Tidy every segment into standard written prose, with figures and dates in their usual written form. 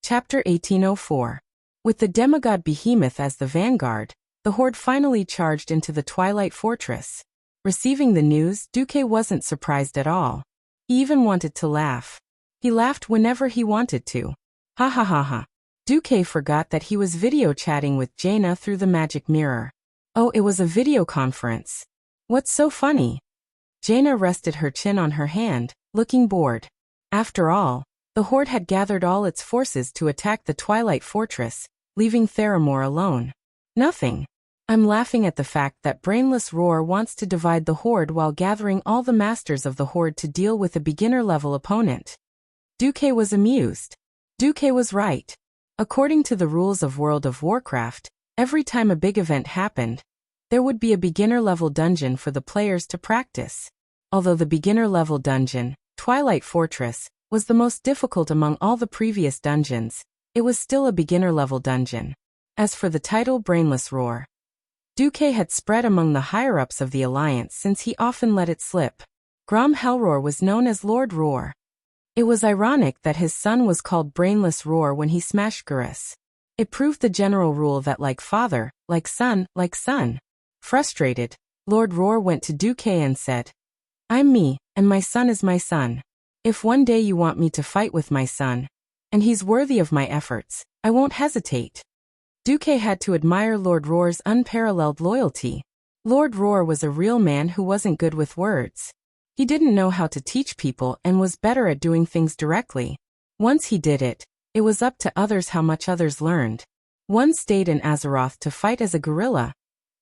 Chapter 1804. With the demigod Behemoth as the vanguard, the horde finally charged into the Twilight Fortress. Receiving the news, Duque wasn't surprised at all. He even wanted to laugh. He laughed whenever he wanted to. Ha ha ha ha. Duque forgot that he was video chatting with Jaina through the magic mirror. Oh, it was a video conference. What's so funny? Jaina rested her chin on her hand, looking bored. After all, the horde had gathered all its forces to attack the Twilight Fortress, leaving Theramore alone. Nothing. I'm laughing at the fact that brainless Roar wants to divide the horde while gathering all the masters of the horde to deal with a beginner-level opponent. Duque was amused. Duque was right. According to the rules of World of Warcraft, every time a big event happened, there would be a beginner-level dungeon for the players to practice. Although the beginner-level dungeon, Twilight Fortress, was the most difficult among all the previous dungeons, it was still a beginner-level dungeon. As for the title Brainless Roar, Duque had spread among the higher-ups of the Alliance since he often let it slip. Grom Hellroar was known as Lord Roar. It was ironic that his son was called Brainless Roar when he smashed Gurus. It proved the general rule that like father, like son, like son. Frustrated, Lord Roar went to Duque and said, "I'm me, and my son is my son. If one day you want me to fight with my son, and he's worthy of my efforts, I won't hesitate." Duque had to admire Lord Roar's unparalleled loyalty. Lord Roar was a real man who wasn't good with words. He didn't know how to teach people and was better at doing things directly. Once he did it, it was up to others how much others learned. One stayed in Azeroth to fight as a guerrilla,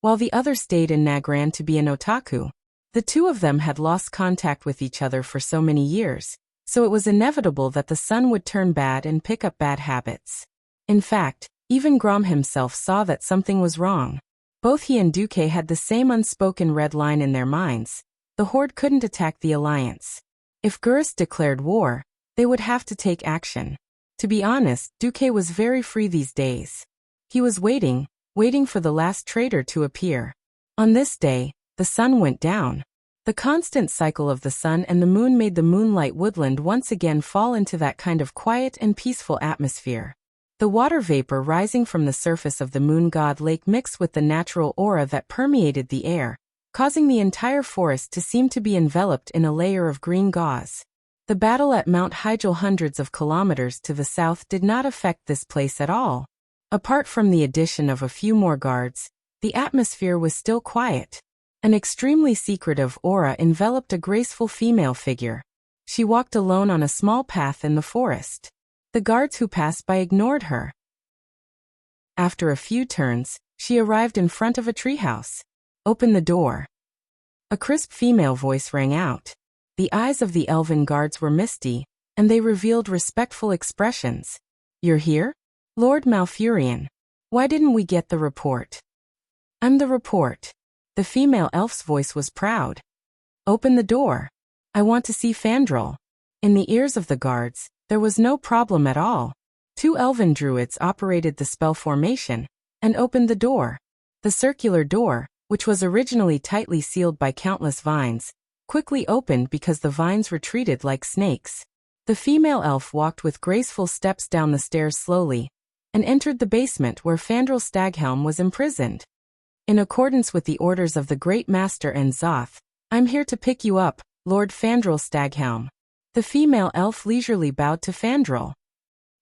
while the other stayed in Nagran to be an otaku. The two of them had lost contact with each other for so many years, so it was inevitable that the son would turn bad and pick up bad habits. In fact, even Grom himself saw that something was wrong. Both he and Duque had the same unspoken red line in their minds. The horde couldn't attack the Alliance. If Gurus declared war, they would have to take action. To be honest, Duque was very free these days. He was waiting for the last traitor to appear. On this day, the sun went down. The constant cycle of the sun and the moon made the moonlight woodland once again fall into that kind of quiet and peaceful atmosphere. The water vapor rising from the surface of the moon god lake mixed with the natural aura that permeated the air, causing the entire forest to seem to be enveloped in a layer of green gauze. The battle at Mount Hyjal hundreds of kilometers to the south did not affect this place at all. Apart from the addition of a few more guards, the atmosphere was still quiet. An extremely secretive aura enveloped a graceful female figure. She walked alone on a small path in the forest. The guards who passed by ignored her. After a few turns, she arrived in front of a treehouse. "Open the door." A crisp female voice rang out. The eyes of the elven guards were misty, and they revealed respectful expressions. "You're here? Lord Malfurion. Why didn't we get the report?" "I'm the report." The female elf's voice was proud. "Open the door. I want to see Fandral." In the ears of the guards, there was no problem at all. Two elven druids operated the spell formation and opened the door. The circular door, which was originally tightly sealed by countless vines, quickly opened because the vines retreated like snakes. The female elf walked with graceful steps down the stairs slowly and entered the basement where Fandral Staghelm was imprisoned. "In accordance with the orders of the Great Master Enzoth, I'm here to pick you up, Lord Fandral Staghelm." The female elf leisurely bowed to Fandral.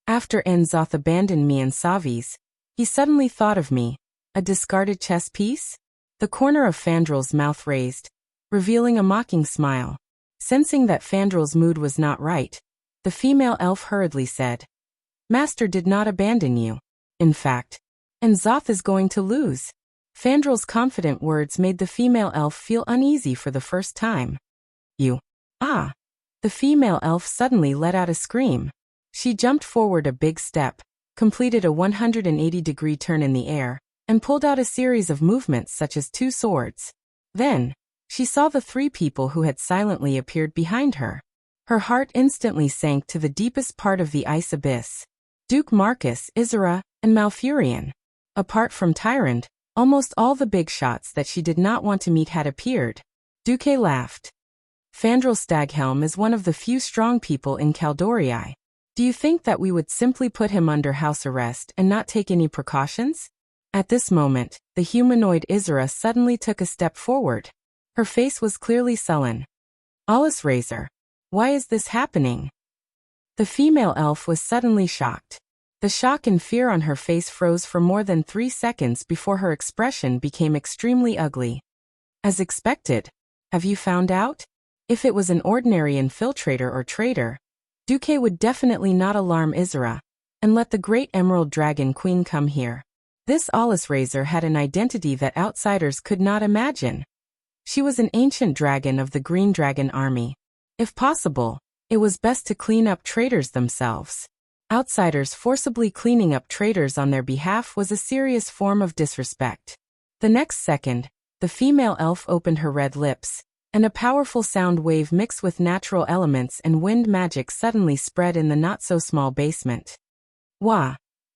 "After Enzoth abandoned me and Savi's, he suddenly thought of me, a discarded chess piece?" The corner of Fandral's mouth raised, revealing a mocking smile. Sensing that Fandral's mood was not right, the female elf hurriedly said, "Master did not abandon you. In fact, Enzoth is going to lose." Fandral's confident words made the female elf feel uneasy for the first time. "You? Ah!" The female elf suddenly let out a scream. She jumped forward a big step, completed a 180-degree turn in the air, and pulled out a series of movements such as two swords. Then, she saw the three people who had silently appeared behind her. Her heart instantly sank to the deepest part of the ice abyss. Duke Marcus, Isera, and Malfurion. Apart from Tyrant, almost all the big shots that she did not want to meet had appeared. Duque laughed. "Fandral Staghelm is one of the few strong people in Caldorii. Do you think that we would simply put him under house arrest and not take any precautions? At this moment, the humanoid Isra suddenly took a step forward. Her face was clearly sullen. Alice Razor, why is this happening? The female elf was suddenly shocked. The shock and fear on her face froze for more than 3 seconds before her expression became extremely ugly. As expected. Have you found out? If it was an ordinary infiltrator or traitor, Duque would definitely not alarm Isra and let the great Emerald Dragon Queen come here. This Alice Razor had an identity that outsiders could not imagine. She was an ancient dragon of the Green Dragon Army. If possible, it was best to clean up traitors themselves. Outsiders forcibly cleaning up traitors on their behalf was a serious form of disrespect. The next second, the female elf opened her red lips, and a powerful sound wave mixed with natural elements and wind magic suddenly spread in the not-so-small basement. Wah!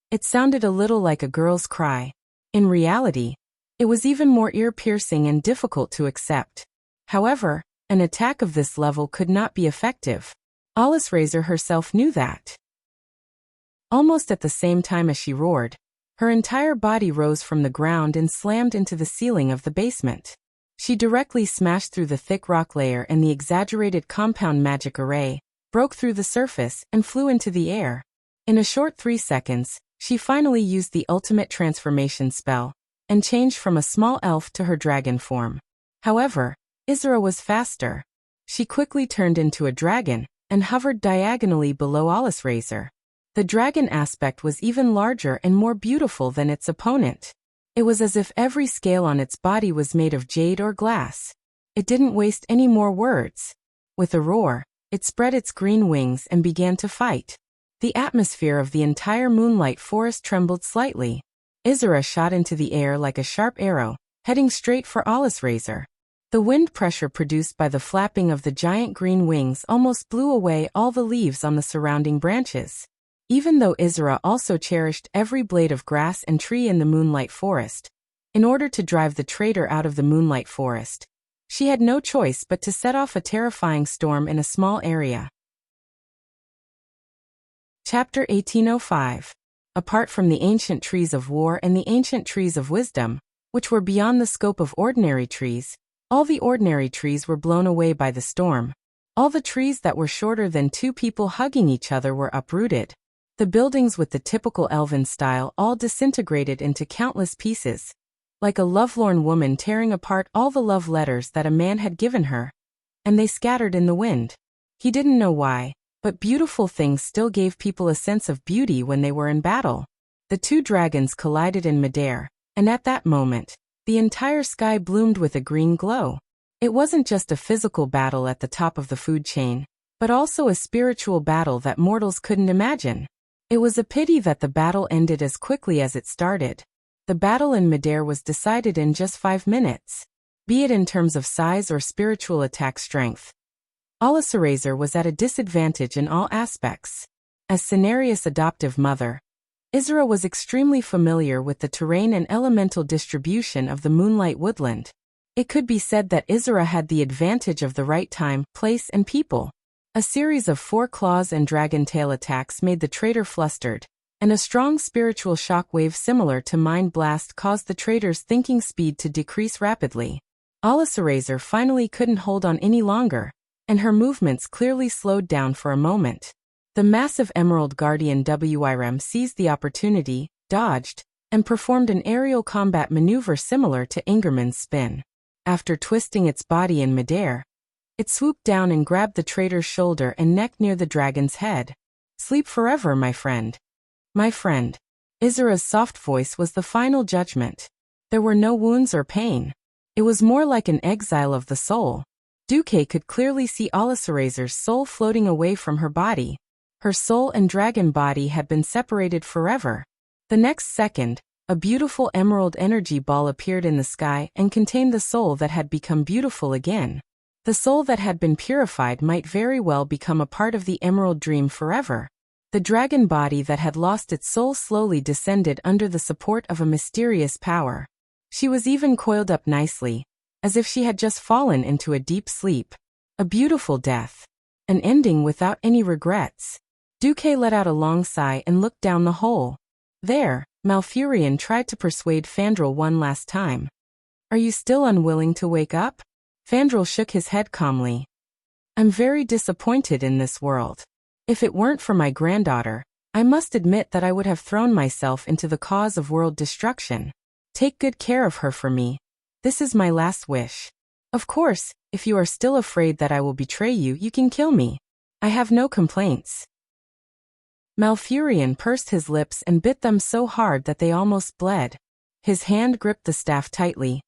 It sounded a little like a girl's cry. In reality, it was even more ear-piercing and difficult to accept. However, an attack of this level could not be effective. Alice Razor herself knew that. Almost at the same time as she roared, her entire body rose from the ground and slammed into the ceiling of the basement. She directly smashed through the thick rock layer, and the exaggerated compound magic array broke through the surface and flew into the air. In a short 3 seconds, she finally used the ultimate transformation spell and changed from a small elf to her dragon form. However, Isra was faster. She quickly turned into a dragon and hovered diagonally below Alice Razor. The dragon aspect was even larger and more beautiful than its opponent. It was as if every scale on its body was made of jade or glass. It didn't waste any more words. With a roar, it spread its green wings and began to fight. The atmosphere of the entire moonlight forest trembled slightly. Isra shot into the air like a sharp arrow, heading straight for Alice Razor. The wind pressure produced by the flapping of the giant green wings almost blew away all the leaves on the surrounding branches. Even though Isra also cherished every blade of grass and tree in the Moonlight Forest, in order to drive the traitor out of the Moonlight Forest, she had no choice but to set off a terrifying storm in a small area. Chapter 1805. Apart from the ancient trees of war and the ancient trees of wisdom, which were beyond the scope of ordinary trees, all the ordinary trees were blown away by the storm. All the trees that were shorter than 2 people hugging each other were uprooted. The buildings with the typical elven style all disintegrated into countless pieces, like a lovelorn woman tearing apart all the love letters that a man had given her, and they scattered in the wind. He didn't know why, but beautiful things still gave people a sense of beauty when they were in battle. The 2 dragons collided in midair, and at that moment, the entire sky bloomed with a green glow. It wasn't just a physical battle at the top of the food chain, but also a spiritual battle that mortals couldn't imagine. It was a pity that the battle ended as quickly as it started. The battle in midair was decided in just 5 minutes, be it in terms of size or spiritual attack strength. Alice Razor was at a disadvantage in all aspects. As Cenarius' adoptive mother, Isra was extremely familiar with the terrain and elemental distribution of the Moonlight Woodland. It could be said that Isra had the advantage of the right time, place, and people. A series of 4 claws and dragon tail attacks made the traitor flustered, and a strong spiritual shock wave similar to Mind Blast caused the traitor's thinking speed to decrease rapidly. Alice Razor finally couldn't hold on any longer, and her movements clearly slowed down for a moment. The massive Emerald Guardian Wirem seized the opportunity, dodged, and performed an aerial combat maneuver similar to Ingerman's spin. After twisting its body in midair, it swooped down and grabbed the traitor's shoulder and neck near the dragon's head. "Sleep forever, my friend." "My friend." Isra's soft voice was the final judgment. There were no wounds or pain. It was more like an exile of the soul. Duque could clearly see Alice Razor's soul floating away from her body. Her soul and dragon body had been separated forever. The next second, a beautiful emerald energy ball appeared in the sky and contained the soul that had become beautiful again. The soul that had been purified might very well become a part of the Emerald Dream forever. The dragon body that had lost its soul slowly descended under the support of a mysterious power. She was even coiled up nicely, as if she had just fallen into a deep sleep. A beautiful death. An ending without any regrets. Duque let out a long sigh and looked down the hole. There, Malfurion tried to persuade Fandral one last time. Are you still unwilling to wake up? Fandral shook his head calmly. I'm very disappointed in this world. If it weren't for my granddaughter, I must admit that I would have thrown myself into the cause of world destruction. Take good care of her for me. This is my last wish. Of course, if you are still afraid that I will betray you, you can kill me. I have no complaints. Malfurion pursed his lips and bit them so hard that they almost bled. His hand gripped the staff tightly,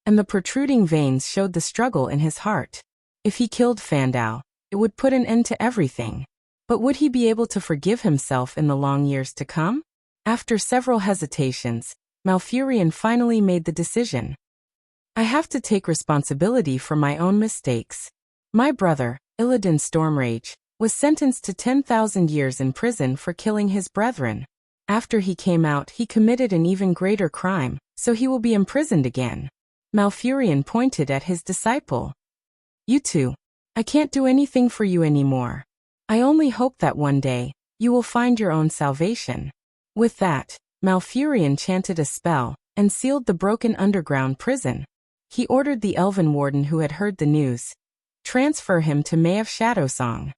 and the protruding veins showed the struggle in his heart. If he killed Fandral, it would put an end to everything. But would he be able to forgive himself in the long years to come? After several hesitations, Malfurion finally made the decision. I have to take responsibility for my own mistakes. My brother, Illidan Stormrage, was sentenced to 10,000 years in prison for killing his brethren. After he came out, he committed an even greater crime, so he will be imprisoned again. Malfurion pointed at his disciple. You two. I can't do anything for you anymore. I only hope that one day, you will find your own salvation. With that, Malfurion chanted a spell, and sealed the broken underground prison. He ordered the elven warden who had heard the news. Transfer him to May of Shadowsong.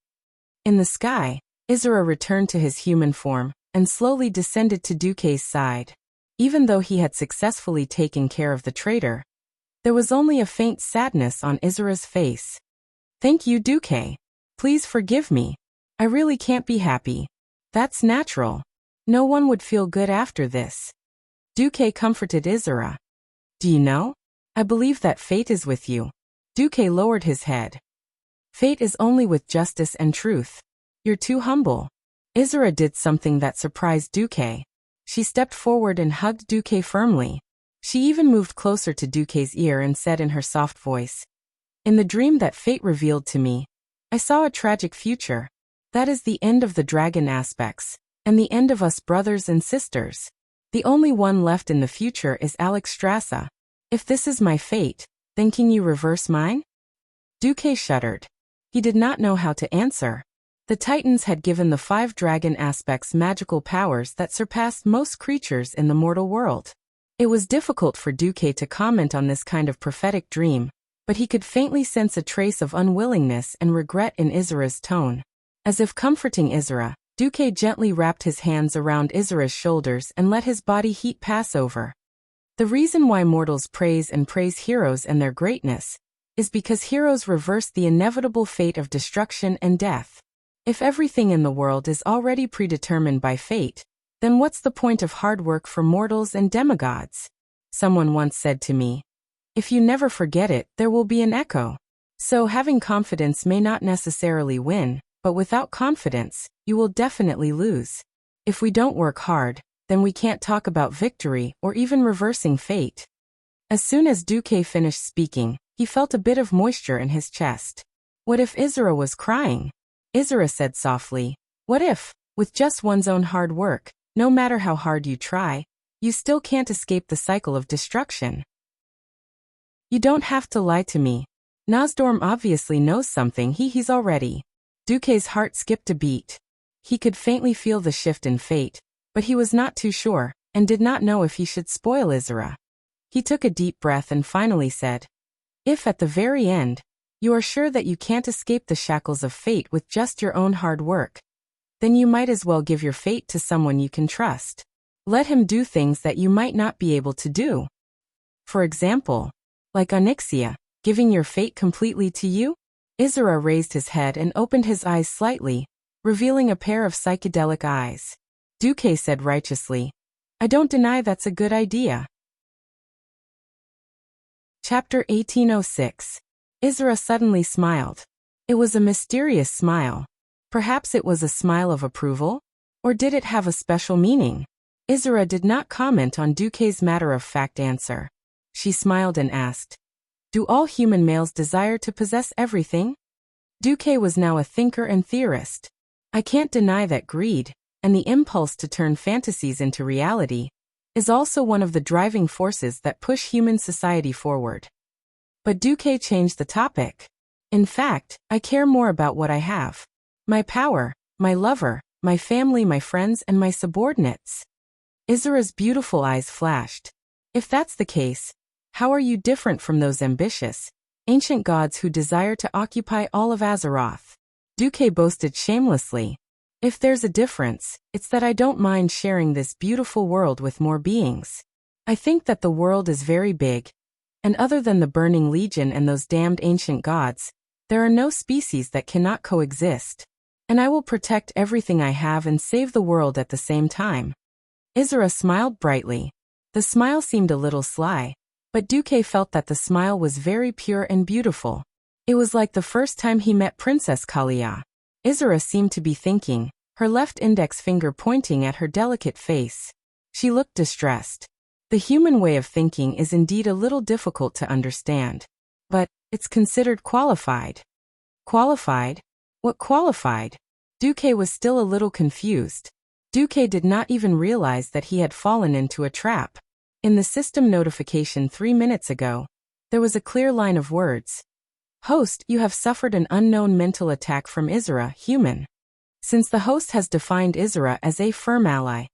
In the sky, Isra returned to his human form, and slowly descended to Duque's side. Even though he had successfully taken care of the traitor, there was only a faint sadness on Isra's face. Thank you, Duque. Please forgive me. I really can't be happy. That's natural. No one would feel good after this. Duque comforted Isra. Do you know? I believe that fate is with you. Duque lowered his head. Fate is only with justice and truth. You're too humble. Isra did something that surprised Duque. She stepped forward and hugged Duque firmly. She even moved closer to Duque's ear and said in her soft voice, in the dream that fate revealed to me, I saw a tragic future. That is the end of the dragon aspects, and the end of us brothers and sisters. The only one left in the future is Alex Strassa. If this is my fate, then can you reverse mine? Duque shuddered. He did not know how to answer. The Titans had given the 5 dragon aspects magical powers that surpassed most creatures in the mortal world. It was difficult for Duque to comment on this kind of prophetic dream, but he could faintly sense a trace of unwillingness and regret in Isra's tone. As if comforting Isra, Duque gently wrapped his hands around Isra's shoulders and let his body heat pass over. The reason why mortals praise heroes and their greatness is because heroes reverse the inevitable fate of destruction and death. If everything in the world is already predetermined by fate, then what's the point of hard work for mortals and demigods? Someone once said to me, if you never forget it, there will be an echo. So having confidence may not necessarily win, but without confidence, you will definitely lose. If we don't work hard, then we can't talk about victory or even reversing fate. As soon as Duque finished speaking, he felt a bit of moisture in his chest. What if Isra was crying? Isra said softly, what if, with just one's own hard work, no matter how hard you try, you still can't escape the cycle of destruction? You don't have to lie to me. Nosdorm obviously knows something he's already. Duque's heart skipped a beat. He could faintly feel the shift in fate, but he was not too sure, and did not know if he should spoil Isra. He took a deep breath and finally said, if at the very end, you are sure that you can't escape the shackles of fate with just your own hard work, then you might as well give your fate to someone you can trust. Let him do things that you might not be able to do. For example, like Onyxia, giving your fate completely to you? Isra raised his head and opened his eyes slightly, revealing a pair of psychedelic eyes. Duque said righteously, I don't deny that's a good idea. Chapter 1806. Isra suddenly smiled. It was a mysterious smile. Perhaps it was a smile of approval? Or did it have a special meaning? Isra did not comment on Duque's matter-of-fact answer. She smiled and asked, do all human males desire to possess everything? Duque was now a thinker and theorist. I can't deny that greed, and the impulse to turn fantasies into reality, is also one of the driving forces that push human society forward. But Duque changed the topic. In fact, I care more about what I have. My power, my lover, my family, my friends, and my subordinates. Izura's beautiful eyes flashed. If that's the case, how are you different from those ambitious, ancient gods who desire to occupy all of Azeroth? Duque boasted shamelessly. If there's a difference, it's that I don't mind sharing this beautiful world with more beings. I think that the world is very big, and other than the Burning Legion and those damned ancient gods, there are no species that cannot coexist. And I will protect everything I have and save the world at the same time. Izura smiled brightly. The smile seemed a little sly, but Duque felt that the smile was very pure and beautiful. It was like the first time he met Princess Kalia. Izura seemed to be thinking, her left index finger pointing at her delicate face. She looked distressed. The human way of thinking is indeed a little difficult to understand. But it's considered qualified. Qualified? What qualified? Duque was still a little confused. Duque did not even realize that he had fallen into a trap. In the system notification 3 minutes ago, there was a clear line of words. Host, you have suffered an unknown mental attack from Izura, human. Since the host has defined Izura as a firm ally,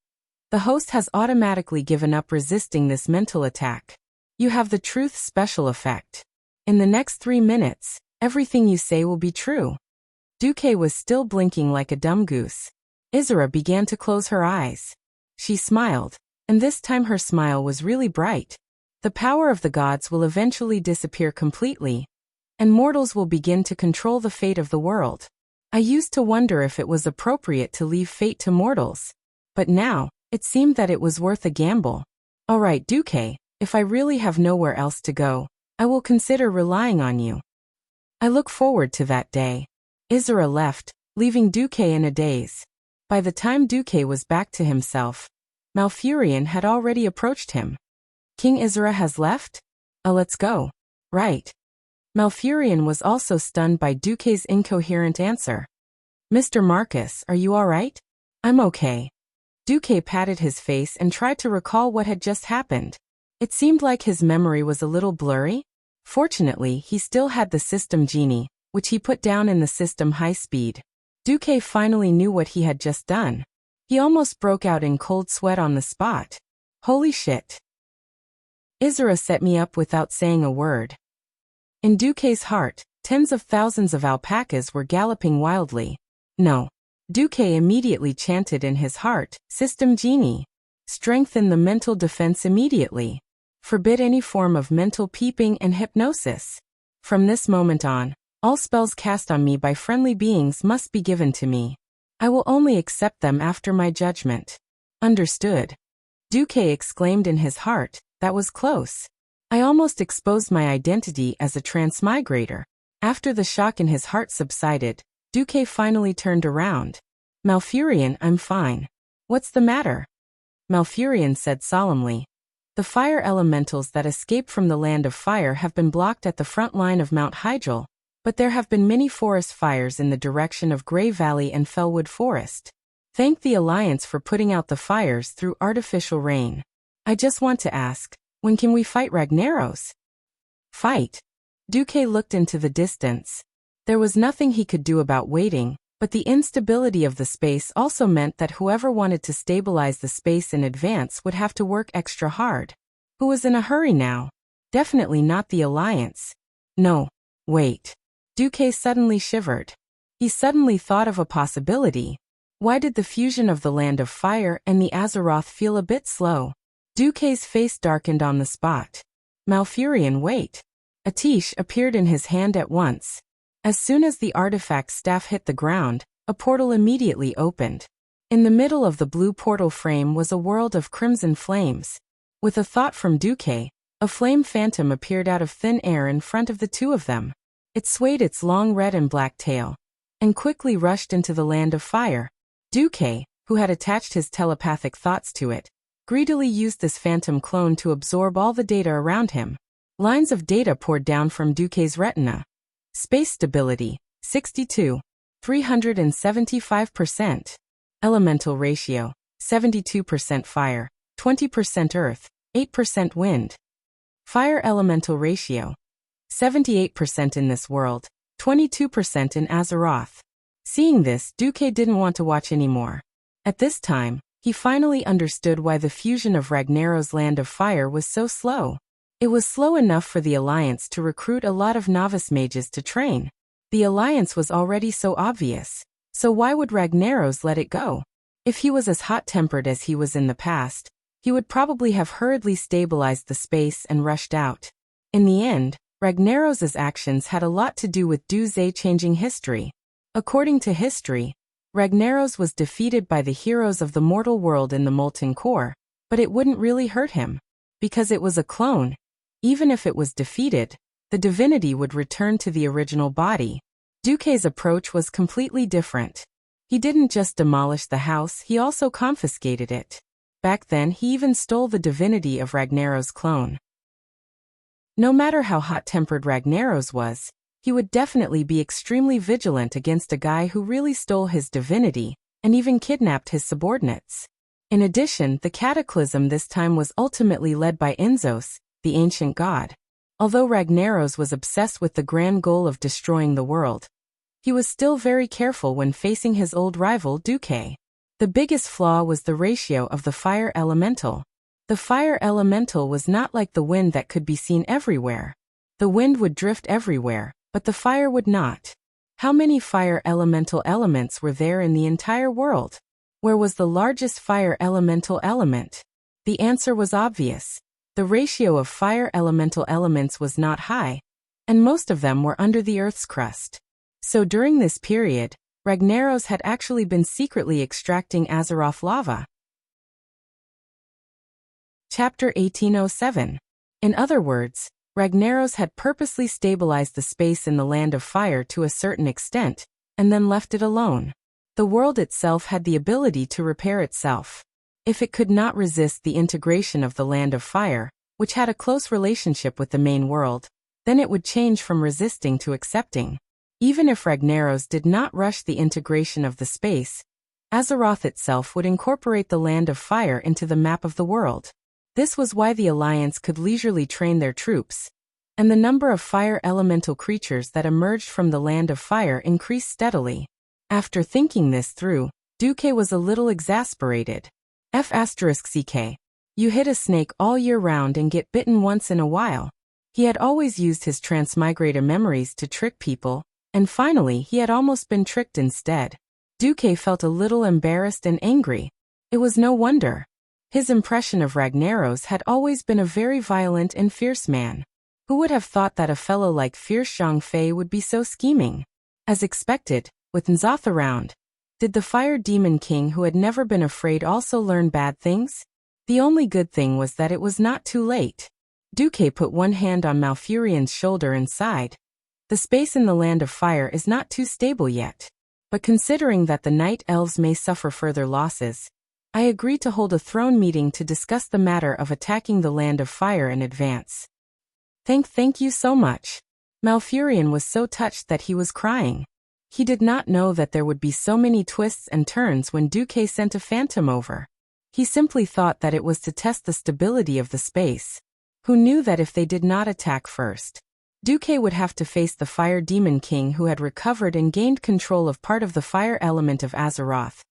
the host has automatically given up resisting this mental attack. You have the truth special effect. In the next 3 minutes, everything you say will be true. Duque was still blinking like a dumb goose. Izura began to close her eyes. She smiled, and this time her smile was really bright. The power of the gods will eventually disappear completely, and mortals will begin to control the fate of the world. I used to wonder if it was appropriate to leave fate to mortals, but now, it seemed that it was worth a gamble. All right, Duque, if I really have nowhere else to go, I will consider relying on you. I look forward to that day. Izura left, leaving Duque in a daze. By the time Duque was back to himself, Malfurion had already approached him. King Izura has left? Let's go. Right. Malfurion was also stunned by Duque's incoherent answer. Mr. Marcus, are you all right? I'm okay. Duque patted his face and tried to recall what had just happened. It seemed like his memory was a little blurry. Fortunately, he still had the system genie, which he put down in the system high speed. Duque finally knew what he had just done. He almost broke out in cold sweat on the spot. Holy shit. Izura set me up without saying a word. In Duque's heart, tens of thousands of alpacas were galloping wildly. No. Duque immediately chanted in his heart, System Genie. Strengthen the mental defense immediately. Forbid any form of mental peeping and hypnosis. From this moment on, all spells cast on me by friendly beings must be given to me. I will only accept them after my judgment. Understood. Duque exclaimed in his heart, that was close. I almost exposed my identity as a transmigrator. After the shock in his heart subsided, Duque finally turned around. Malfurion, I'm fine. What's the matter? Malfurion said solemnly. The fire elementals that escaped from the land of fire have been blocked at the front line of Mount Hyjal, but there have been many forest fires in the direction of Grey Valley and Fellwood Forest. Thank the Alliance for putting out the fires through artificial rain. I just want to ask, when can we fight Ragnaros? Fight? Duque looked into the distance. There was nothing he could do about waiting, but the instability of the space also meant that whoever wanted to stabilize the space in advance would have to work extra hard. Who was in a hurry now? Definitely not the Alliance. No. Wait. Duque suddenly shivered. He suddenly thought of a possibility. Why did the fusion of the Land of Fire and the Azeroth feel a bit slow? Duque's face darkened on the spot. Malfurion, wait. A tish appeared in his hand at once. As soon as the artifact staff hit the ground, a portal immediately opened. In the middle of the blue portal frame was a world of crimson flames. With a thought from Duque, a flame phantom appeared out of thin air in front of the two of them. It swayed its long red and black tail, and quickly rushed into the Land of Fire. Duque, who had attached his telepathic thoughts to it, greedily used this phantom clone to absorb all the data around him. Lines of data poured down from Duque's retina. Space stability, 62. 375%. Elemental ratio, 72% fire, 20% earth, 8% wind. Fire elemental ratio, 78% in this world, 22% in Azeroth. Seeing this, Duque didn't want to watch anymore. At this time, he finally understood why the fusion of Ragnaros's Land of Fire was so slow. It was slow enough for the Alliance to recruit a lot of novice mages to train. The Alliance was already so obvious, so why would Ragnaros let it go? If he was as hot-tempered as he was in the past, he would probably have hurriedly stabilized the space and rushed out. In the end, Ragnaros's actions had a lot to do with Du Zhe changing history. According to history, Ragnaros was defeated by the heroes of the mortal world in the Molten Core, but it wouldn't really hurt him. Because it was a clone, even if it was defeated, the divinity would return to the original body. Duke's approach was completely different. He didn't just demolish the house, he also confiscated it. Back then, he even stole the divinity of Ragnaros's clone. No matter how hot-tempered Ragnaros was, he would definitely be extremely vigilant against a guy who really stole his divinity and even kidnapped his subordinates. In addition, the cataclysm this time was ultimately led by Inzos, the ancient god. Although Ragnaros was obsessed with the grand goal of destroying the world, he was still very careful when facing his old rival Duke. The biggest flaw was the ratio of the fire elemental. The fire elemental was not like the wind that could be seen everywhere. The wind would drift everywhere, but the fire would not. How many fire elemental elements were there in the entire world? Where was the largest fire elemental element? The answer was obvious. The ratio of fire elemental elements was not high, and most of them were under the Earth's crust. So during this period, Ragnaros had actually been secretly extracting Azeroth lava. Chapter 1807. In other words, Ragnaros had purposely stabilized the space in the Land of Fire to a certain extent, and then left it alone. The world itself had the ability to repair itself. If it could not resist the integration of the Land of Fire, which had a close relationship with the main world, then it would change from resisting to accepting. Even if Ragnaros did not rush the integration of the space, Azeroth itself would incorporate the Land of Fire into the map of the world. This was why the Alliance could leisurely train their troops, and the number of fire elemental creatures that emerged from the Land of Fire increased steadily. After thinking this through, Duke was a little exasperated. F***ck. You hit a snake all year round and get bitten once in a while. He had always used his transmigrator memories to trick people, and finally he had almost been tricked instead. Duke felt a little embarrassed and angry. It was no wonder. His impression of Ragnaros had always been a very violent and fierce man. Who would have thought that a fellow like Fierce Zhang Fei would be so scheming? As expected, with N'Zoth around, did the Fire Demon King who had never been afraid also learn bad things? The only good thing was that it was not too late. Duque put one hand on Malfurion's shoulder and sighed. The space in the Land of Fire is not too stable yet. But considering that the Night Elves may suffer further losses, I agree to hold a throne meeting to discuss the matter of attacking the Land of Fire in advance. Thank you so much. Malfurion was so touched that he was crying. He did not know that there would be so many twists and turns when Duque sent a phantom over. He simply thought that it was to test the stability of the space. Who knew that if they did not attack first, Duque would have to face the Fire Demon King who had recovered and gained control of part of the fire element of Azeroth,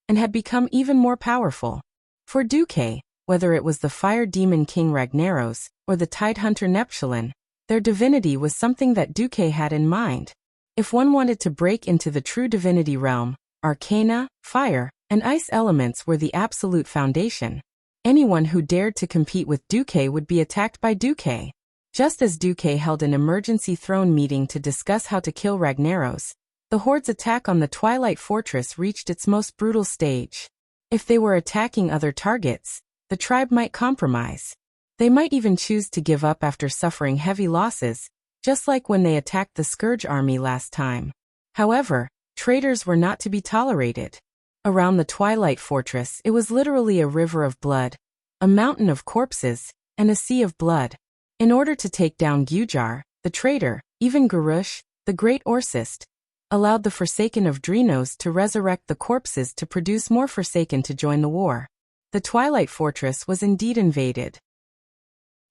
and had become even more powerful. For Duque, whether it was the Fire Demon King Ragnaros or the Tidehunter Neptulin, their divinity was something that Duque had in mind. If one wanted to break into the true divinity realm, arcana, fire, and ice elements were the absolute foundation. Anyone who dared to compete with Duque would be attacked by Duque. Just as Duque held an emergency throne meeting to discuss how to kill Ragnaros, the Horde's attack on the Twilight Fortress reached its most brutal stage. If they were attacking other targets, the tribe might compromise. They might even choose to give up after suffering heavy losses, just like when they attacked the Scourge army last time. However, traitors were not to be tolerated. Around the Twilight Fortress, it was literally a river of blood, a mountain of corpses, and a sea of blood. In order to take down Gujar, the traitor, even Garush, the great Orsist, allowed the Forsaken of Drinos to resurrect the corpses to produce more Forsaken to join the war. The Twilight Fortress was indeed invaded.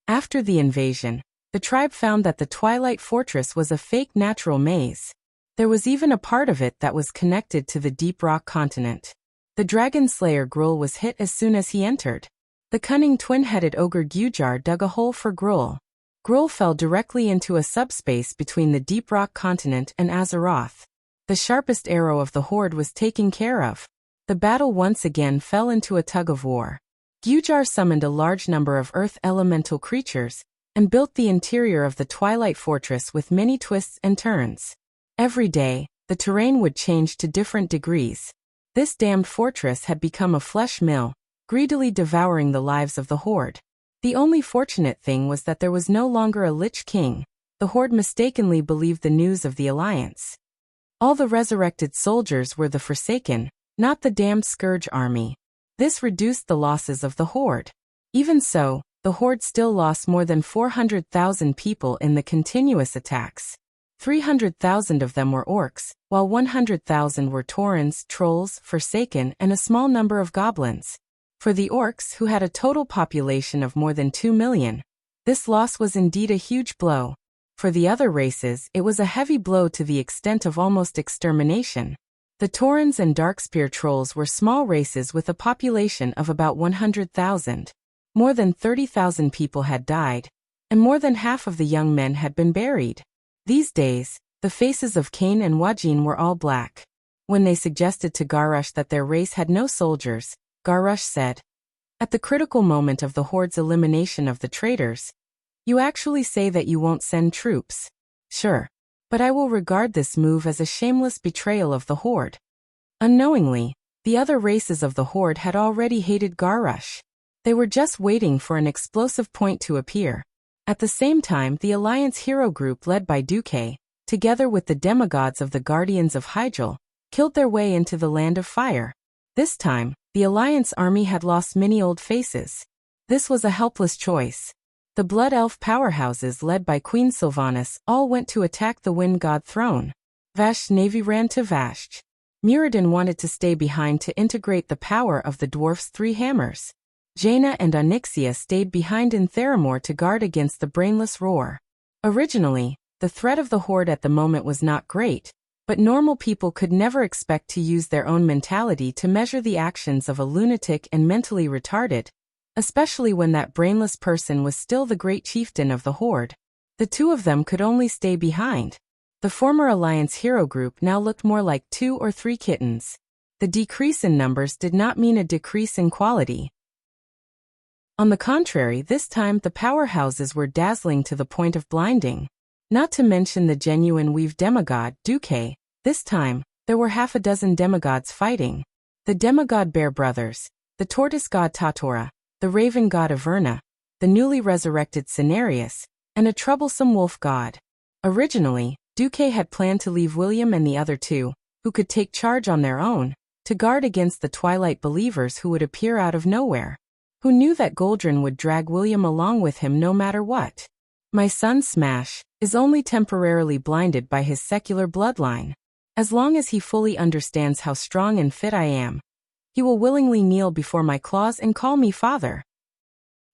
After the invasion, the tribe found that the Twilight Fortress was a fake natural maze. There was even a part of it that was connected to the Deep Rock continent. The dragon slayer Gruul was hit as soon as he entered. The cunning twin-headed ogre Gujar dug a hole for Gruul. Gruul fell directly into a subspace between the Deep Rock continent and Azeroth. The sharpest arrow of the Horde was taken care of. The battle once again fell into a tug-of-war. Gujar summoned a large number of earth elemental creatures and built the interior of the Twilight Fortress with many twists and turns. Every day, the terrain would change to different degrees. This damned fortress had become a flesh mill, greedily devouring the lives of the Horde. The only fortunate thing was that there was no longer a Lich King. The Horde mistakenly believed the news of the Alliance. All the resurrected soldiers were the Forsaken, not the damned Scourge army. This reduced the losses of the Horde. Even so, the Horde still lost more than 400,000 people in the continuous attacks. 300,000 of them were orcs, while 100,000 were Taurens, trolls, Forsaken, and a small number of goblins. For the orcs, who had a total population of more than 2 million, this loss was indeed a huge blow. For the other races, it was a heavy blow to the extent of almost extermination. The Taurens and Darkspear trolls were small races with a population of about 100,000. More than 30,000 people had died, and more than half of the young men had been buried. These days, the faces of Kain and Wajin were all black. When they suggested to Garrosh that their race had no soldiers, Garrosh said, "At the critical moment of the Horde's elimination of the traitors, you actually say that you won't send troops. Sure. But I will regard this move as a shameless betrayal of the Horde." Unknowingly, the other races of the Horde had already hated Garrosh. They were just waiting for an explosive point to appear. At the same time, the Alliance hero group led by Duque, together with the demigods of the Guardians of Hyjal, killed their way into the Land of Fire. This time, the Alliance army had lost many old faces. This was a helpless choice. The Blood Elf powerhouses led by Queen Sylvanas all went to attack the Wind God throne. Vash's navy ran to Vash. Muradin wanted to stay behind to integrate the power of the dwarf's 3 hammers. Jaina and Onyxia stayed behind in Theramore to guard against the brainless roar. Originally, the threat of the Horde at the moment was not great, but normal people could never expect to use their own mentality to measure the actions of a lunatic and mentally retarded, especially when that brainless person was still the great chieftain of the Horde. The two of them could only stay behind. The former Alliance hero group now looked more like 2 or 3 kittens. The decrease in numbers did not mean a decrease in quality. On the contrary, this time the powerhouses were dazzling to the point of blinding. Not to mention the genuine weave demigod, Duque. This time, there were half a dozen demigods fighting. The demigod Bear Brothers, the tortoise god Tatora, the raven god Averna, the newly resurrected Cenarius, and a troublesome wolf god. Originally, Duque had planned to leave William and the other 2, who could take charge on their own, to guard against the Twilight Believers who would appear out of nowhere. Who knew that Goldrin would drag William along with him no matter what? My son Smash is only temporarily blinded by his secular bloodline. As long as he fully understands how strong and fit I am, he will willingly kneel before my claws and call me father.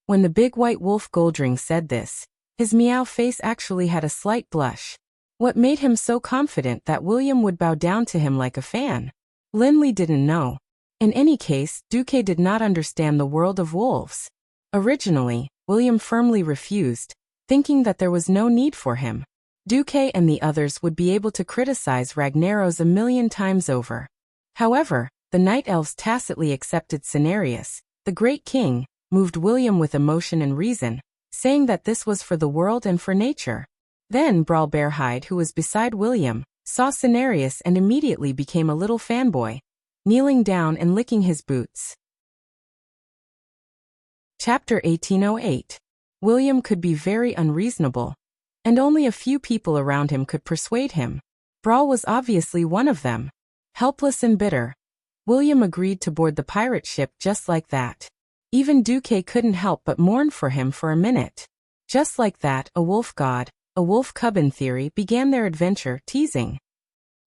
When the big white wolf Goldring said this, his meow face actually had a slight blush. What made him so confident that William would bow down to him like a fan? Linley didn't know. In any case, Duque did not understand the world of wolves. Originally, William firmly refused, thinking that there was no need for him. Duque and the others would be able to criticize Ragnaros 1,000,000 times over. However, the Night Elves tacitly accepted Cenarius, the Great King, moved William with emotion and reason, saying that this was for the world and for nature. Then Brawl Bearhide, who was beside William, saw Cenarius and immediately became a little fanboy, kneeling down and licking his boots. Chapter 1808. William could be very unreasonable, and only a few people around him could persuade him. Brawl was obviously one of them. Helpless and bitter, William agreed to board the pirate ship just like that. Even Duque couldn't help but mourn for him for a minute. Just like that, a wolf god, a wolf cub in theory, began their adventure, teasing.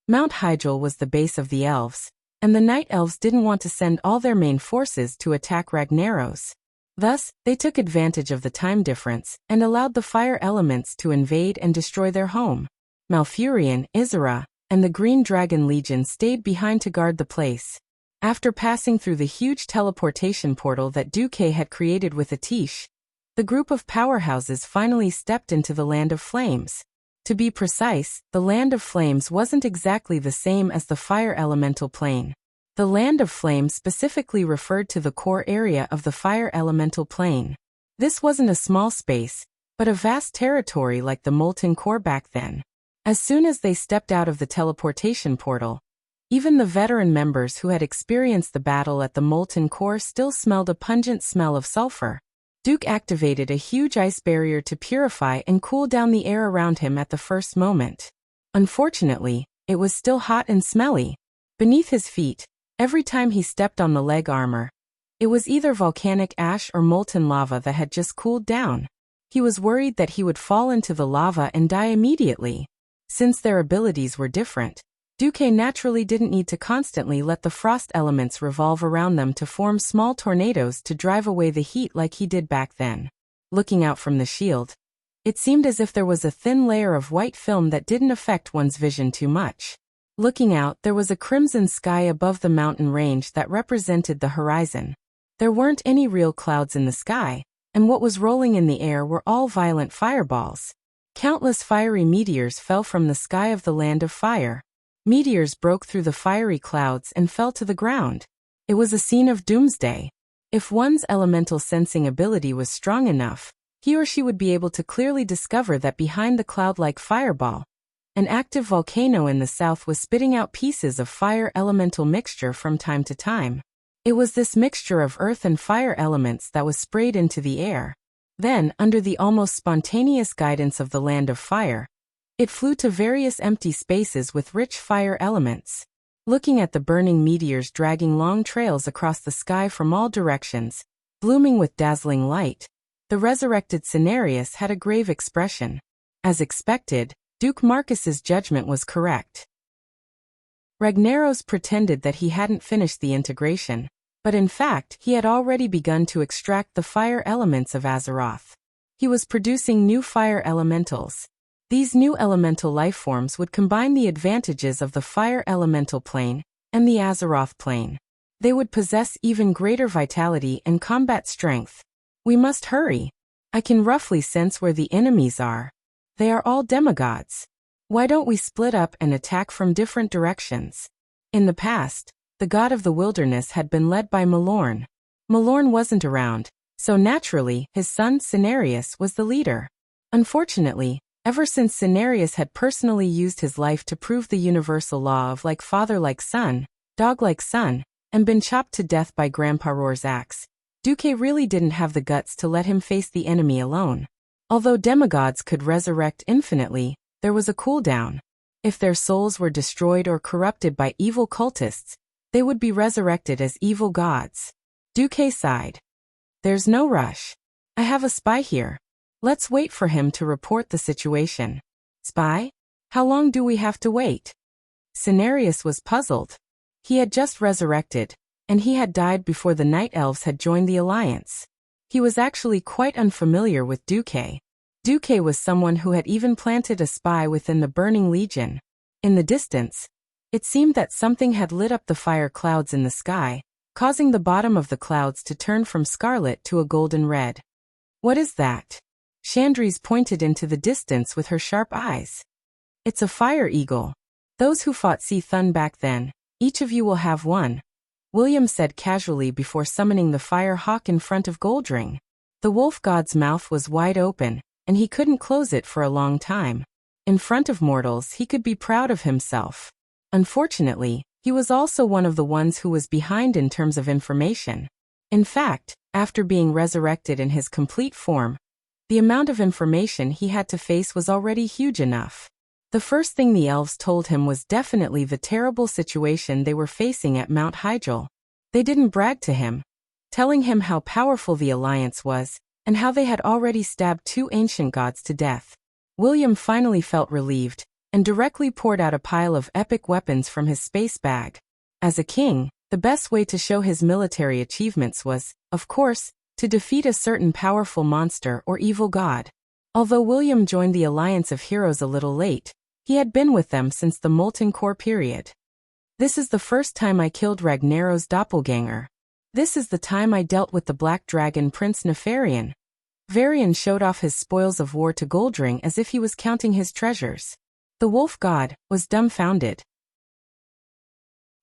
Mount Hyjal was the base of the elves, and the Night Elves didn't want to send all their main forces to attack Ragnaros. Thus, they took advantage of the time difference and allowed the fire elements to invade and destroy their home. Malfurion, Isra, and the Green Dragon Legion stayed behind to guard the place. After passing through the huge teleportation portal that Duque had created with Atish, the group of powerhouses finally stepped into the Land of Flames. To be precise, the Land of Flames wasn't exactly the same as the Fire Elemental Plane. The Land of Flames specifically referred to the core area of the Fire Elemental Plane. This wasn't a small space, but a vast territory like the Molten Core back then. As soon as they stepped out of the teleportation portal, even the veteran members who had experienced the battle at the Molten Core still smelled a pungent smell of sulfur. Duke activated a huge ice barrier to purify and cool down the air around him at the first moment. Unfortunately, it was still hot and smelly. Beneath his feet, every time he stepped on the leg armor, it was either volcanic ash or molten lava that had just cooled down. He was worried that he would fall into the lava and die immediately. Since their abilities were different, Duque naturally didn't need to constantly let the frost elements revolve around them to form small tornadoes to drive away the heat like he did back then. Looking out from the shield, it seemed as if there was a thin layer of white film that didn't affect one's vision too much. Looking out, there was a crimson sky above the mountain range that represented the horizon. There weren't any real clouds in the sky, and what was rolling in the air were all violent fireballs. Countless fiery meteors fell from the sky of the Land of Fire. Meteors broke through the fiery clouds and fell to the ground. It was a scene of doomsday. If one's elemental sensing ability was strong enough, he or she would be able to clearly discover that behind the cloud-like fireball, an active volcano in the south was spitting out pieces of fire elemental mixture from time to time. It was this mixture of earth and fire elements that was sprayed into the air. Then, under the almost spontaneous guidance of the Land of Fire, it flew to various empty spaces with rich fire elements. Looking at the burning meteors dragging long trails across the sky from all directions, blooming with dazzling light, the resurrected Cenarius had a grave expression. As expected, Duke Marcus's judgment was correct. Ragnaros pretended that he hadn't finished the integration, but in fact he had already begun to extract the fire elements of Azeroth. He was producing new fire elementals. These new elemental lifeforms would combine the advantages of the Fire Elemental Plane and the Azeroth Plane. They would possess even greater vitality and combat strength. We must hurry. I can roughly sense where the enemies are. They are all demigods. Why don't we split up and attack from different directions? In the past, the god of the wilderness had been led by Malorn. Malorn wasn't around, so naturally his son Cenarius was the leader. Unfortunately, ever since Cenarius had personally used his life to prove the universal law of like father like son, dog like son, and been chopped to death by Grandpa Roar's axe, Duque really didn't have the guts to let him face the enemy alone. Although demigods could resurrect infinitely, there was a cooldown. If their souls were destroyed or corrupted by evil cultists, they would be resurrected as evil gods. Duque sighed. There's no rush. I have a spy here. Let's wait for him to report the situation. Spy? How long do we have to wait? Cenarius was puzzled. He had just resurrected, and he had died before the Night Elves had joined the Alliance. He was actually quite unfamiliar with Duque. Duque was someone who had even planted a spy within the Burning Legion. In the distance, it seemed that something had lit up the fire clouds in the sky, causing the bottom of the clouds to turn from scarlet to a golden red. What is that? Chandrese pointed into the distance with her sharp eyes. It's a fire eagle. Those who fought Thun back then, each of you will have one, William said casually before summoning the fire hawk in front of Goldring. The wolf god's mouth was wide open, and he couldn't close it for a long time. In front of mortals he could be proud of himself. Unfortunately, he was also one of the ones who was behind in terms of information. In fact, after being resurrected in his complete form, the amount of information he had to face was already huge enough. The first thing the elves told him was definitely the terrible situation they were facing at Mount Hyjal. They didn't brag to him, telling him how powerful the Alliance was, and how they had already stabbed 2 ancient gods to death. William finally felt relieved, and directly poured out a pile of epic weapons from his space bag. As a king, the best way to show his military achievements was, of course, to defeat a certain powerful monster or evil god. Although William joined the Alliance of Heroes a little late, he had been with them since the Molten Core period. This is the first time I killed Ragnaros's doppelganger. This is the time I dealt with the black dragon Prince Nefarian. Varian showed off his spoils of war to Goldring as if he was counting his treasures. The wolf god was dumbfounded.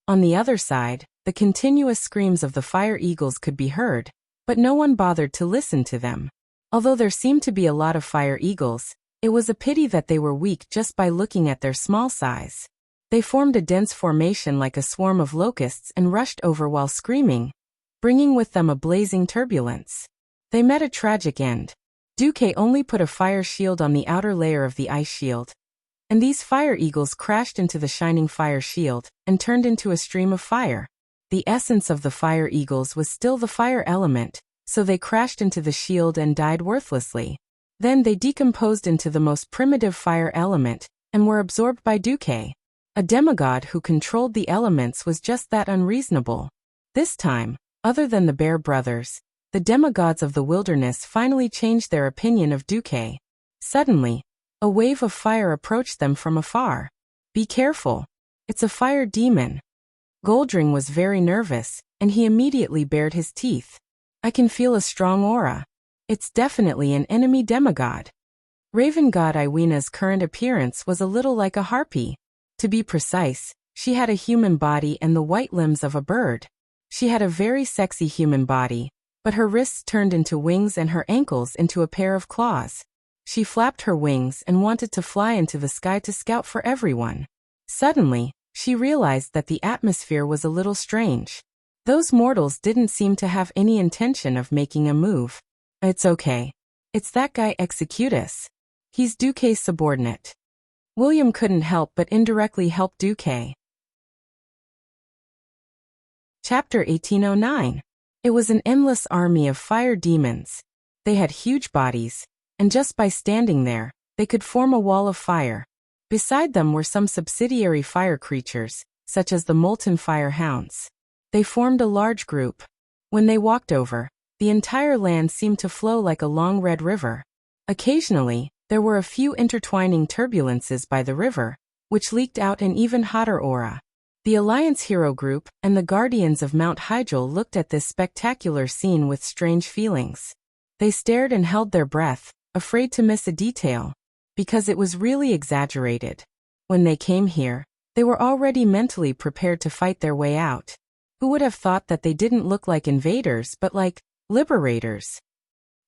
On the other side, the continuous screams of the fire eagles could be heard, but no one bothered to listen to them. Although there seemed to be a lot of fire eagles, it was a pity that they were weak just by looking at their small size. They formed a dense formation like a swarm of locusts and rushed over while screaming, bringing with them a blazing turbulence. They met a tragic end. Duque only put a fire shield on the outer layer of the ice shield, and these fire eagles crashed into the shining fire shield and turned into a stream of fire. The essence of the fire eagles was still the fire element, so they crashed into the shield and died worthlessly. Then they decomposed into the most primitive fire element and were absorbed by Duque. A demigod who controlled the elements was just that unreasonable. This time, other than the Bear Brothers, the demigods of the wilderness finally changed their opinion of Duque. Suddenly, a wave of fire approached them from afar. "Be careful. It's a fire demon." Goldring was very nervous, and he immediately bared his teeth. "I can feel a strong aura. It's definitely an enemy demigod." Raven god Iwena's current appearance was a little like a harpy. To be precise, she had a human body and the white limbs of a bird. She had a very sexy human body, but her wrists turned into wings and her ankles into a pair of claws. She flapped her wings and wanted to fly into the sky to scout for everyone. Suddenly, she realized that the atmosphere was a little strange. Those mortals didn't seem to have any intention of making a move. "It's okay. It's that guy Executus. He's Duque's subordinate." William couldn't help but indirectly help Duque. Chapter 1809. It was an endless army of fire demons. They had huge bodies, and just by standing there, they could form a wall of fire. Beside them were some subsidiary fire creatures, such as the molten fire hounds. They formed a large group. When they walked over, the entire land seemed to flow like a long red river. Occasionally, there were a few intertwining turbulences by the river, which leaked out an even hotter aura. The Alliance hero group and the Guardians of Mount Hygel looked at this spectacular scene with strange feelings. They stared and held their breath, afraid to miss a detail, because it was really exaggerated. When they came here, they were already mentally prepared to fight their way out. Who would have thought that they didn't look like invaders but like liberators?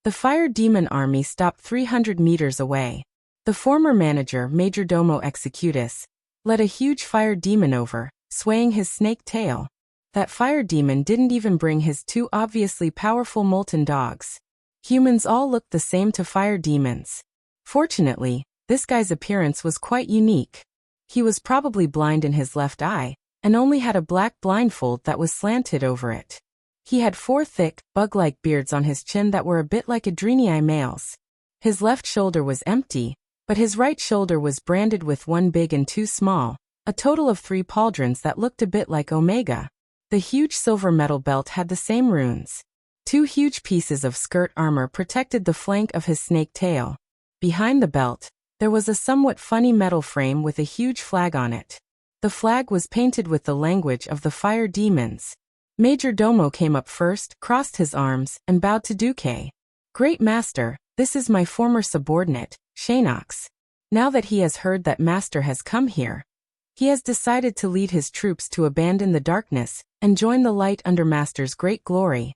The fire demon army stopped 300 meters away. The former manager, Majordomo Executus, led a huge fire demon over, swaying his snake tail. That fire demon didn't even bring his two obviously powerful molten dogs. Humans all looked the same to fire demons. Fortunately, this guy's appearance was quite unique. He was probably blind in his left eye, and only had a black blindfold that was slanted over it. He had 4 thick, bug-like beards on his chin that were a bit like Adrenii males. His left shoulder was empty, but his right shoulder was branded with 1 big and 2 small, a total of 3 pauldrons that looked a bit like Omega. The huge silver metal belt had the same runes. 2 huge pieces of skirt armor protected the flank of his snake tail. Behind the belt, there was a somewhat funny metal frame with a huge flag on it. The flag was painted with the language of the fire demons. Majordomo came up first, crossed his arms, and bowed to Duque. "Great Master, this is my former subordinate, Shanox. Now that he has heard that Master has come here, he has decided to lead his troops to abandon the darkness and join the light under Master's great glory."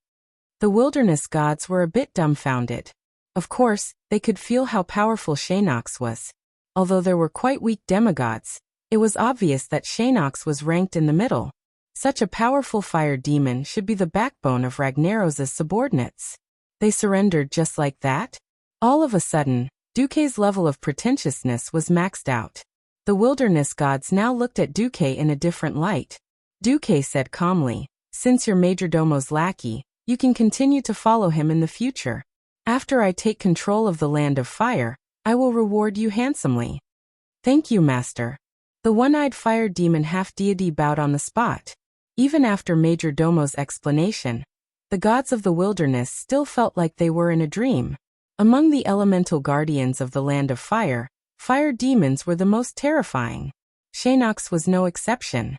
The wilderness gods were a bit dumbfounded. Of course, they could feel how powerful Shanox was. Although there were quite weak demigods, it was obvious that Shanox was ranked in the middle. Such a powerful fire demon should be the backbone of Ragnaros's subordinates. They surrendered just like that? All of a sudden, Duque's level of pretentiousness was maxed out. The wilderness gods now looked at Duque in a different light. Duque said calmly, "Since you're Majordomo's lackey, you can continue to follow him in the future. After I take control of the Land of Fire, I will reward you handsomely." "Thank you, Master." The one-eyed fire demon half-deity bowed on the spot. Even after Majordomo's explanation, the gods of the wilderness still felt like they were in a dream. Among the elemental guardians of the Land of Fire, fire demons were the most terrifying. Shanox was no exception.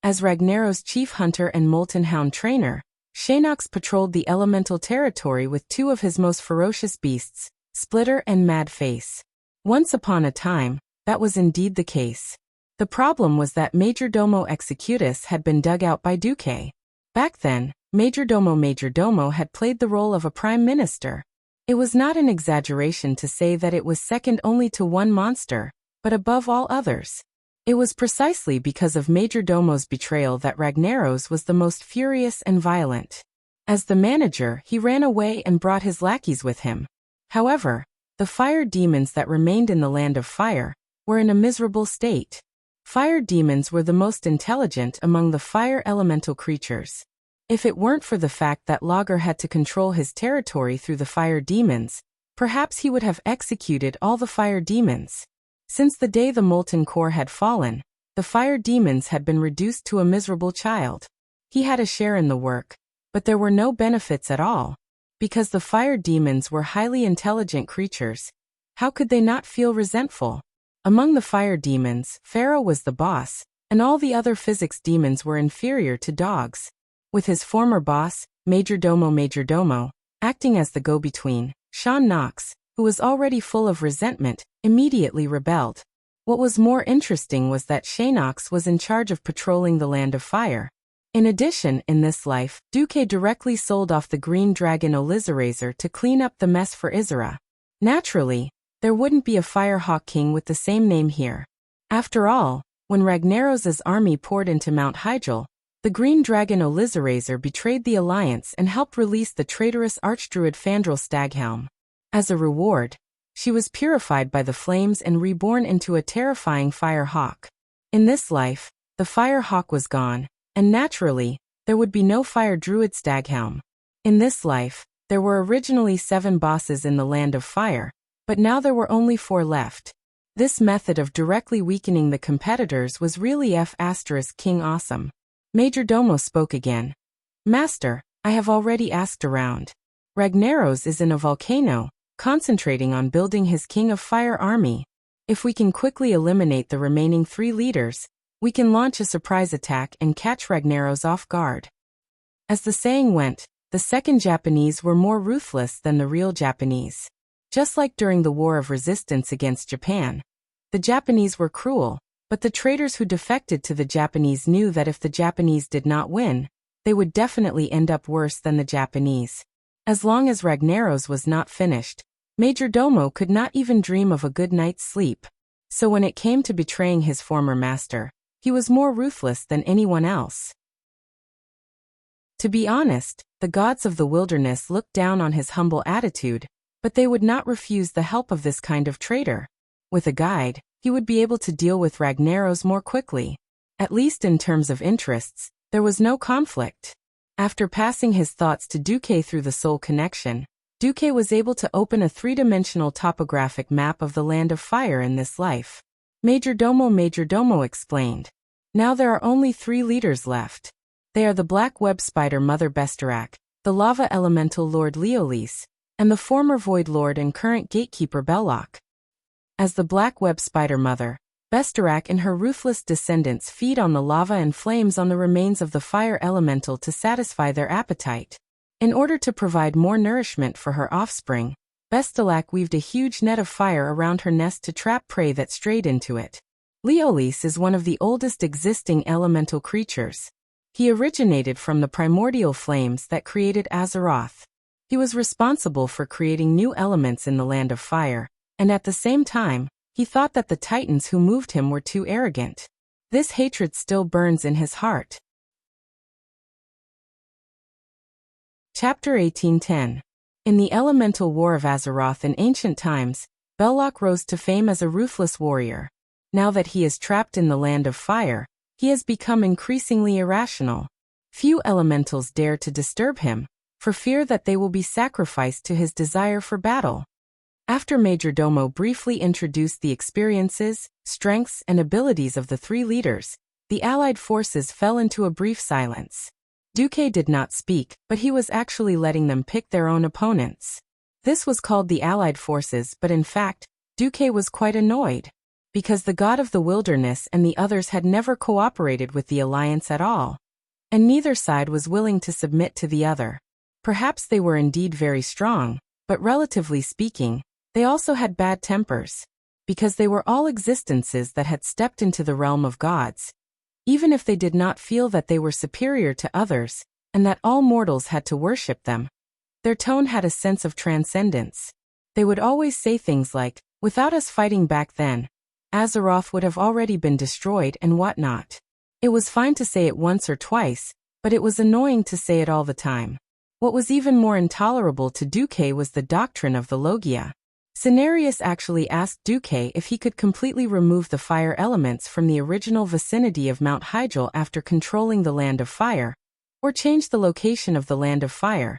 As Ragnaros' chief hunter and Molten Hound trainer, Shaynox patrolled the elemental territory with two of his most ferocious beasts, Splitter and Mad Face. Once upon a time, that was indeed the case. The problem was that Majordomo Executus had been dug out by Duque. Back then, Majordomo had played the role of a prime minister. It was not an exaggeration to say that it was second only to one monster, but above all others. It was precisely because of Majordomo's betrayal that Ragnaros was the most furious and violent. As the manager, he ran away and brought his lackeys with him. However, the fire demons that remained in the Land of Fire were in a miserable state. Fire demons were the most intelligent among the fire elemental creatures. If it weren't for the fact that Lager had to control his territory through the fire demons, perhaps he would have executed all the fire demons. Since the day the molten core had fallen, the fire demons had been reduced to a miserable child. He had a share in the work, but there were no benefits at all. Because the fire demons were highly intelligent creatures, how could they not feel resentful? Among the fire demons, Pharaoh was the boss, and all the other physics demons were inferior to dogs. With his former boss, Majordomo, acting as the go-between, Sean Knox, who was already full of resentment, immediately rebelled. What was more interesting was that Shaynox was in charge of patrolling the Land of Fire. In addition, in this life, Duque directly sold off the green dragon Olizarazer to clean up the mess for Izira. Naturally, there wouldn't be a Firehawk king with the same name here. After all, when Ragnaros' army poured into Mount Hyjal, the green dragon Olizarazer betrayed the alliance and helped release the traitorous archdruid Fandral Staghelm. As a reward, she was purified by the flames and reborn into a terrifying fire hawk. In this life, the fire hawk was gone, and naturally, there would be no fire druid Staghelm. In this life, there were originally 7 bosses in the Land of Fire, but now there were only 4 left. This method of directly weakening the competitors was really King awesome. Majordomo spoke again. Master, I have already asked around. Ragnaros is in a volcano, concentrating on building his King of Fire army. If we can quickly eliminate the remaining 3 leaders, we can launch a surprise attack and catch Ragnaros off guard. As the saying went, the second Japanese were more ruthless than the real Japanese. Just like during the War of Resistance against Japan, the Japanese were cruel, but the traitors who defected to the Japanese knew that if the Japanese did not win, they would definitely end up worse than the Japanese. As long as Ragnaros was not finished, Majordomo could not even dream of a good night's sleep. So when it came to betraying his former master, he was more ruthless than anyone else. To be honest, the gods of the wilderness looked down on his humble attitude, but they would not refuse the help of this kind of traitor. With a guide, he would be able to deal with Ragnaros more quickly. At least in terms of interests, there was no conflict. After passing his thoughts to Duque through the soul connection, Duque was able to open a 3-dimensional topographic map of the Land of Fire in this life. Majordomo explained. Now there are only 3 leaders left. They are the Black Web Spider Mother Bestorak, the Lava Elemental Lord Leolis, and the former Void Lord and current Gatekeeper Belloc. As the Black Web Spider Mother, Bestorak and her ruthless descendants feed on the lava and flames on the remains of the fire elemental to satisfy their appetite. In order to provide more nourishment for her offspring, Bestorak weaved a huge net of fire around her nest to trap prey that strayed into it. Leolis is one of the oldest existing elemental creatures. He originated from the primordial flames that created Azeroth. He was responsible for creating new elements in the Land of Fire, and at the same time, he thought that the Titans who moved him were too arrogant. This hatred still burns in his heart. Chapter 1810. In the elemental war of Azeroth in ancient times, Belloc rose to fame as a ruthless warrior. Now that he is trapped in the Land of Fire, he has become increasingly irrational. Few elementals dare to disturb him, for fear that they will be sacrificed to his desire for battle. After Majordomo briefly introduced the experiences, strengths, and abilities of the 3 leaders, the allied forces fell into a brief silence. Duque did not speak, but he was actually letting them pick their own opponents. This was called the allied forces, but in fact, Duque was quite annoyed. because the god of the wilderness and the others had never cooperated with the alliance at all. And neither side was willing to submit to the other. Perhaps they were indeed very strong, but relatively speaking, they also had bad tempers. Because they were all existences that had stepped into the realm of gods. Even if they did not feel that they were superior to others, and that all mortals had to worship them, their tone had a sense of transcendence. They would always say things like, "Without us fighting back then, Azeroth would have already been destroyed," and whatnot. It was fine to say it once or twice, but it was annoying to say it all the time. What was even more intolerable to Duque was the doctrine of the Logia. Cenarius actually asked Duque if he could completely remove the fire elements from the original vicinity of Mount Hyjal after controlling the Land of Fire, or change the location of the Land of Fire,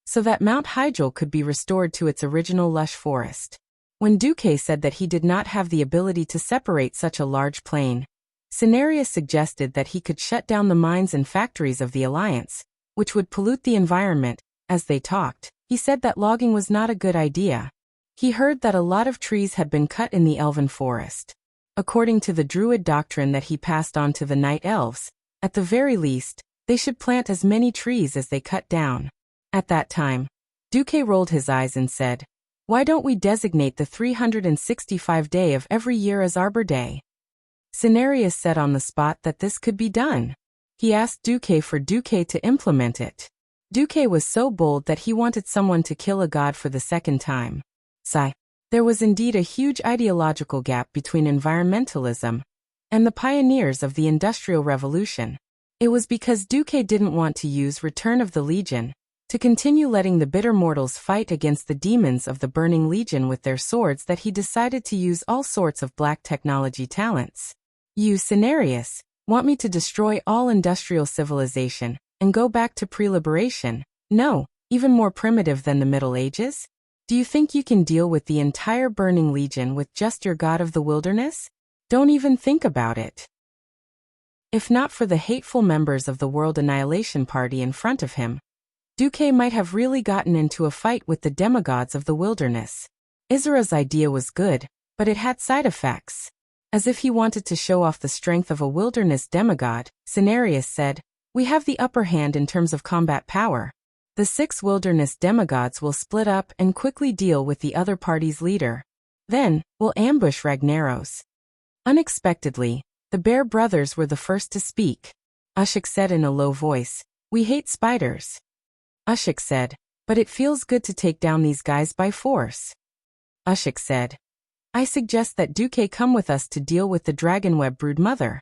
so that Mount Hyjal could be restored to its original lush forest. When Duque said that he did not have the ability to separate such a large plain, Cenarius suggested that he could shut down the mines and factories of the Alliance, which would pollute the environment. As they talked, he said that logging was not a good idea. He heard that a lot of trees had been cut in the Elven Forest. According to the Druid doctrine that he passed on to the Night Elves, at the very least, they should plant as many trees as they cut down. At that time, Duque rolled his eyes and said, "Why don't we designate the 365 day of every year as Arbor Day?" Cenarius said on the spot that this could be done. He asked Duque for Duque to implement it. Duque was so bold that he wanted someone to kill a god for the second time. Sigh. There was indeed a huge ideological gap between environmentalism and the pioneers of the Industrial Revolution. It was because Duque didn't want to use Return of the Legion to continue letting the bitter mortals fight against the demons of the Burning Legion with their swords that he decided to use all sorts of black technology talents. "You, Cenarius, want me to destroy all industrial civilization and go back to pre-liberation? No, even more primitive than the Middle Ages? Do you think you can deal with the entire Burning Legion with just your god of the wilderness? Don't even think about it." If not for the hateful members of the World Annihilation Party in front of him, Duque might have really gotten into a fight with the demigods of the wilderness. Isera's idea was good, but it had side effects. As if he wanted to show off the strength of a wilderness demigod, Cenarius said, "We have the upper hand in terms of combat power. The 6 wilderness demigods will split up and quickly deal with the other party's leader. Then, we'll ambush Ragnaros." Unexpectedly, the Bear brothers were the first to speak. Ushik said in a low voice, "We hate spiders." Ushik said, "But it feels good to take down these guys by force." Ushik said, "I suggest that Duque come with us to deal with the Dragonweb broodmother."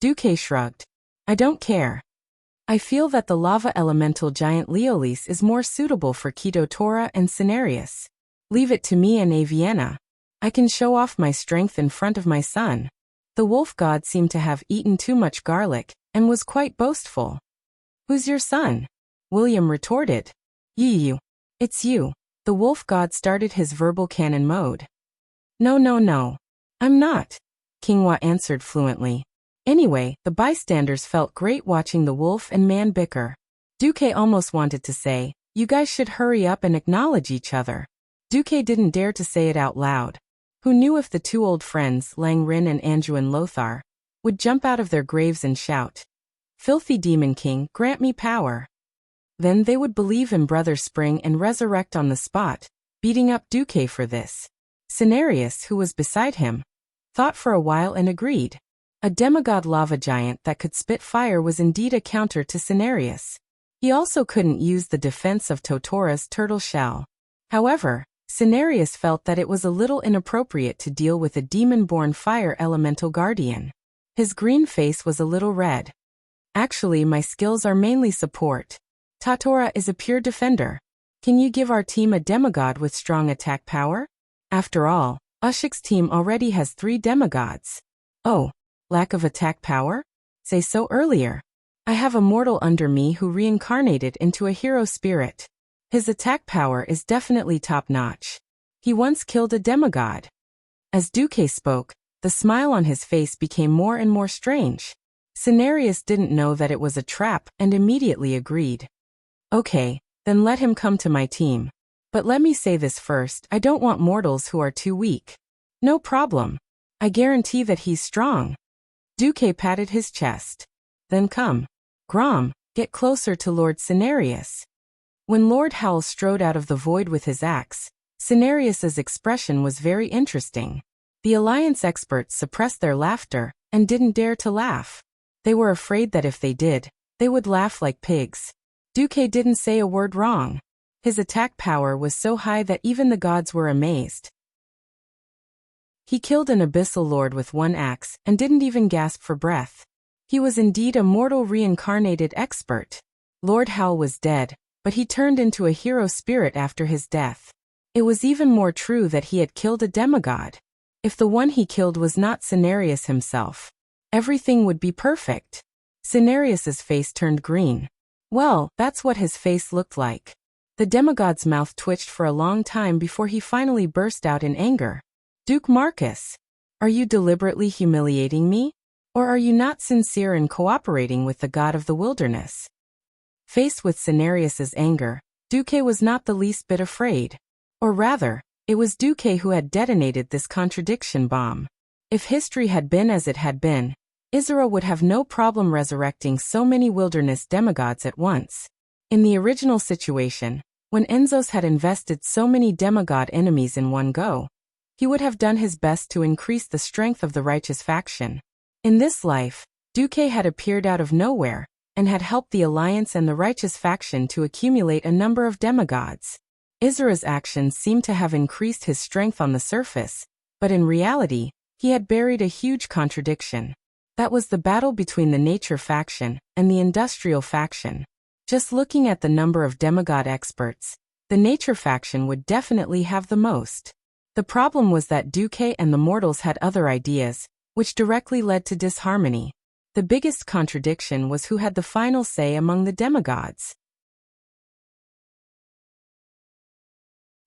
Duque shrugged. "I don't care. I feel that the lava elemental giant Leolis is more suitable for Keto Tora and Cenarius. Leave it to me and Avienna. I can show off my strength in front of my son." The wolf god seemed to have eaten too much garlic, and was quite boastful. "Who's your son?" William retorted. "You. It's you." The wolf god started his verbal cannon mode. No. I'm not," Kingwa answered fluently. Anyway, the bystanders felt great watching the wolf and man bicker. Duque almost wanted to say, "You guys should hurry up and acknowledge each other." Duque didn't dare to say it out loud. Who knew if the 2 old friends, Lang Rin and Anduin Lothar, would jump out of their graves and shout, "Filthy Demon King, grant me power." Then they would believe in Brother Spring and resurrect on the spot, beating up Duque for this. Cenarius, who was beside him, thought for a while and agreed. A demigod lava giant that could spit fire was indeed a counter to Cenarius. He also couldn't use the defense of Totora's turtle shell. However, Cenarius felt that it was a little inappropriate to deal with a demon-born fire elemental guardian. His green face was a little red. "Actually, my skills are mainly support. Totora is a pure defender. Can you give our team a demigod with strong attack power?" After all, Ushik's team already has 3 demigods. "Oh, lack of attack power? Say so earlier. I have a mortal under me who reincarnated into a hero spirit. His attack power is definitely top-notch. He once killed a demigod." As Duque spoke, the smile on his face became more and more strange. Cenarius didn't know that it was a trap and immediately agreed. "Okay, then let him come to my team. But let me say this first, I don't want mortals who are too weak." "No problem. I guarantee that he's strong. Duque patted his chest. Then come. Grom, get closer to Lord Cenarius. When Lord Howl strode out of the void with his axe, Cenarius's expression was very interesting. The Alliance experts suppressed their laughter and didn't dare to laugh. They were afraid that if they did, they would laugh like pigs. Duque didn't say a word wrong. His attack power was so high that even the gods were amazed. He killed an abyssal lord with one axe and didn't even gasp for breath. He was indeed a mortal reincarnated expert. Lord Howl was dead, but he turned into a hero spirit after his death. It was even more true that he had killed a demigod. If the one he killed was not Cenarius himself, everything would be perfect. Cenarius's face turned green. Well, that's what his face looked like. The demigod's mouth twitched for a long time before he finally burst out in anger. Duke Marcus, are you deliberately humiliating me? Or are you not sincere in cooperating with the god of the wilderness? Faced with Cenarius's anger, Duque was not the least bit afraid. Or rather, it was Duque who had detonated this contradiction bomb. If history had been as it had been, Isra would have no problem resurrecting so many wilderness demigods at once. In the original situation, when Enzos had invested so many demigod enemies in one go, he would have done his best to increase the strength of the righteous faction. In this life, Duque had appeared out of nowhere, and had helped the Alliance and the righteous faction to accumulate a number of demigods. Isra's actions seemed to have increased his strength on the surface, but in reality, he had buried a huge contradiction. That was the battle between the nature faction and the industrial faction. Just looking at the number of demigod experts, the nature faction would definitely have the most. The problem was that Duque and the mortals had other ideas, which directly led to disharmony. The biggest contradiction was who had the final say among the demigods.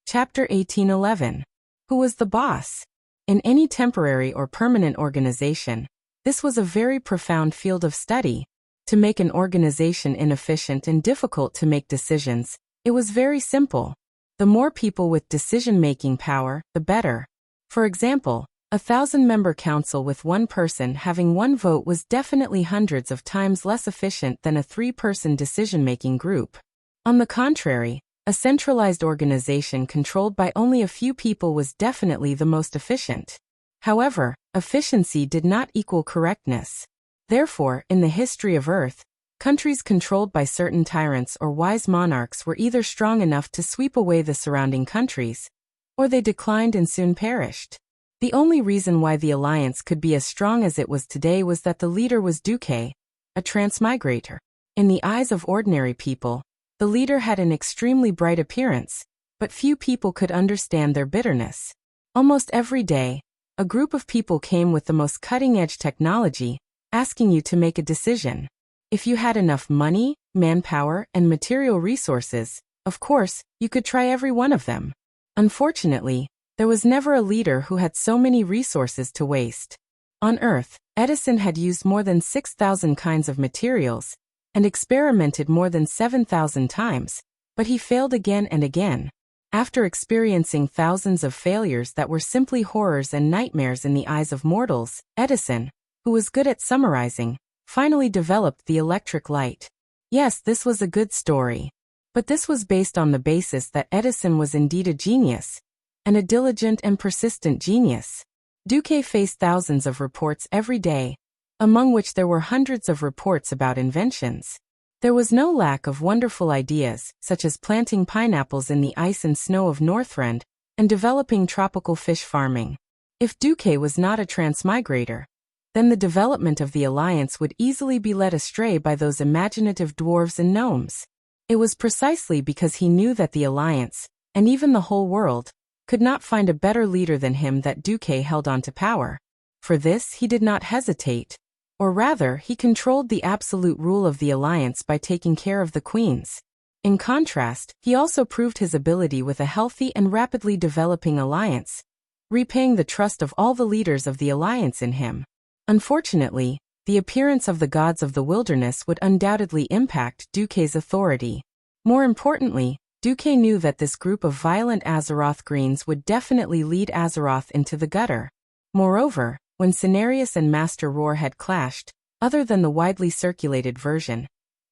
Chapter 1811. Who was the boss? In any temporary or permanent organization, this was a very profound field of study. To make an organization inefficient and difficult to make decisions, it was very simple. The more people with decision-making power, the better. For example, a 1,000-member council with one person having one vote was definitely hundreds of times less efficient than a 3-person decision-making group. On the contrary, a centralized organization controlled by only a few people was definitely the most efficient. However, efficiency did not equal correctness. Therefore, in the history of Earth, countries controlled by certain tyrants or wise monarchs were either strong enough to sweep away the surrounding countries, or they declined and soon perished. The only reason why the Alliance could be as strong as it was today was that the leader was Duque, a transmigrator. In the eyes of ordinary people, the leader had an extremely bright appearance, but few people could understand their bitterness. Almost every day, a group of people came with the most cutting-edge technology, asking you to make a decision. If you had enough money, manpower, and material resources, of course, you could try every one of them. Unfortunately, there was never a leader who had so many resources to waste. On Earth, Edison had used more than 6,000 kinds of materials, and experimented more than 7,000 times, but he failed again and again. After experiencing thousands of failures that were simply horrors and nightmares in the eyes of mortals, Edison, who was good at summarizing, finally developed the electric light. Yes, this was a good story. But this was based on the basis that Edison was indeed a genius, and a diligent and persistent genius. Duque faced thousands of reports every day, among which there were hundreds of reports about inventions. There was no lack of wonderful ideas, such as planting pineapples in the ice and snow of Northrend, and developing tropical fish farming. If Duque was not a transmigrator, then the development of the Alliance would easily be led astray by those imaginative dwarves and gnomes. It was precisely because he knew that the Alliance, and even the whole world, could not find a better leader than him that Duque held on to power. For this he did not hesitate. Or rather, he controlled the absolute rule of the Alliance by taking care of the queens. In contrast, he also proved his ability with a healthy and rapidly developing Alliance, repaying the trust of all the leaders of the Alliance in him. Unfortunately, the appearance of the gods of the wilderness would undoubtedly impact Duque's authority. More importantly, Duque knew that this group of violent Azeroth Greens would definitely lead Azeroth into the gutter. Moreover, when Cenarius and Master Roar had clashed, other than the widely circulated version,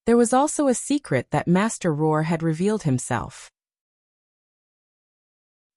there was also a secret that Master Roar had revealed himself.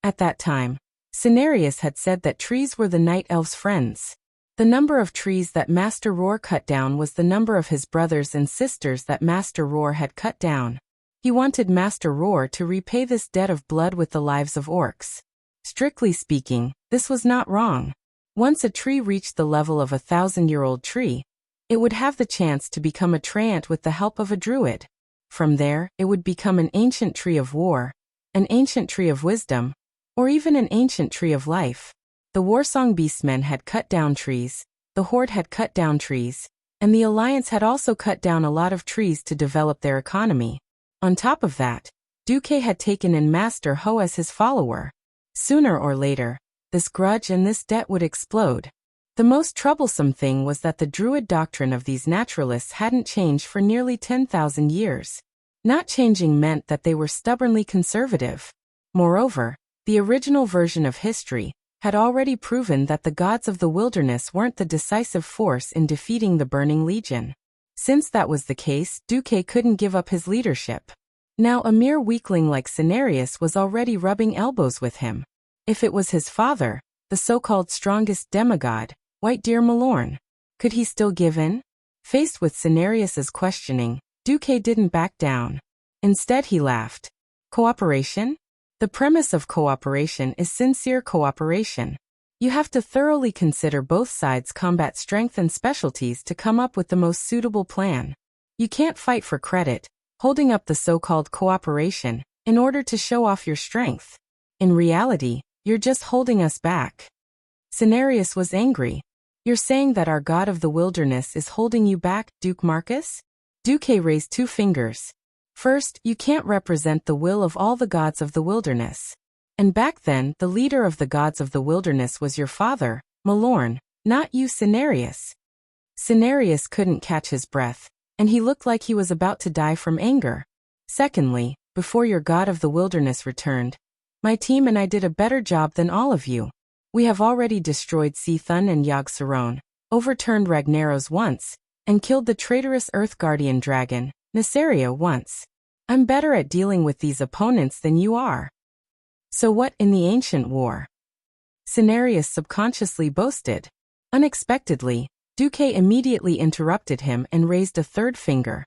At that time, Cenarius had said that trees were the Night Elves' friends. The number of trees that Master Roar cut down was the number of his brothers and sisters that Master Roar had cut down. He wanted Master Roar to repay this debt of blood with the lives of orcs. Strictly speaking, this was not wrong. Once a tree reached the level of a 1,000-year-old tree, it would have the chance to become a treant with the help of a druid. From there, it would become an ancient tree of war, an ancient tree of wisdom, or even an ancient tree of life. The Warsong Beastmen had cut down trees, the Horde had cut down trees, and the Alliance had also cut down a lot of trees to develop their economy. On top of that, Duque had taken in Master Ho as his follower. Sooner or later, this grudge and this debt would explode. The most troublesome thing was that the Druid doctrine of these naturalists hadn't changed for nearly 10,000 years. Not changing meant that they were stubbornly conservative. Moreover, the original version of history had already proven that the gods of the wilderness weren't the decisive force in defeating the Burning Legion. Since that was the case, Duque couldn't give up his leadership. Now a mere weakling like Cenarius was already rubbing elbows with him. If it was his father, the so-called strongest demigod, White Deer Malorn, could he still give in? Faced with Cenarius's questioning, Duque didn't back down. Instead he laughed. Cooperation? The premise of cooperation is sincere cooperation. You have to thoroughly consider both sides' combat strength and specialties to come up with the most suitable plan. You can't fight for credit, holding up the so-called cooperation, in order to show off your strength. In reality, you're just holding us back. Cenarius was angry. You're saying that our god of the wilderness is holding you back, Duke Marcus? Duque raised 2 fingers. First, you can't represent the will of all the gods of the wilderness. And back then, the leader of the gods of the wilderness was your father, Malorn, not you, Cenarius. Cenarius couldn't catch his breath, and he looked like he was about to die from anger. Secondly, before your god of the wilderness returned, my team and I did a better job than all of you. We have already destroyed Seathun and Yogg-Saron, overturned Ragnaros once, and killed the traitorous Earth Guardian dragon, Nesaria, once. I'm better at dealing with these opponents than you are. So what in the ancient war? Cenarius subconsciously boasted. Unexpectedly, Duque immediately interrupted him and raised a 3rd finger.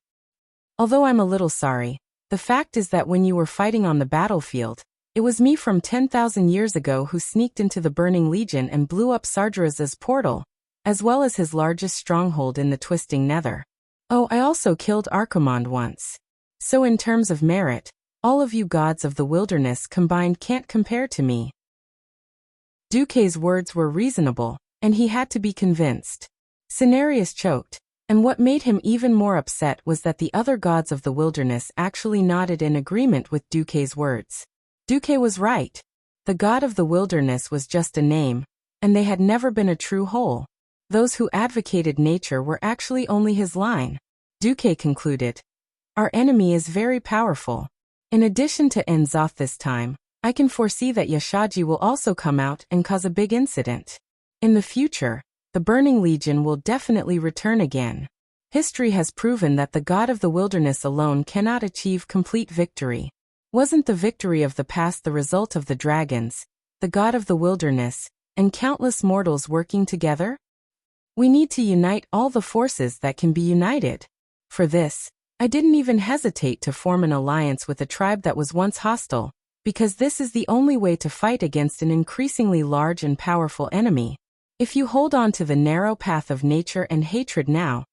Although I'm a little sorry, the fact is that when you were fighting on the battlefield, it was me from 10,000 years ago who sneaked into the Burning Legion and blew up Sargeraz's portal, as well as his largest stronghold in the Twisting Nether. Oh, I also killed Archimonde once. So in terms of merit, all of you gods of the wilderness combined can't compare to me. Duque's words were reasonable, and he had to be convinced. Cenarius choked, and what made him even more upset was that the other gods of the wilderness actually nodded in agreement with Duque's words. Duque was right. The god of the wilderness was just a name, and they had never been a true whole. Those who advocated nature were actually only his line. Duque concluded, our enemy is very powerful. In addition to N'Zoth this time, I can foresee that Yashaji will also come out and cause a big incident. In the future, the Burning Legion will definitely return again. History has proven that the god of the wilderness alone cannot achieve complete victory. Wasn't the victory of the past the result of the dragons, the god of the wilderness, and countless mortals working together? We need to unite all the forces that can be united. For this, I didn't even hesitate to form an alliance with a tribe that was once hostile, because this is the only way to fight against an increasingly large and powerful enemy. If you hold on to the narrow path of nature and hatred now,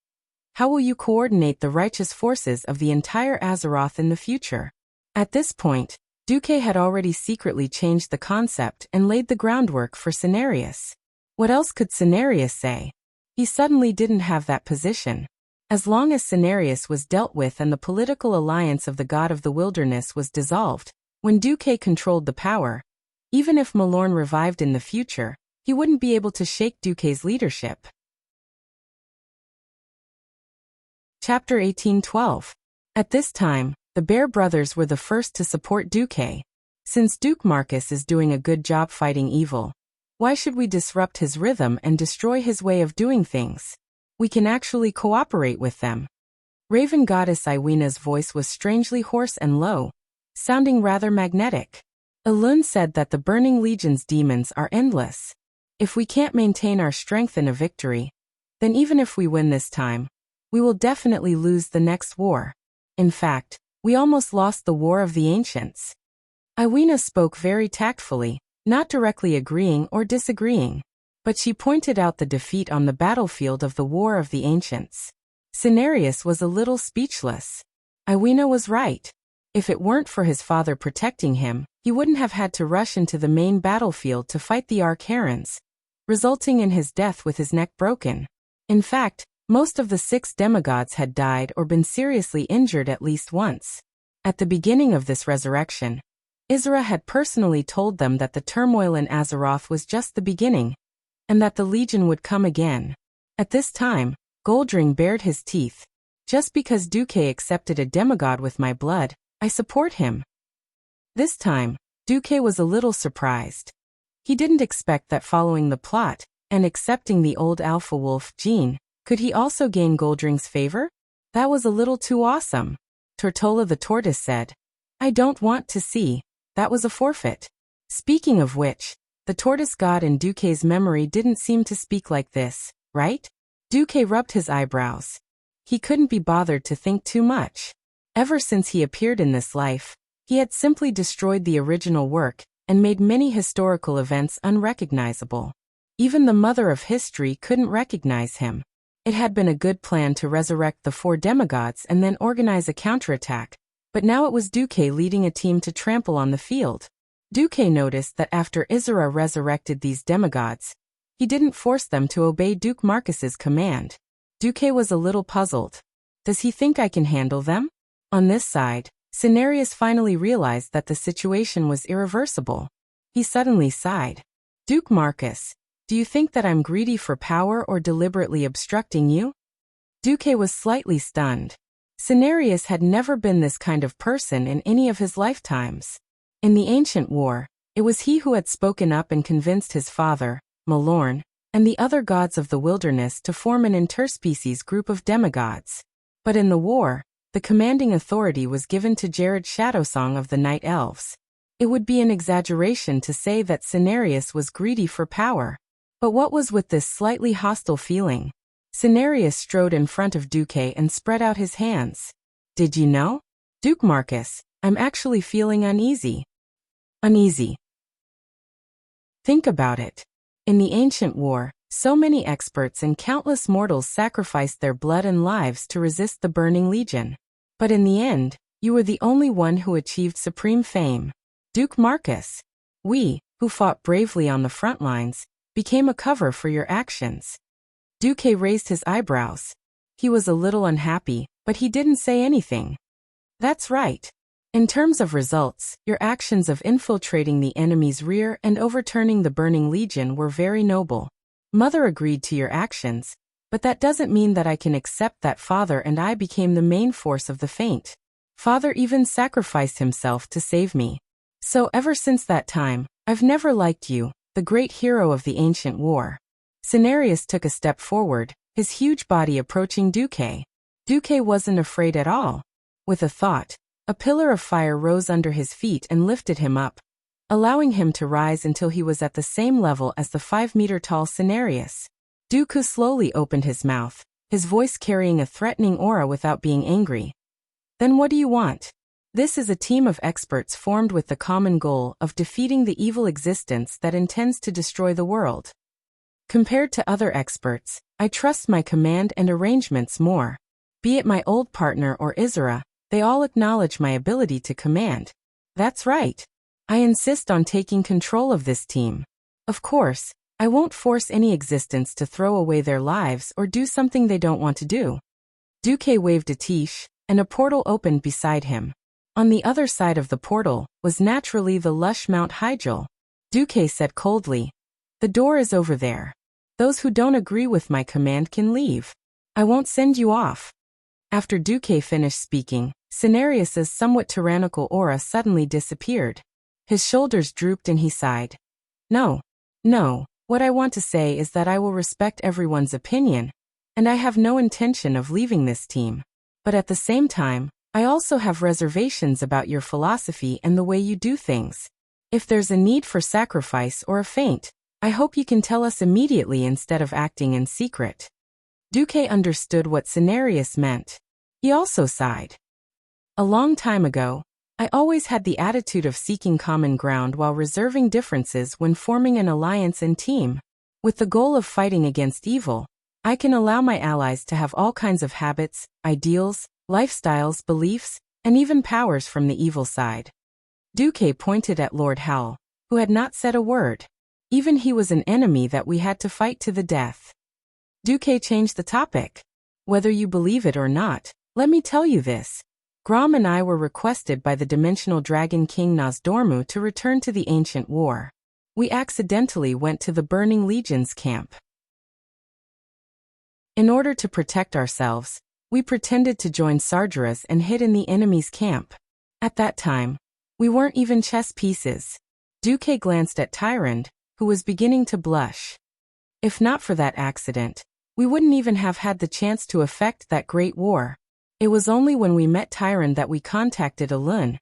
how will you coordinate the righteous forces of the entire Azeroth in the future? At this point, Duque had already secretly changed the concept and laid the groundwork for Cenarius. What else could Cenarius say? He suddenly didn't have that position. As long as Cenarius was dealt with and the political alliance of the god of the wilderness was dissolved, when Duque controlled the power, even if Malorn revived in the future, he wouldn't be able to shake Duque's leadership. Chapter 1812. At this time, the Bear brothers were the first to support Duque. Since Duke Marcus is doing a good job fighting evil, Why should we disrupt his rhythm and destroy his way of doing things? We can actually cooperate with them. Raven Goddess Iwena's voice was strangely hoarse and low, sounding rather magnetic. Elun said that the Burning Legion's demons are endless. If we can't maintain our strength in a victory, then even if we win this time, we will definitely lose the next war. In fact, we almost lost the War of the Ancients. Iwena spoke very tactfully, not directly agreeing or disagreeing, but she pointed out the defeat on the battlefield of the War of the Ancients. Cenarius was a little speechless. Iwena was right. If it weren't for his father protecting him, he wouldn't have had to rush into the main battlefield to fight the Archerons, resulting in his death with his neck broken. In fact, most of the 6 demigods had died or been seriously injured at least once. At the beginning of this resurrection, Isra had personally told them that the turmoil in Azeroth was just the beginning, and that the Legion would come again. At this time, Goldring bared his teeth. Just because Duque accepted a demigod with my blood, I support him. This time, Duque was a little surprised. He didn't expect that following the plot, and accepting the old alpha wolf gene, could he also gain Goldring's favor? That was a little too awesome. Tortola the tortoise said, I don't want to see. That was a forfeit. Speaking of which, the tortoise god in Duque's memory didn't seem to speak like this, right? Duque rubbed his eyebrows. He couldn't be bothered to think too much. Ever since he appeared in this life, he had simply destroyed the original work and made many historical events unrecognizable. Even the mother of history couldn't recognize him. It had been a good plan to resurrect the 4 demigods and then organize a counterattack, but now it was Duque leading a team to trample on the field. Duque noticed that after Isra resurrected these demigods, he didn't force them to obey Duke Marcus's command. Duque was a little puzzled. Does he think I can handle them? On this side, Cenarius finally realized that the situation was irreversible. He suddenly sighed. Duke Marcus, do you think that I'm greedy for power or deliberately obstructing you? Duque was slightly stunned. Cenarius had never been this kind of person in any of his lifetimes. In the ancient war, it was he who had spoken up and convinced his father, Malorn, and the other gods of the wilderness to form an interspecies group of demigods. But in the war, the commanding authority was given to Jared Shadowsong of the Night Elves. It would be an exaggeration to say that Cenarius was greedy for power. But what was with this slightly hostile feeling? Cenarius strode in front of Duque and spread out his hands. Did you know? Duke Marcus, I'm actually feeling uneasy. Uneasy. Think about it. In the ancient war, so many experts and countless mortals sacrificed their blood and lives to resist the Burning Legion. But in the end, you were the only one who achieved supreme fame. Duke Marcus. We, who fought bravely on the front lines, became a cover for your actions. Duque raised his eyebrows. He was a little unhappy, but he didn't say anything. That's right. In terms of results, your actions of infiltrating the enemy's rear and overturning the Burning Legion were very noble. Mother agreed to your actions, but that doesn't mean that I can accept that Father and I became the main force of the feint. Father even sacrificed himself to save me. So ever since that time, I've never liked you, the great hero of the ancient war. Cenarius took a step forward, his huge body approaching Duque. Duque wasn't afraid at all. With a thought, a pillar of fire rose under his feet and lifted him up, allowing him to rise until he was at the same level as the 5-meter-tall Cenarius. Dooku slowly opened his mouth, his voice carrying a threatening aura without being angry. Then what do you want? This is a team of experts formed with the common goal of defeating the evil existence that intends to destroy the world. Compared to other experts, I trust my command and arrangements more. Be it my old partner or Isra, they all acknowledge my ability to command. That's right. I insist on taking control of this team. Of course, I won't force any existence to throw away their lives or do something they don't want to do. Duque waved a tish, and a portal opened beside him. On the other side of the portal was naturally the lush Mount Hyjal. Duque said coldly, "The door is over there. Those who don't agree with my command can leave. I won't send you off." After Duque finished speaking, Cenarius's somewhat tyrannical aura suddenly disappeared. His shoulders drooped and he sighed. No, What I want to say is that I will respect everyone's opinion, and I have no intention of leaving this team. But at the same time, I also have reservations about your philosophy and the way you do things. If there's a need for sacrifice or a feint, I hope you can tell us immediately instead of acting in secret. Duque understood what Cenarius meant. He also sighed. A long time ago, I always had the attitude of seeking common ground while reserving differences when forming an alliance and team. With the goal of fighting against evil, I can allow my allies to have all kinds of habits, ideals, lifestyles, beliefs, and even powers from the evil side. Duque pointed at Lord Howell, who had not said a word. Even he was an enemy that we had to fight to the death. Duque changed the topic. Whether you believe it or not, let me tell you this. Grom and I were requested by the Dimensional Dragon King Nozdormu to return to the ancient war. We accidentally went to the Burning Legion's camp. In order to protect ourselves, we pretended to join Sargeras and hid in the enemy's camp. At that time, we weren't even chess pieces. Duque glanced at Tyrande, who was beginning to blush. If not for that accident, we wouldn't even have had the chance to effect that great war. It was only when we met Tyrande that we contacted Elun,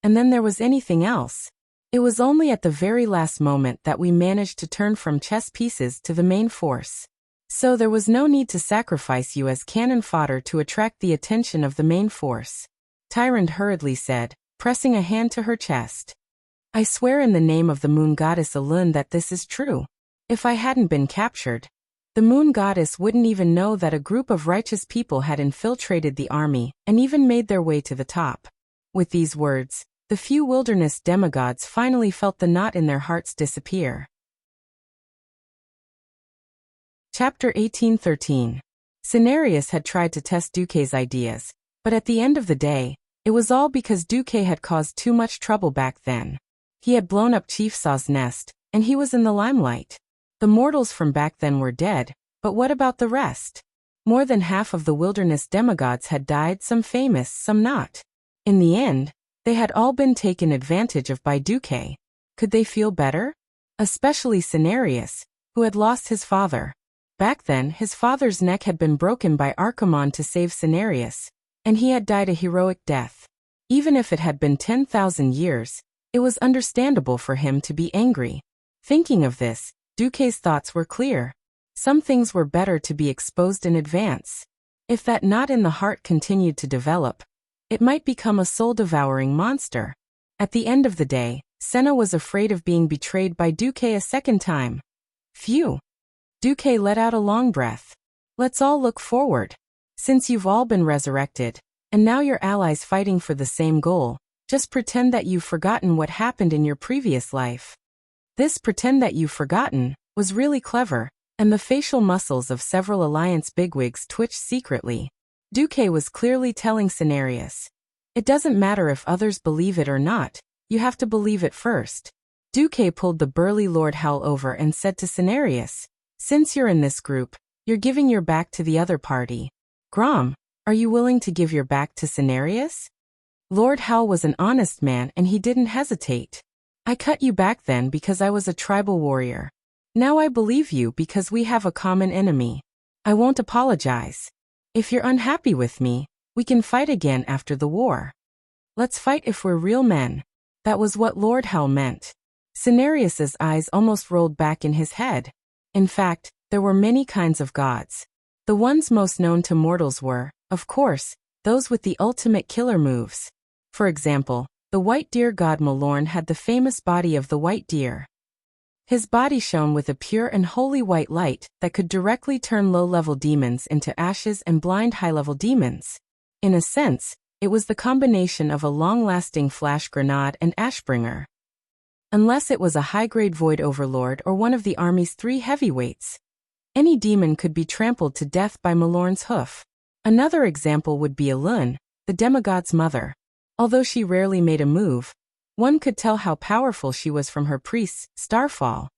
and then there was anything else. It was only at the very last moment that we managed to turn from chess pieces to the main force. So there was no need to sacrifice you as cannon fodder to attract the attention of the main force. Tyrande hurriedly said, pressing a hand to her chest. I swear in the name of the moon goddess Elun that this is true. If I hadn't been captured, the moon goddess wouldn't even know that a group of righteous people had infiltrated the army and even made their way to the top. With these words, the few wilderness demigods finally felt the knot in their hearts disappear. Chapter 1813. Cenarius had tried to test Duque's ideas, but at the end of the day, it was all because Duque had caused too much trouble back then. He had blown up Chief Saw's nest, and he was in the limelight. The mortals from back then were dead, but what about the rest? More than half of the wilderness demigods had died, some famous, some not. In the end, they had all been taken advantage of by Duque. Could they feel better? Especially Cenarius, who had lost his father. Back then, his father's neck had been broken by Archimonde to save Cenarius, and he had died a heroic death. Even if it had been 10,000 years, it was understandable for him to be angry. Thinking of this, Duque's thoughts were clear. Some things were better to be exposed in advance. If that knot in the heart continued to develop, it might become a soul-devouring monster. At the end of the day, Senna was afraid of being betrayed by Duque a second time. Phew! Duque let out a long breath. Let's all look forward. Since you've all been resurrected, and now you're allies fighting for the same goal, just pretend that you've forgotten what happened in your previous life. This pretend that you've forgotten was really clever, and the facial muscles of several alliance bigwigs twitched secretly. Duque was clearly telling Cenarius, it doesn't matter if others believe it or not, you have to believe it first. Duque pulled the burly Lord Howell over and said to Cenarius, since you're in this group, you're giving your back to the other party. Grom, are you willing to give your back to Cenarius? Lord Howell was an honest man and he didn't hesitate. I cut you back then because I was a tribal warrior. Now I believe you because we have a common enemy. I won't apologize. If you're unhappy with me, we can fight again after the war. Let's fight if we're real men. That was what Lord Howell meant. Cenarius's eyes almost rolled back in his head. In fact, there were many kinds of gods. The ones most known to mortals were, of course, those with the ultimate killer moves. For example, the white deer god Malorn had the famous body of the white deer. His body shone with a pure and holy white light that could directly turn low-level demons into ashes and blind high-level demons. In a sense, it was the combination of a long-lasting flash grenade and Ashbringer. Unless it was a high-grade void overlord or one of the army's 3 heavyweights. Any demon could be trampled to death by Malorn's hoof. Another example would be Elun, the demigod's mother. Although she rarely made a move, one could tell how powerful she was from her priests, Starfall.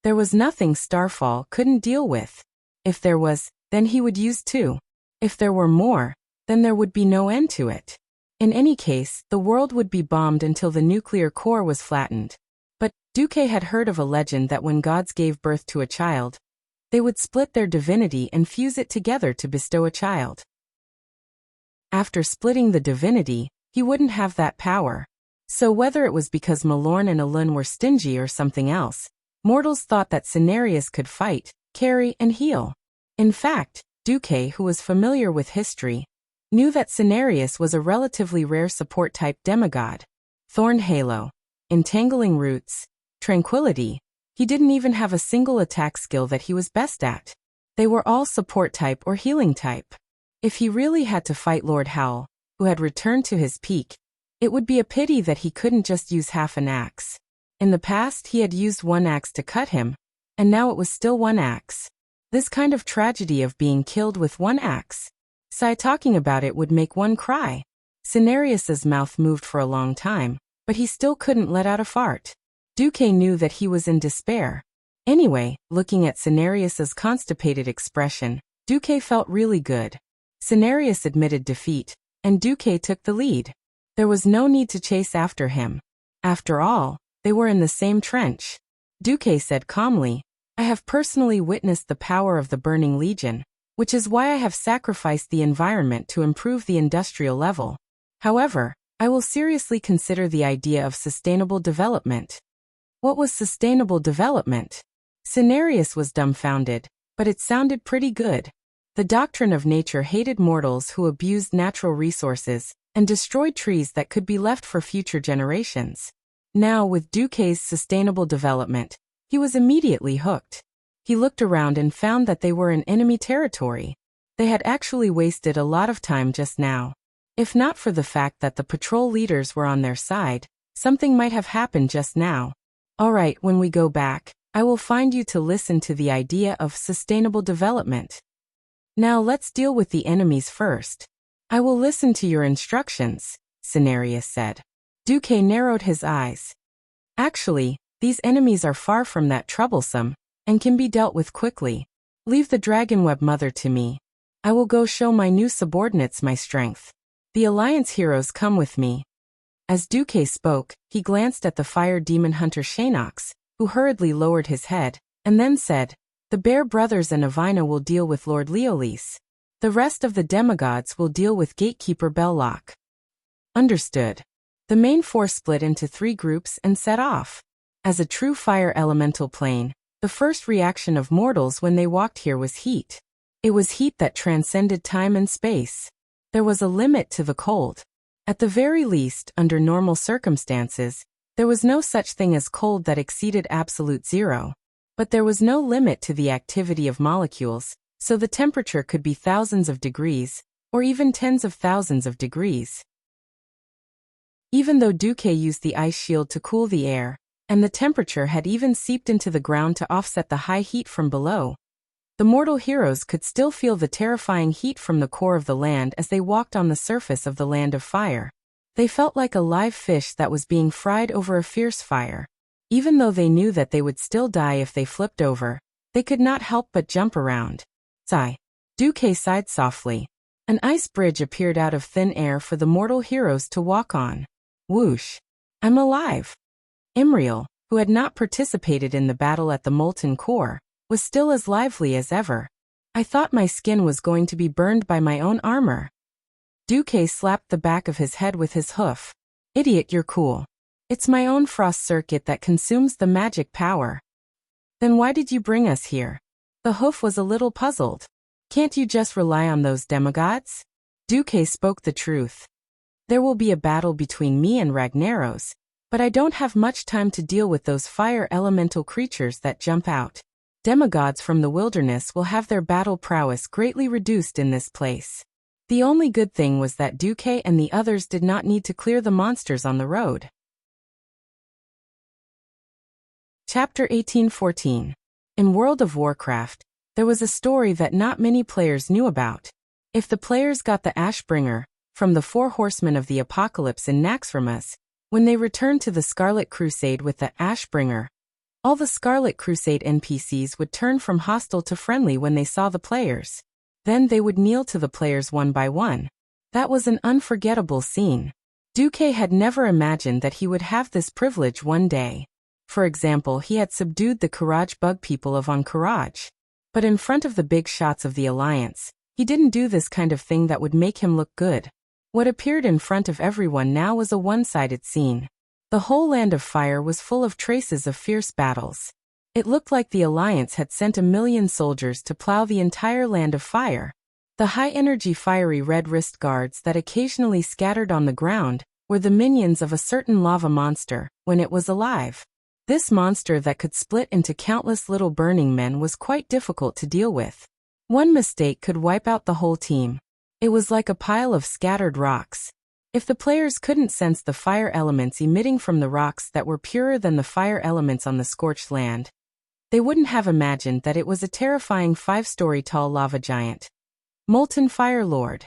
There was nothing Starfall couldn't deal with. If there was, then he would use 2. If there were more, then there would be no end to it. In any case, the world would be bombed until the nuclear core was flattened. But Duque had heard of a legend that when gods gave birth to a child, they would split their divinity and fuse it together to bestow a child. After splitting the divinity, he wouldn't have that power. So whether it was because Malorn and Elun were stingy or something else, mortals thought that Cenarius could fight, carry, and heal. In fact, Duque, who was familiar with history, knew that Cenarius was a relatively rare support-type demigod. Thorn Halo, Entangling Roots, Tranquility. He didn't even have a single attack skill that he was best at. They were all support-type or healing-type. If he really had to fight Lord Howl, who had returned to his peak, it would be a pity that he couldn't just use half an axe. In the past he had used one axe to cut him, and now it was still one axe. This kind of tragedy of being killed with one axe. Talking about it would make one cry. Cenarius's mouth moved for a long time, but he still couldn't let out a fart. Duque knew that he was in despair. Anyway, looking at Cenarius's constipated expression, Duque felt really good. Cenarius admitted defeat, and Duque took the lead. There was no need to chase after him. After all, they were in the same trench. Duque said calmly, "I have personally witnessed the power of the Burning Legion, which is why I have sacrificed the environment to improve the industrial level. However, I will seriously consider the idea of sustainable development." What was sustainable development? Cenarius was dumbfounded, but it sounded pretty good. The doctrine of nature hated mortals who abused natural resources and destroyed trees that could be left for future generations. Now, with Duque's sustainable development, he was immediately hooked. He looked around and found that they were in enemy territory. They had actually wasted a lot of time just now. If not for the fact that the patrol leaders were on their side, something might have happened just now. All right, when we go back, I will find you to listen to the idea of sustainable development. Now let's deal with the enemies first. I will listen to your instructions, Cenarius said. Duque narrowed his eyes. Actually, these enemies are far from that troublesome, and can be dealt with quickly. Leave the Dragonweb Mother to me. I will go show my new subordinates my strength. The Alliance heroes come with me. As Duque spoke, he glanced at the fire demon hunter Shanox, who hurriedly lowered his head, and then said, "The Bear Brothers and Avina will deal with Lord Leolis. The rest of the demigods will deal with Gatekeeper Belloc." Understood. The main force split into 3 groups and set off. As a true fire elemental plane, the first reaction of mortals when they walked here was heat. It was heat that transcended time and space. There was a limit to the cold. At the very least, under normal circumstances, there was no such thing as cold that exceeded absolute zero. But there was no limit to the activity of molecules, so the temperature could be thousands of degrees, or even tens of thousands of degrees. Even though Duque used the ice shield to cool the air, and the temperature had even seeped into the ground to offset the high heat from below, the mortal heroes could still feel the terrifying heat from the core of the land as they walked on the surface of the land of fire. They felt like a live fish that was being fried over a fierce fire. Even though they knew that they would still die if they flipped over, they could not help but jump around. Sigh. Duque sighed softly. An ice bridge appeared out of thin air for the mortal heroes to walk on. Whoosh. I'm alive. Imriel, who had not participated in the battle at the molten core, was still as lively as ever. I thought my skin was going to be burned by my own armor. Duque slapped the back of his head with his hoof. Idiot, you're cool. It's my own frost circuit that consumes the magic power. Then why did you bring us here? The hoof was a little puzzled. Can't you just rely on those demigods? Duque spoke the truth. There will be a battle between me and Ragnaros, but I don't have much time to deal with those fire elemental creatures that jump out. Demigods from the wilderness will have their battle prowess greatly reduced in this place. The only good thing was that Duque and the others did not need to clear the monsters on the road. Chapter 1814. In World of Warcraft, there was a story that not many players knew about. If the players got the Ashbringer from the 4 Horsemen of the Apocalypse in Naxxramas, when they returned to the Scarlet Crusade with the Ashbringer, all the Scarlet Crusade NPCs would turn from hostile to friendly when they saw the players. Then they would kneel to the players one by one. That was an unforgettable scene. Duque had never imagined that he would have this privilege one day. For example, he had subdued the Courage bug people of Courage. But in front of the big shots of the Alliance, he didn't do this kind of thing that would make him look good. What appeared in front of everyone now was a one-sided scene. The whole Land of Fire was full of traces of fierce battles. It looked like the Alliance had sent 1,000,000 soldiers to plow the entire Land of Fire. The high-energy fiery red wrist guards that occasionally scattered on the ground were the minions of a certain lava monster when it was alive. This monster that could split into countless little burning men was quite difficult to deal with. One mistake could wipe out the whole team. It was like a pile of scattered rocks. If the players couldn't sense the fire elements emitting from the rocks that were purer than the fire elements on the scorched land, they wouldn't have imagined that it was a terrifying 5-story tall lava giant. Molten Fire Lord.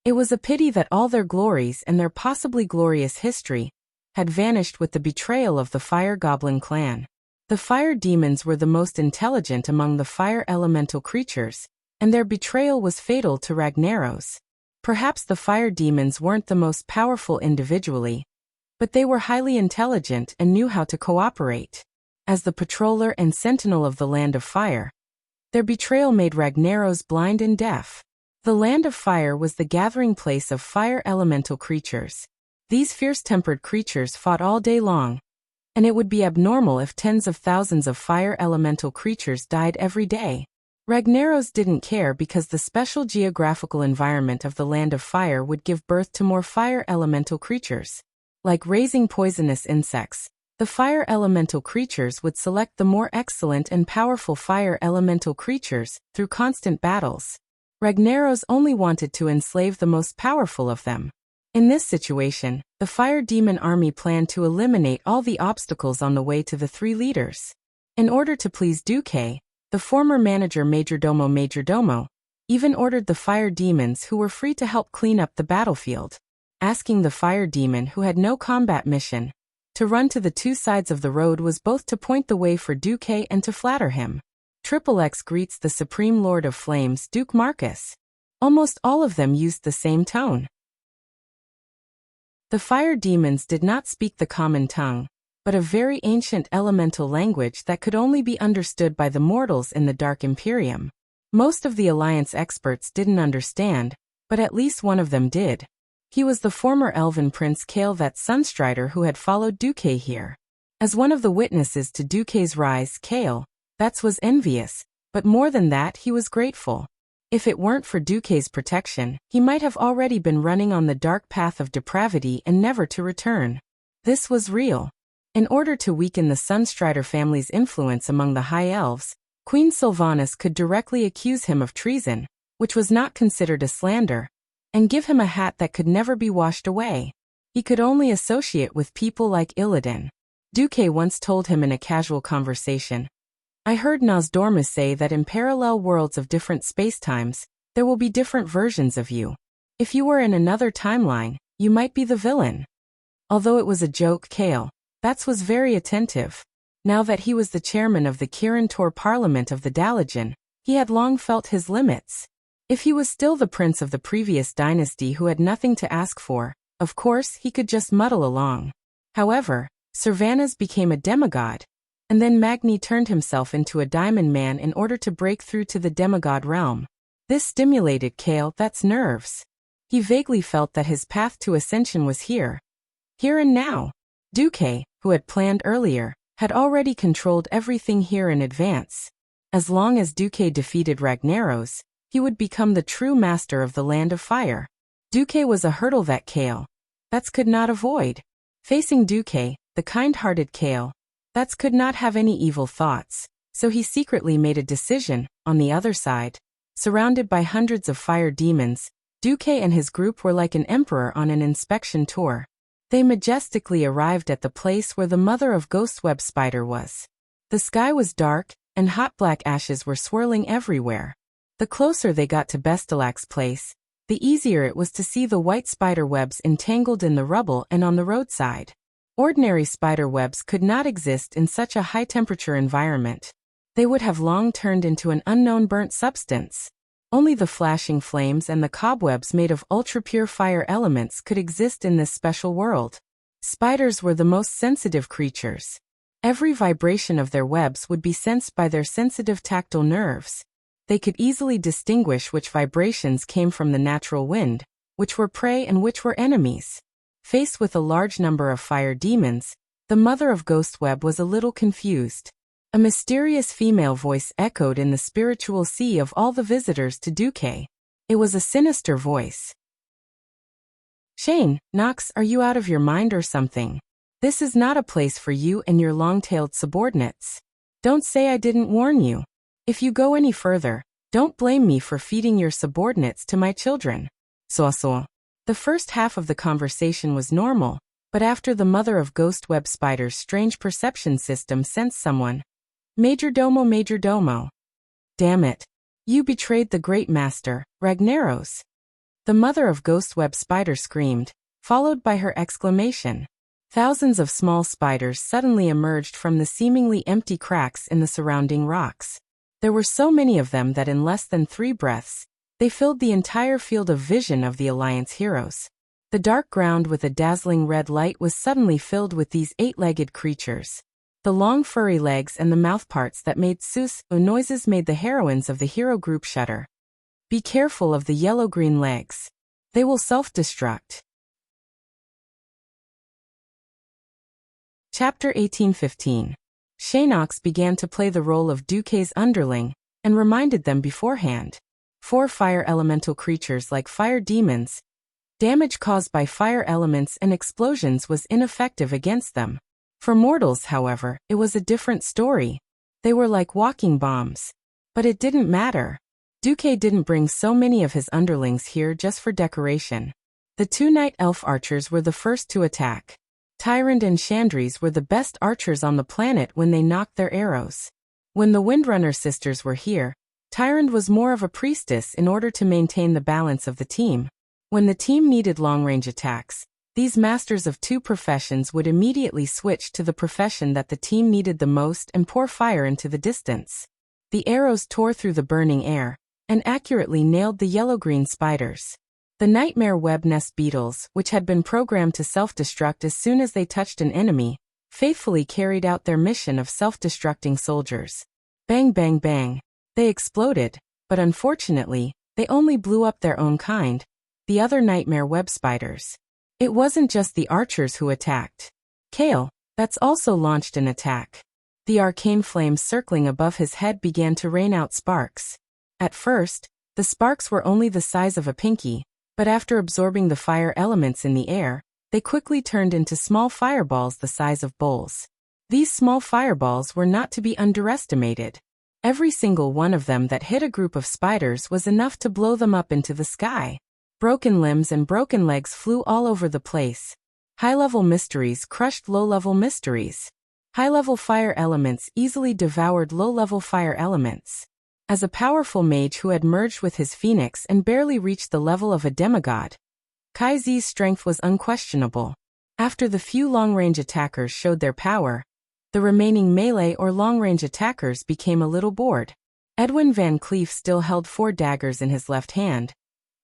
It was a pity that all their glories and their possibly glorious history had vanished with the betrayal of the Fire Goblin clan. The fire demons were the most intelligent among the fire elemental creatures, and their betrayal was fatal to Ragnaros. Perhaps the fire demons weren't the most powerful individually, but they were highly intelligent and knew how to cooperate. As the patroller and sentinel of the Land of Fire, their betrayal made Ragnaros blind and deaf. The Land of Fire was the gathering place of fire elemental creatures. These fierce-tempered creatures fought all day long, and it would be abnormal if tens of thousands of fire elemental creatures died every day. Ragnaros didn't care because the special geographical environment of the Land of Fire would give birth to more fire elemental creatures. Like raising poisonous insects, the fire elemental creatures would select the more excellent and powerful fire elemental creatures through constant battles. Ragnaros only wanted to enslave the most powerful of them. In this situation, the fire demon army planned to eliminate all the obstacles on the way to the 3 leaders. In order to please Duque, the former manager Majordomo, even ordered the fire demons who were free to help clean up the battlefield, asking the fire demon who had no combat mission to run to the 2 sides of the road was both to point the way for Duque and to flatter him. X greets the Supreme Lord of Flames, Duke Marcus. Almost all of them used the same tone. The fire demons did not speak the common tongue, but a very ancient elemental language that could only be understood by the mortals in the Dark Imperium. Most of the Alliance experts didn't understand, but at least one of them did. He was the former elven prince Kale, that Sunstrider who had followed Duque here. As one of the witnesses to Duque's rise, Kale, that was envious, but more than that he was grateful. If it weren't for Duque's protection, he might have already been running on the dark path of depravity and never to return. This was real. In order to weaken the Sunstrider family's influence among the High Elves, Queen Sylvanas could directly accuse him of treason, which was not considered a slander, and give him a hat that could never be washed away. He could only associate with people like Illidan. Duque once told him in a casual conversation, "I heard Nosdormus say that in parallel worlds of different spacetimes, there will be different versions of you. If you were in another timeline, you might be the villain." Although it was a joke, Kale, that was very attentive. Now that he was the chairman of the Kirin Tor Parliament of the Dalajan, he had long felt his limits. If he was still the prince of the previous dynasty who had nothing to ask for, of course he could just muddle along. However, Sylvanas became a demigod, and then Magni turned himself into a diamond man in order to break through to the demigod realm. This stimulated Kale's nerves. He vaguely felt that his path to ascension was here and now. Duque, who had planned earlier, had already controlled everything here in advance. As long as Duque defeated Ragnaros, he would become the true master of the Land of Fire. Duque was a hurdle that Kale could not avoid. Facing Duque, the kind-hearted Kale could not have any evil thoughts, so he secretly made a decision. On the other side, surrounded by hundreds of fire demons, Duque and his group were like an emperor on an inspection tour. They majestically arrived at the place where the mother of Ghostweb Spider was. The sky was dark, and hot black ashes were swirling everywhere. The closer they got to Bestelac's place, the easier it was to see the white spider webs entangled in the rubble and on the roadside. Ordinary spider webs could not exist in such a high-temperature environment. They would have long turned into an unknown burnt substance. Only the flashing flames and the cobwebs made of ultra-pure fire elements could exist in this special world. Spiders were the most sensitive creatures. Every vibration of their webs would be sensed by their sensitive tactile nerves. They could easily distinguish which vibrations came from the natural wind, which were prey and which were enemies. Faced with a large number of fire demons, the mother of Ghostweb was a little confused. A mysterious female voice echoed in the spiritual sea of all the visitors to Duque. It was a sinister voice. "Shane, Knox, are you out of your mind or something? This is not a place for you and your long-tailed subordinates. Don't say I didn't warn you. If you go any further, don't blame me for feeding your subordinates to my children." So. The first half of the conversation was normal, but after the mother of Ghostweb Spider's strange perception system sensed someone. Major Domo. Damn it. You betrayed the great master, Ragnaros. The mother of Ghostweb Spider screamed, followed by her exclamation. Thousands of small spiders suddenly emerged from the seemingly empty cracks in the surrounding rocks. There were so many of them that in less than 3 breaths, they filled the entire field of vision of the Alliance heroes. The dark ground with a dazzling red light was suddenly filled with these 8-legged creatures. The long furry legs and the mouthparts that made noises made the heroines of the hero group shudder. Be careful of the yellow-green legs. They will self-destruct. Chapter 1815. Shanox began to play the role of Duque's underling, and reminded them beforehand. 4 fire elemental creatures like fire demons. Damage caused by fire elements and explosions was ineffective against them. For mortals, however, it was a different story. They were like walking bombs. But it didn't matter. Duque didn't bring so many of his underlings here just for decoration. The 2 night elf archers were the first to attack. Tyrant and Chandries were the best archers on the planet when they knocked their arrows. When the Windrunner sisters were here, Tyrant was more of a priestess in order to maintain the balance of the team. When the team needed long-range attacks, these masters of 2 professions would immediately switch to the profession that the team needed the most and pour fire into the distance. The arrows tore through the burning air, and accurately nailed the yellow-green spiders. The nightmare web nest beetles, which had been programmed to self-destruct as soon as they touched an enemy, faithfully carried out their mission of self-destructing soldiers. Bang bang bang. They exploded, but unfortunately, they only blew up their own kind, the other nightmare web spiders. It wasn't just the archers who attacked. Kale, that's also launched an attack. The arcane flames circling above his head began to rain out sparks. At first, the sparks were only the size of a pinky, but after absorbing the fire elements in the air, they quickly turned into small fireballs the size of bowls. These small fireballs were not to be underestimated. Every single one of them that hit a group of spiders was enough to blow them up into the sky. Broken limbs and broken legs flew all over the place. High-level mysteries crushed low-level mysteries. High-level fire elements easily devoured low-level fire elements. As a powerful mage who had merged with his phoenix and barely reached the level of a demigod, Kai Zi's strength was unquestionable. After the few long-range attackers showed their power, the remaining melee or long-range attackers became a little bored. Edwin Van Cleef still held 4 daggers in his left hand,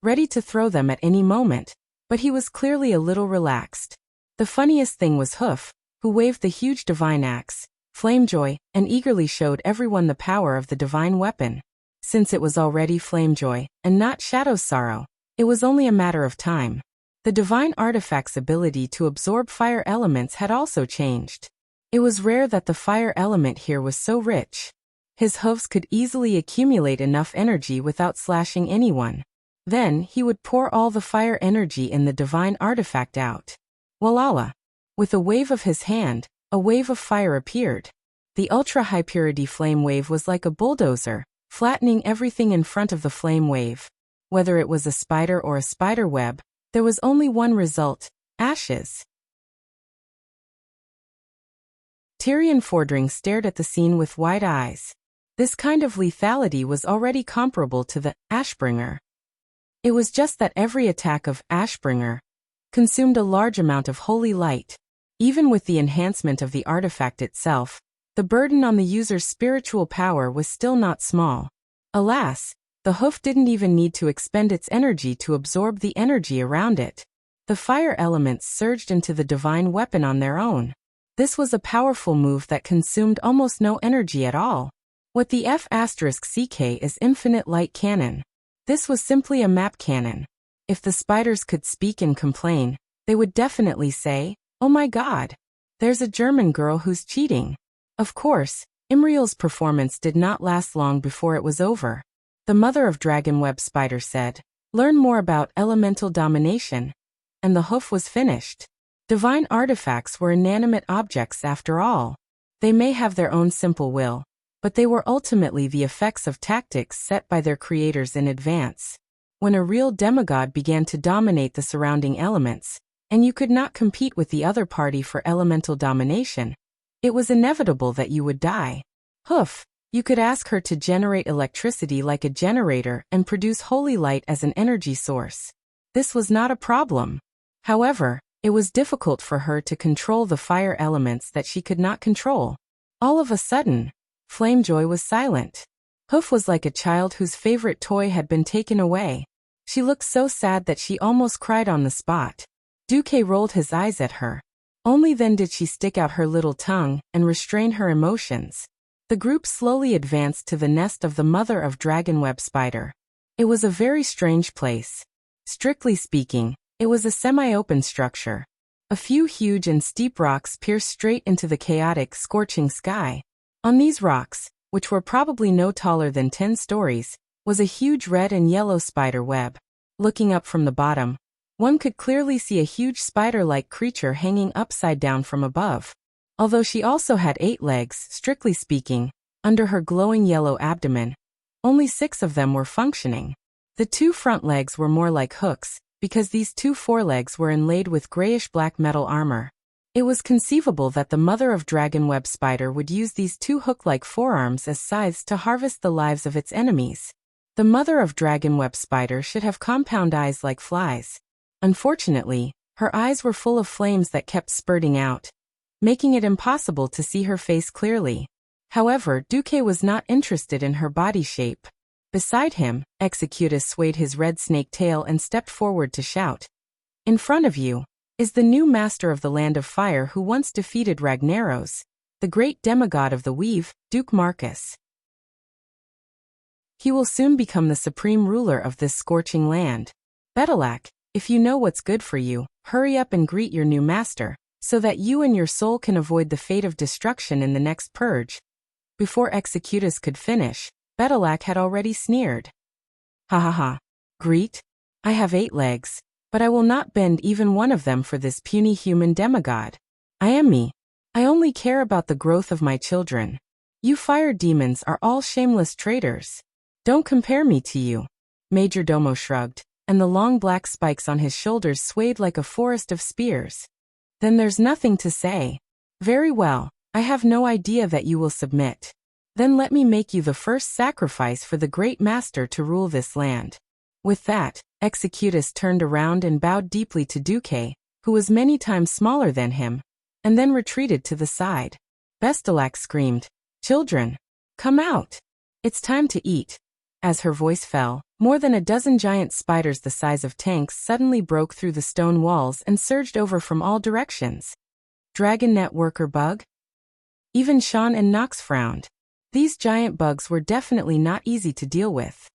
ready to throw them at any moment, but he was clearly a little relaxed. The funniest thing was Hoof, who waved the huge divine axe, Flamejoy, and eagerly showed everyone the power of the divine weapon. Since it was already Flamejoy, and not Shadow's Sorrow, it was only a matter of time. The divine artifact's ability to absorb fire elements had also changed. It was rare that the fire element here was so rich. His hoofs could easily accumulate enough energy without slashing anyone. Then, he would pour all the fire energy in the divine artifact out. Walala. With a wave of his hand, a wave of fire appeared. The ultra-high purity flame wave was like a bulldozer, flattening everything in front of the flame wave. Whether it was a spider or a spider web, there was only one result: ashes. Tyrion Fordring stared at the scene with wide eyes. This kind of lethality was already comparable to the Ashbringer. It was just that every attack of Ashbringer consumed a large amount of holy light. Even with the enhancement of the artifact itself, the burden on the user's spiritual power was still not small. Alas, the hoof didn't even need to expend its energy to absorb the energy around it. The fire elements surged into the divine weapon on their own. This was a powerful move that consumed almost no energy at all. What the F***CK is infinite light cannon. This was simply a map cannon. If the spiders could speak and complain, they would definitely say, "Oh my god, there's a German girl who's cheating." Of course, Imriel's performance did not last long before it was over. The mother of Dragonweb Spider said, "Learn more about elemental domination," and the hoof was finished. Divine artifacts were inanimate objects after all. They may have their own simple will, but they were ultimately the effects of tactics set by their creators in advance. When a real demigod began to dominate the surrounding elements, and you could not compete with the other party for elemental domination, it was inevitable that you would die. Hoof. You could ask her to generate electricity like a generator and produce holy light as an energy source. This was not a problem. However, it was difficult for her to control the fire elements that she could not control. All of a sudden, Flamejoy was silent. Hoof was like a child whose favorite toy had been taken away. She looked so sad that she almost cried on the spot. Duque rolled his eyes at her. Only then did she stick out her little tongue and restrain her emotions. The group slowly advanced to the nest of the mother of Dragonweb Spider. It was a very strange place. Strictly speaking, it was a semi-open structure. A few huge and steep rocks pierced straight into the chaotic, scorching sky. On these rocks, which were probably no taller than 10 stories, was a huge red and yellow spider web. Looking up from the bottom, one could clearly see a huge spider-like creature hanging upside down from above. Although she also had 8 legs, strictly speaking, under her glowing yellow abdomen, only 6 of them were functioning. The 2 front legs were more like hooks, because these 2 forelegs were inlaid with grayish-black metal armor. It was conceivable that the mother of Dragonweb Spider would use these 2 hook-like forearms as scythes to harvest the lives of its enemies. The mother of Dragonweb Spider should have compound eyes like flies. Unfortunately, her eyes were full of flames that kept spurting out, making it impossible to see her face clearly. However, Duque was not interested in her body shape. Beside him, Executus swayed his red snake tail and stepped forward to shout. "In front of you is the new master of the Land of Fire who once defeated Ragnaros, the great demigod of the Weave, Duke Marcus. He will soon become the supreme ruler of this scorching land. Betelak, if you know what's good for you, hurry up and greet your new master, so that you and your soul can avoid the fate of destruction in the next purge." Before Executus could finish, Betelak had already sneered. "Ha ha ha. Greet? I have 8 legs, but I will not bend even one of them for this puny human demigod. I am me. I only care about the growth of my children. You fire demons are all shameless traitors. Don't compare me to you." Majordomo shrugged, and the long black spikes on his shoulders swayed like a forest of spears. "Then there's nothing to say. Very well, I have no idea that you will submit. Then let me make you the first sacrifice for the great master to rule this land." With that, Executus turned around and bowed deeply to Duque, who was many times smaller than him, and then retreated to the side. Bestelak screamed, "Children, come out. It's time to eat." As her voice fell, more than a dozen giant spiders the size of tanks suddenly broke through the stone walls and surged over from all directions. Dragonnet worker bug? Even Sean and Nox frowned. These giant bugs were definitely not easy to deal with.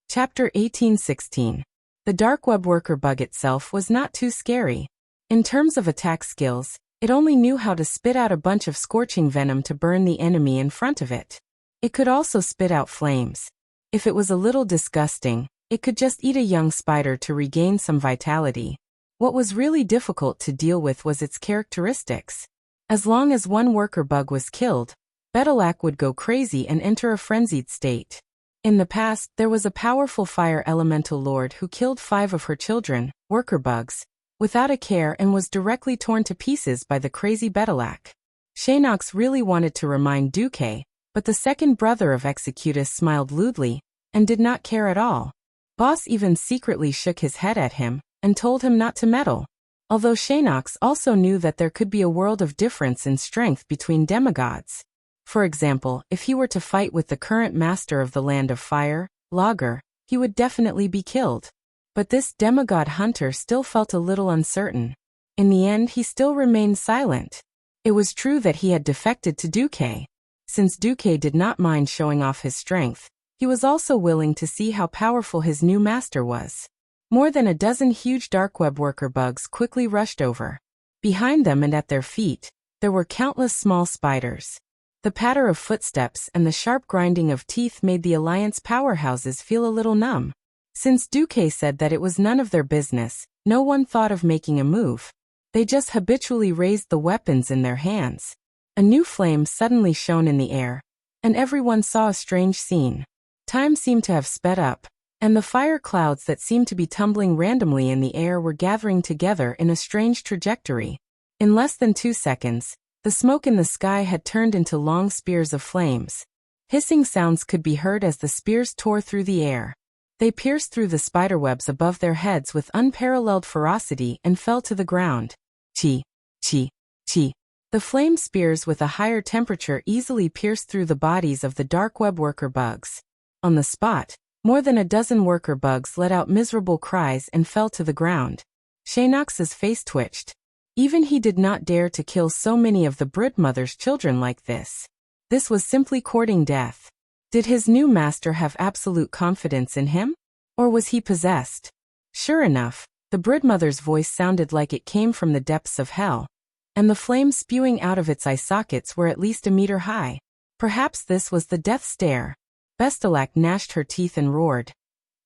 Chapter 1816. The dark web worker bug itself was not too scary. In terms of attack skills, it only knew how to spit out a bunch of scorching venom to burn the enemy in front of it. It could also spit out flames. If it was a little disgusting, it could just eat a young spider to regain some vitality. What was really difficult to deal with was its characteristics. As long as one worker bug was killed, Betelak would go crazy and enter a frenzied state. In the past, there was a powerful fire elemental lord who killed 5 of her children, worker bugs, without a care and was directly torn to pieces by the crazy Betelak. Shaynox really wanted to remind Duque, but the second brother of Executus smiled lewdly, and did not care at all. Boss even secretly shook his head at him, and told him not to meddle. Although Shaynox also knew that there could be a world of difference in strength between demigods. For example, if he were to fight with the current master of the Land of Fire, Logger, he would definitely be killed. But this demigod hunter still felt a little uncertain. In the end, he still remained silent. It was true that he had defected to Duque. Since Duque did not mind showing off his strength, he was also willing to see how powerful his new master was. More than a dozen huge dark web worker bugs quickly rushed over. Behind them and at their feet, there were countless small spiders. The patter of footsteps and the sharp grinding of teeth made the Alliance powerhouses feel a little numb. Since Duque said that it was none of their business, no one thought of making a move. They just habitually raised the weapons in their hands. A new flame suddenly shone in the air, and everyone saw a strange scene. Time seemed to have sped up, and the fire clouds that seemed to be tumbling randomly in the air were gathering together in a strange trajectory. In less than 2 seconds, the smoke in the sky had turned into long spears of flames. Hissing sounds could be heard as the spears tore through the air. They pierced through the spiderwebs above their heads with unparalleled ferocity and fell to the ground. Chi, chi, chi. The flame spears with a higher temperature easily pierced through the bodies of the dark web worker bugs. On the spot, more than a dozen worker bugs let out miserable cries and fell to the ground. Shaynox's face twitched. Even he did not dare to kill so many of the broodmother's children like this. This was simply courting death. Did his new master have absolute confidence in him? Or was he possessed? Sure enough, the broodmother's voice sounded like it came from the depths of hell, and the flames spewing out of its eye sockets were at least a meter high. Perhaps this was the death stare. Bestelac gnashed her teeth and roared.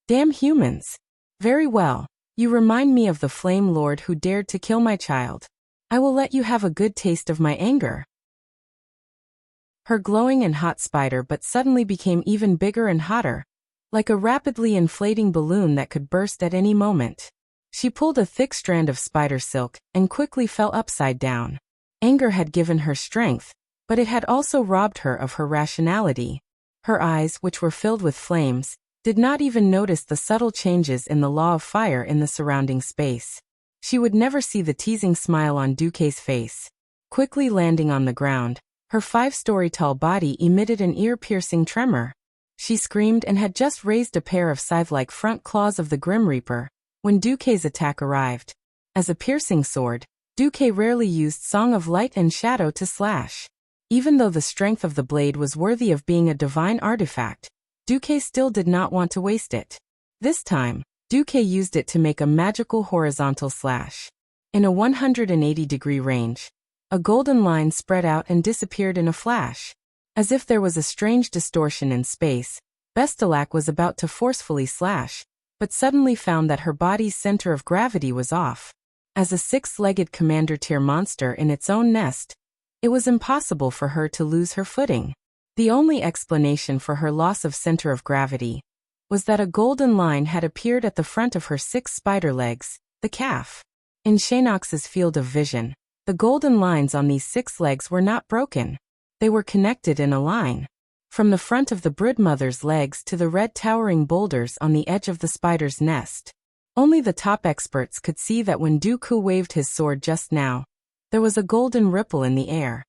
Damn humans! Very well, you remind me of the Flame Lord who dared to kill my child. I will let you have a good taste of my anger. Her glowing and hot spider but suddenly became even bigger and hotter, like a rapidly inflating balloon that could burst at any moment. She pulled a thick strand of spider silk and quickly fell upside down. Anger had given her strength, but it had also robbed her of her rationality. Her eyes, which were filled with flames, did not even notice the subtle changes in the law of fire in the surrounding space. She would never see the teasing smile on Duque's face. Quickly landing on the ground, her 5-story-tall body emitted an ear-piercing tremor. She screamed and had just raised a pair of scythe-like front claws of the Grim Reaper when Duque's attack arrived. As a piercing sword, Duque rarely used Song of Light and Shadow to slash. Even though the strength of the blade was worthy of being a divine artifact, Duque still did not want to waste it. This time, Duque used it to make a magical horizontal slash. In a 180-degree range, a golden line spread out and disappeared in a flash. As if there was a strange distortion in space, Bestelac was about to forcefully slash, but suddenly found that her body's center of gravity was off. As a 6-legged commander-tier monster in its own nest, it was impossible for her to lose her footing. The only explanation for her loss of center of gravity was that a golden line had appeared at the front of her 6 spider legs, the calf. In Shaynox's field of vision, the golden lines on these 6 legs were not broken. They were connected in a line. From the front of the broodmother's legs to the red towering boulders on the edge of the spider's nest. Only the top experts could see that when Dooku waved his sword just now, there was a golden ripple in the air.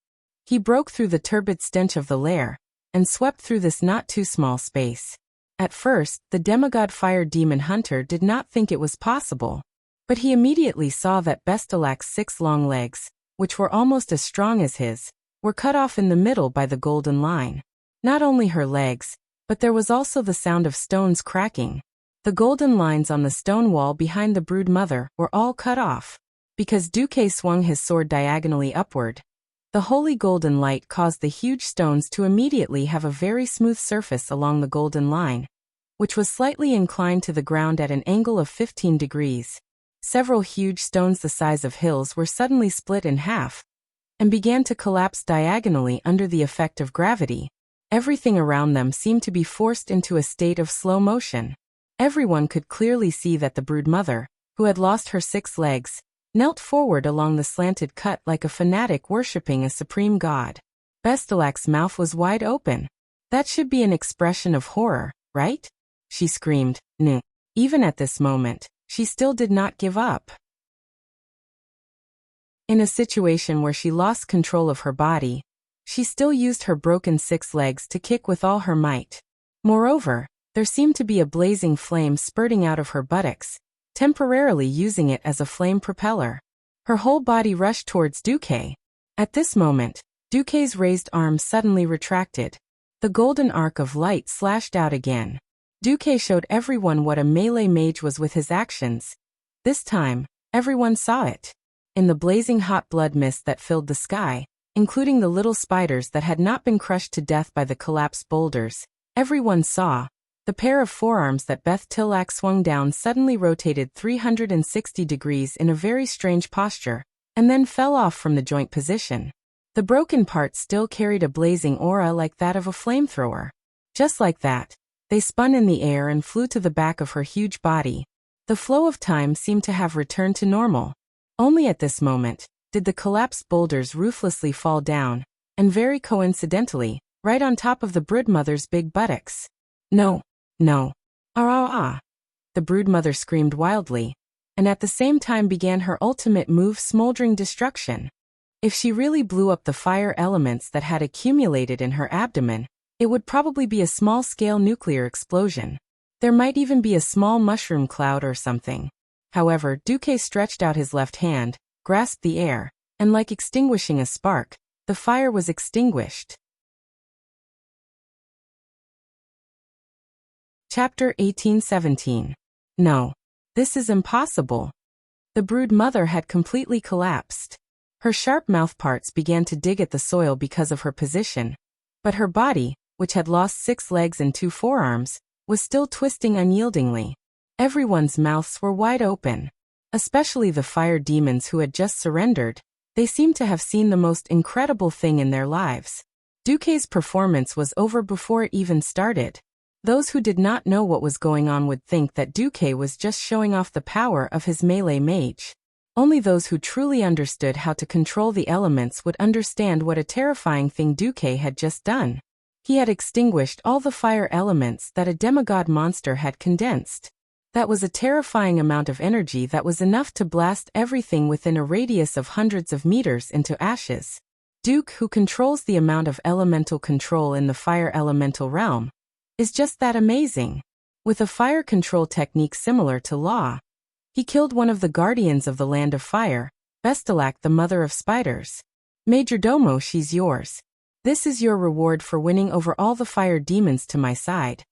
He broke through the turbid stench of the lair, and swept through this not-too-small space. At first, the demigod fire demon hunter did not think it was possible, but he immediately saw that Bestelac's 6 long legs, which were almost as strong as his, were cut off in the middle by the golden line. Not only her legs, but there was also the sound of stones cracking. The golden lines on the stone wall behind the brood mother were all cut off. Because Duque swung his sword diagonally upward, the holy golden light caused the huge stones to immediately have a very smooth surface along the golden line, which was slightly inclined to the ground at an angle of 15 degrees. Several huge stones the size of hills were suddenly split in half, and began to collapse diagonally under the effect of gravity. Everything around them seemed to be forced into a state of slow motion. Everyone could clearly see that the brood mother, who had lost her 6 legs, knelt forward along the slanted cut like a fanatic worshipping a supreme god. Bestelac's mouth was wide open. That should be an expression of horror, right? She screamed, "No." Even at this moment, she still did not give up. In a situation where she lost control of her body, she still used her broken 6 legs to kick with all her might. Moreover, there seemed to be a blazing flame spurting out of her buttocks, temporarily using it as a flame propeller. Her whole body rushed towards Duque. At this moment, Duque's raised arms suddenly retracted. The golden arc of light slashed out again. Duque showed everyone what a melee mage was with his actions. This time, everyone saw it. In the blazing hot blood mist that filled the sky, including the little spiders that had not been crushed to death by the collapsed boulders, everyone saw. The pair of forearms that Beth Tillack swung down suddenly rotated 360 degrees in a very strange posture, and then fell off from the joint position. The broken part still carried a blazing aura like that of a flamethrower. Just like that, they spun in the air and flew to the back of her huge body. The flow of time seemed to have returned to normal. Only at this moment did the collapsed boulders ruthlessly fall down, and very coincidentally, right on top of the broodmother's big buttocks. No. No. The broodmother screamed wildly, and at the same time began her ultimate move, smoldering destruction. If she really blew up the fire elements that had accumulated in her abdomen, it would probably be a small-scale nuclear explosion. There might even be a small mushroom cloud or something. However, Duque stretched out his left hand, grasped the air, and like extinguishing a spark, the fire was extinguished. Chapter 18:17. No. This is impossible. The broodmother had completely collapsed. Her sharp mouthparts began to dig at the soil because of her position, but her body, which had lost 6 legs and 2 forearms, was still twisting unyieldingly. Everyone's mouths were wide open. Especially the fire demons who had just surrendered. They seemed to have seen the most incredible thing in their lives. Duque's performance was over before it even started. Those who did not know what was going on would think that Duque was just showing off the power of his melee mage. Only those who truly understood how to control the elements would understand what a terrifying thing Duque had just done. He had extinguished all the fire elements that a demigod monster had condensed. That was a terrifying amount of energy that was enough to blast everything within a radius of hundreds of meters into ashes. Duke, who controls the amount of elemental control in the fire elemental realm, is just that amazing. With a fire control technique similar to Law, he killed one of the guardians of the land of fire, Vestilak, the mother of spiders. Majordomo, she's yours. This is your reward for winning over all the fire demons to my side,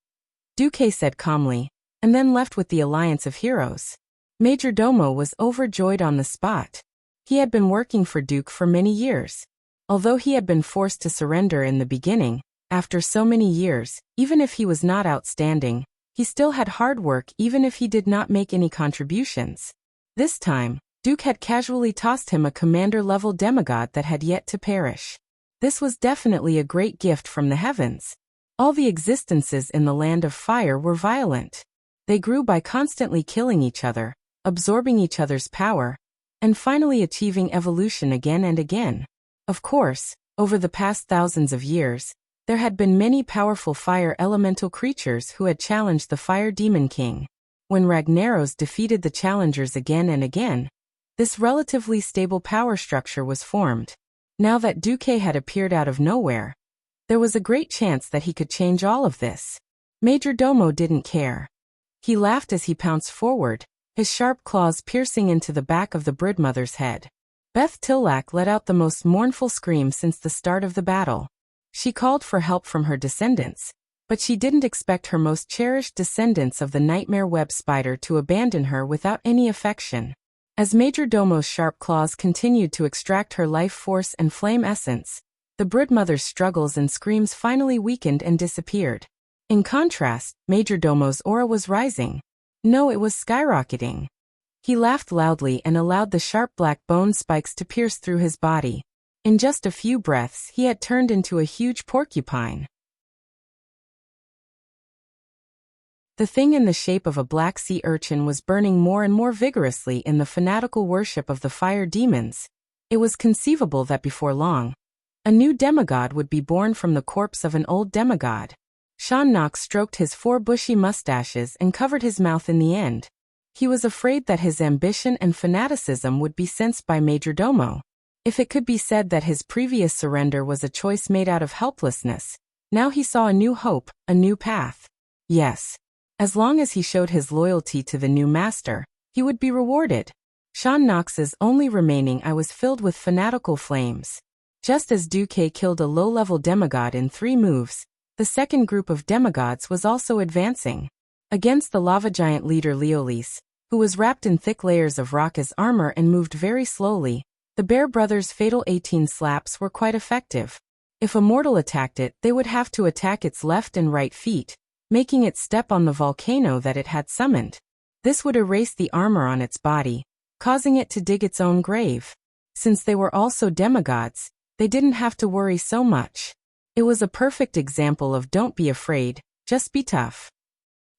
Duque said calmly, and then left with the Alliance of Heroes. Majordomo was overjoyed on the spot. He had been working for Duke for many years. Although he had been forced to surrender in the beginning, after so many years, even if he was not outstanding, he still had hard work even if he did not make any contributions. This time, Duke had casually tossed him a commander-level demigod that had yet to perish. This was definitely a great gift from the heavens. All the existences in the land of fire were violent. They grew by constantly killing each other, absorbing each other's power, and finally achieving evolution again and again. Of course, over the past thousands of years, there had been many powerful fire elemental creatures who had challenged the Fire Demon King. When Ragnaros defeated the challengers again and again, this relatively stable power structure was formed. Now that Duque had appeared out of nowhere, there was a great chance that he could change all of this. Majordomo didn't care. He laughed as he pounced forward, his sharp claws piercing into the back of the broodmother's head. Beth Tillack let out the most mournful scream since the start of the battle. She called for help from her descendants, but she didn't expect her most cherished descendants of the nightmare web spider to abandon her without any affection. As Majordomo's sharp claws continued to extract her life force and flame essence, the broodmother's struggles and screams finally weakened and disappeared. In contrast, Majordomo's aura was rising. No, it was skyrocketing. He laughed loudly and allowed the sharp black bone spikes to pierce through his body. In just a few breaths, he had turned into a huge porcupine. The thing in the shape of a black sea urchin was burning more and more vigorously in the fanatical worship of the fire demons. It was conceivable that before long, a new demigod would be born from the corpse of an old demigod. Sean Knox stroked his 4 bushy mustaches and covered his mouth in the end. He was afraid that his ambition and fanaticism would be sensed by Majordomo. If it could be said that his previous surrender was a choice made out of helplessness, now he saw a new hope, a new path. Yes. As long as he showed his loyalty to the new master, he would be rewarded. Sean Knox's only remaining eye was filled with fanatical flames. Just as Duque killed a low-level demigod in 3 moves, the second group of demigods was also advancing. Against the lava giant leader Leolis, who was wrapped in thick layers of rock as armor and moved very slowly, the Bear Brothers' fatal 18 slaps were quite effective. If a mortal attacked it, they would have to attack its left and right feet, making it step on the volcano that it had summoned. This would erase the armor on its body, causing it to dig its own grave. Since they were also demigods, they didn't have to worry so much. It was a perfect example of don't be afraid, just be tough.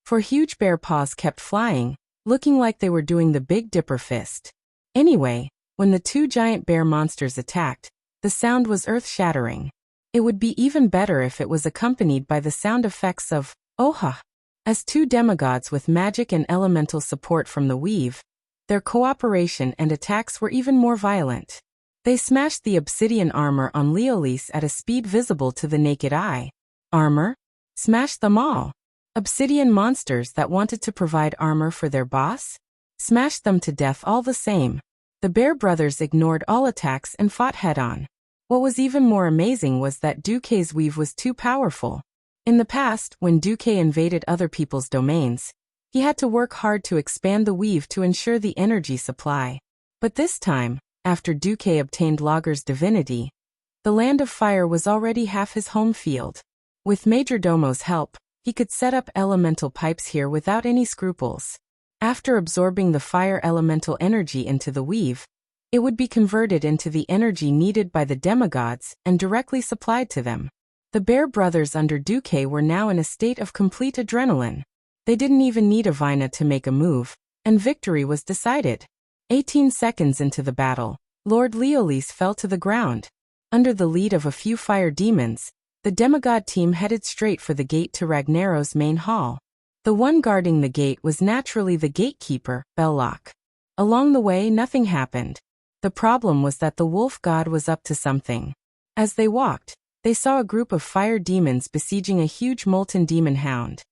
For huge bear paws kept flying, looking like they were doing the Big Dipper fist. Anyway, when the 2 giant bear monsters attacked, the sound was earth-shattering. It would be even better if it was accompanied by the sound effects of Oha. As 2 demigods with magic and elemental support from the weave, their cooperation and attacks were even more violent. They smashed the obsidian armor on Leolis at a speed visible to the naked eye. Armor? Smashed them all. Obsidian monsters that wanted to provide armor for their boss? Smashed them to death all the same. The Bear Brothers ignored all attacks and fought head-on. What was even more amazing was that Duque's weave was too powerful. In the past, when Duque invaded other people's domains, he had to work hard to expand the weave to ensure the energy supply. But this time, after Duque obtained Lager's divinity, the Land of Fire was already half his home field. With Majordomo's help, he could set up elemental pipes here without any scruples. After absorbing the fire elemental energy into the weave, it would be converted into the energy needed by the demigods and directly supplied to them. The Bear Brothers under Duque were now in a state of complete adrenaline. They didn't even need Avina to make a move, and victory was decided. 18 seconds into the battle, Lord Leolis fell to the ground. Under the lead of a few fire demons, the demigod team headed straight for the gate to Ragnaros's main hall. The one guarding the gate was naturally the gatekeeper, Belloc. Along the way, nothing happened. The problem was that the wolf god was up to something. As they walked, they saw a group of fire demons besieging a huge molten demon hound.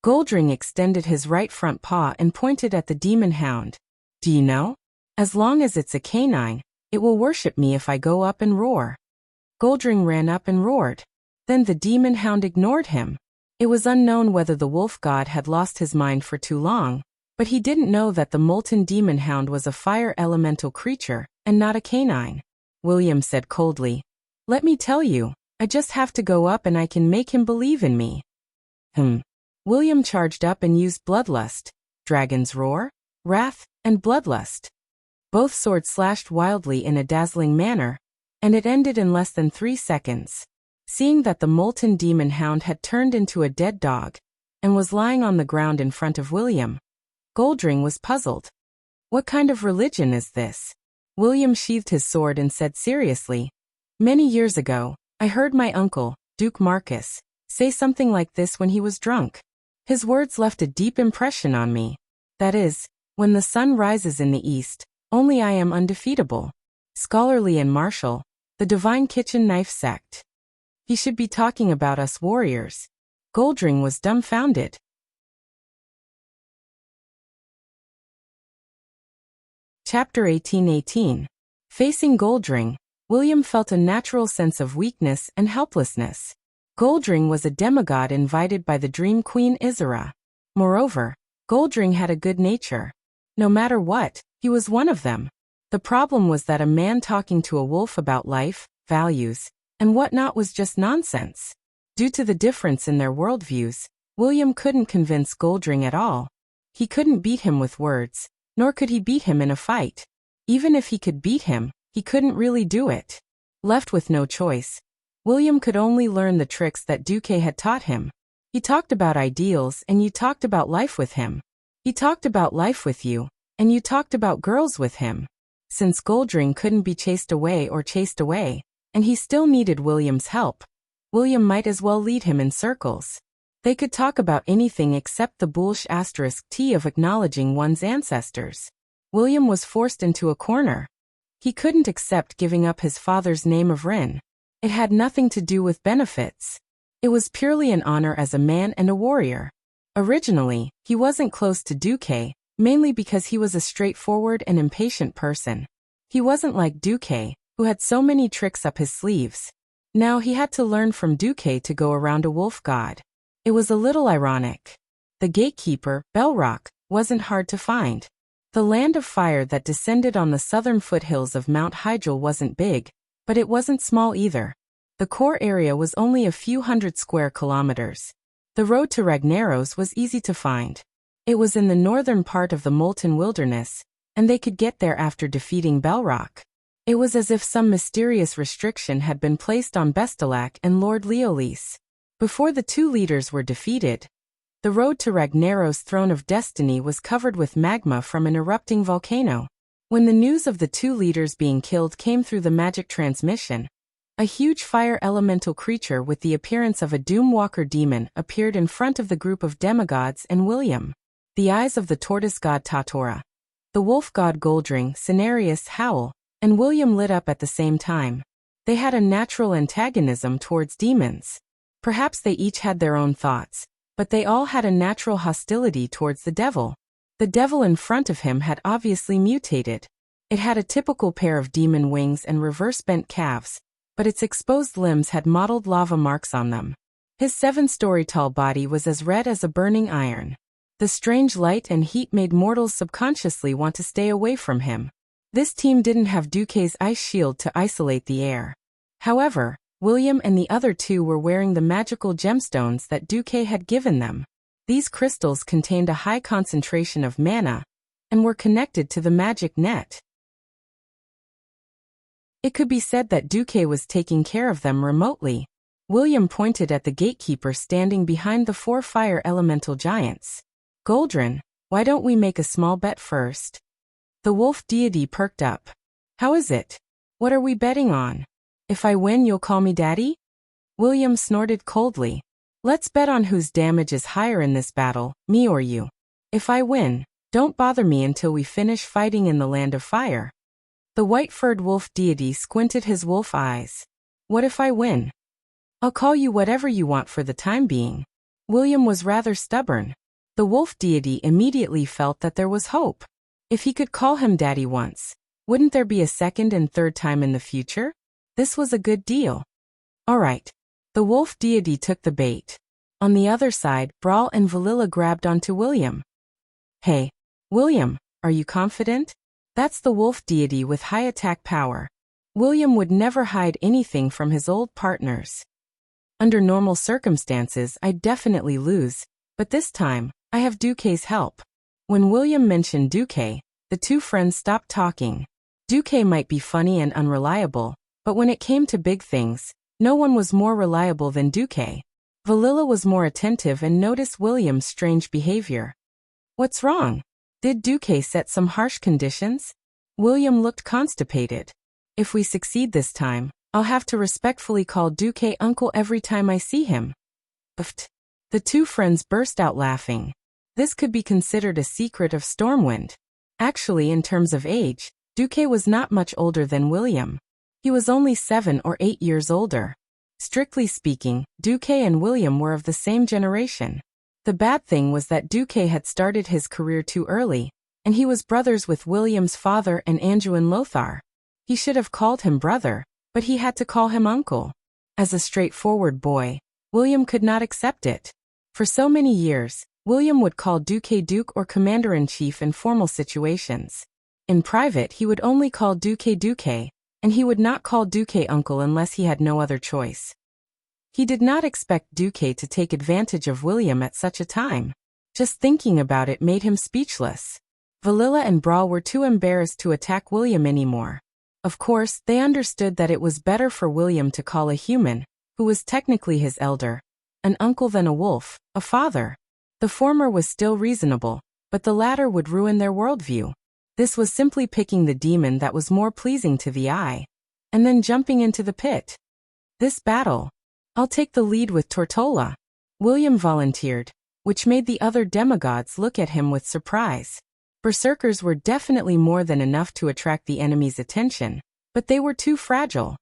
Goldring extended his right front paw and pointed at the demon hound. Do you know? As long as it's a canine, it will worship me if I go up and roar. Goldring ran up and roared. Then the demon hound ignored him. It was unknown whether the wolf god had lost his mind for too long, but he didn't know that the molten demon hound was a fire elemental creature, and not a canine. William said coldly, "Let me tell you, I just have to go up and I can make him believe in me." William charged up and used Bloodlust, Dragon's Roar, Wrath, and Bloodlust. Both swords slashed wildly in a dazzling manner, and it ended in less than 3 seconds. Seeing that the molten demon hound had turned into a dead dog, and was lying on the ground in front of William, Goldring was puzzled. What kind of religion is this? William sheathed his sword and said seriously, "Many years ago, I heard my uncle, Duke Marcus, say something like this when he was drunk. His words left a deep impression on me. That is, when the sun rises in the east, only I am undefeatable. Scholarly and martial, the Divine Kitchen Knife Sect. He should be talking about us warriors." Goldring was dumbfounded. Chapter 18:18. Facing Goldring, William felt a natural sense of weakness and helplessness. Goldring was a demigod invited by the Dream Queen Isera. Moreover, Goldring had a good nature. No matter what, he was one of them. The problem was that a man talking to a wolf about life, values, and whatnot was just nonsense. Due to the difference in their worldviews, William couldn't convince Goldring at all. He couldn't beat him with words, nor could he beat him in a fight. Even if he could beat him, he couldn't really do it. Left with no choice, William could only learn the tricks that Duque had taught him. He talked about ideals and you talked about life with him. He talked about life with you, and you talked about girls with him. Since Goldring couldn't be chased away, and he still needed William's help, William might as well lead him in circles. They could talk about anything except the bullsh *T of acknowledging one's ancestors. William was forced into a corner. He couldn't accept giving up his father's name of Rin. It had nothing to do with benefits. It was purely an honor as a man and a warrior. Originally, he wasn't close to Duque, mainly because he was a straightforward and impatient person. He wasn't like Duque, who had so many tricks up his sleeves. Now he had to learn from Duque to go around a wolf god. It was a little ironic. The gatekeeper, Belrock, wasn't hard to find. The land of fire that descended on the southern foothills of Mount Hygel wasn't big, but it wasn't small either. The core area was only a few hundred square kilometers. The road to Ragnaros was easy to find. It was in the northern part of the Molten Wilderness, and they could get there after defeating Belrock. It was as if some mysterious restriction had been placed on Bestalac and Lord Leolis. Before the two leaders were defeated, the road to Ragnaros' Throne of Destiny was covered with magma from an erupting volcano. When the news of the two leaders being killed came through the magic transmission, a huge fire elemental creature with the appearance of a Doomwalker demon appeared in front of the group of demigods and William. The eyes of the tortoise god Tatora, the wolf god Goldring, Cenarius, Howl, and William lit up at the same time. They had a natural antagonism towards demons. Perhaps they each had their own thoughts, but they all had a natural hostility towards the devil. The devil in front of him had obviously mutated. It had a typical pair of demon wings and reverse-bent calves, but its exposed limbs had mottled lava marks on them. His 7-story-tall body was as red as a burning iron. The strange light and heat made mortals subconsciously want to stay away from him. This team didn't have Duque's ice shield to isolate the air. However, William and the other two were wearing the magical gemstones that Duque had given them. These crystals contained a high concentration of mana and were connected to the magic net. It could be said that Duque was taking care of them remotely. William pointed at the gatekeeper standing behind the 4 fire elemental giants. Goldrin, why don't we make a small bet first? The wolf deity perked up. How is it? What are we betting on? If I win, you'll call me daddy? William snorted coldly. Let's bet on whose damage is higher in this battle, me or you. If I win, don't bother me until we finish fighting in the land of fire. The white-furred wolf deity squinted his wolf eyes. What if I win? I'll call you whatever you want for the time being. William was rather stubborn. The wolf deity immediately felt that there was hope. If he could call him daddy once, wouldn't there be a second and third time in the future? This was a good deal. All right. The wolf deity took the bait. On the other side, Brawl and Valilla grabbed onto William. Hey, William, are you confident? That's the wolf deity with high attack power. William would never hide anything from his old partners. Under normal circumstances, I'd definitely lose, but this time, I have Duque's help. When William mentioned Duque, the two friends stopped talking. Duque might be funny and unreliable, but when it came to big things, no one was more reliable than Duque. Valilla was more attentive and noticed William's strange behavior. What's wrong? Did Duque set some harsh conditions? William looked constipated. If we succeed this time, I'll have to respectfully call Duque uncle every time I see him. Uft. The two friends burst out laughing. This could be considered a secret of Stormwind. Actually, in terms of age, Duque was not much older than William. He was only 7 or 8 years older. Strictly speaking, Duque and William were of the same generation. The bad thing was that Duque had started his career too early, and he was brothers with William's father and Anduin Lothar. He should have called him brother, but he had to call him uncle. As a straightforward boy, William could not accept it. For so many years, William would call Duque Duke or Commander-in-Chief in formal situations. In private, he would only call Duque Duque, and he would not call Duque uncle unless he had no other choice. He did not expect Duque to take advantage of William at such a time. Just thinking about it made him speechless. Valilla and Brawl were too embarrassed to attack William anymore. Of course, they understood that it was better for William to call a human, who was technically his elder, an uncle than a wolf, a father. The former was still reasonable, but the latter would ruin their worldview. This was simply picking the demon that was more pleasing to the eye, and then jumping into the pit. This battle, I'll take the lead with Tortola. William volunteered, which made the other demigods look at him with surprise. Berserkers were definitely more than enough to attract the enemy's attention, but they were too fragile.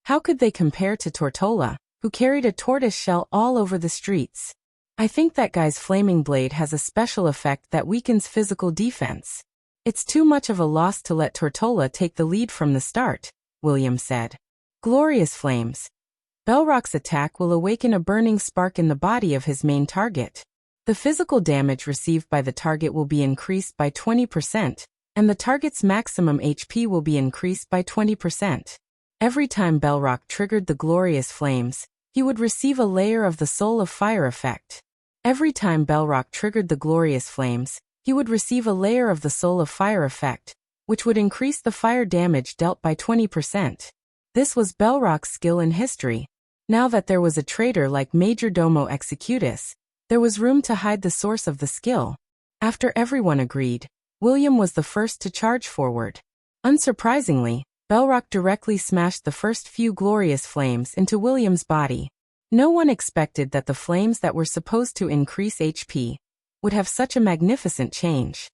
How could they compare to Tortola, who carried a tortoise shell all over the streets? I think that guy's flaming blade has a special effect that weakens physical defense. It's too much of a loss to let Tortola take the lead from the start, William said. Glorious flames. Belrock's attack will awaken a burning spark in the body of his main target. The physical damage received by the target will be increased by 20%, and the target's maximum HP will be increased by 20%. Every time Belrock triggered the glorious flames, he would receive a layer of the Soul of Fire effect. Every time Belrock triggered the glorious flames, he would receive a layer of the Soul of Fire effect, which would increase the fire damage dealt by 20%. This was Belrock's skill in history. Now that there was a traitor like Majordomo Executus, there was room to hide the source of the skill. After everyone agreed, William was the first to charge forward. Unsurprisingly, Belrock directly smashed the first few glorious flames into William's body. No one expected that the flames that were supposed to increase HP would have such a magnificent change.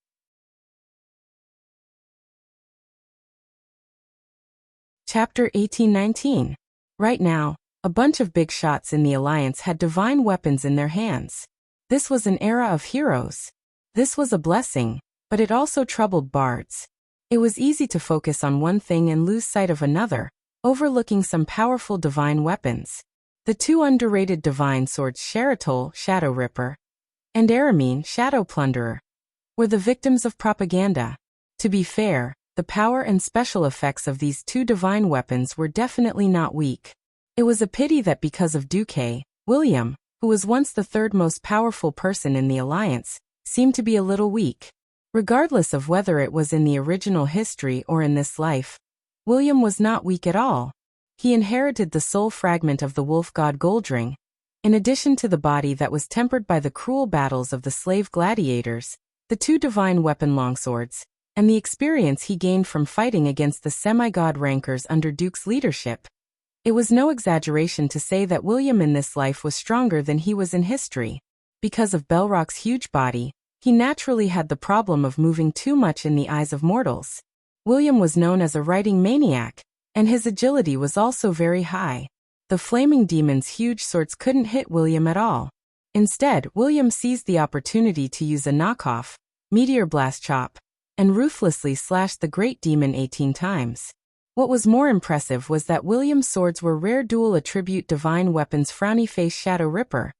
Chapter 18-19. Right now, a bunch of big shots in the Alliance had divine weapons in their hands. This was an era of heroes. This was a blessing, but it also troubled bards. It was easy to focus on one thing and lose sight of another, overlooking some powerful divine weapons. The two underrated divine swords Sharatol, Shadow Ripper, and Aramine, Shadow Plunderer, were the victims of propaganda. To be fair, the power and special effects of these two divine weapons were definitely not weak. It was a pity that because of Duque, William, who was once the third most powerful person in the Alliance, seemed to be a little weak. Regardless of whether it was in the original history or in this life, William was not weak at all. He inherited the soul fragment of the wolf god Goldring. In addition to the body that was tempered by the cruel battles of the slave gladiators, the two divine weapon longswords, and the experience he gained from fighting against the semi-god rankers under Duke's leadership. It was no exaggeration to say that William in this life was stronger than he was in history. Because of Belrock's huge body, he naturally had the problem of moving too much in the eyes of mortals. William was known as a riding maniac, and his agility was also very high. The flaming demon's huge swords couldn't hit William at all. Instead, William seized the opportunity to use a knockoff, Meteor Blast Chop, and ruthlessly slashed the great demon 18 times. What was more impressive was that William's swords were rare dual attribute divine weapons. Frowny Face Shadow Ripper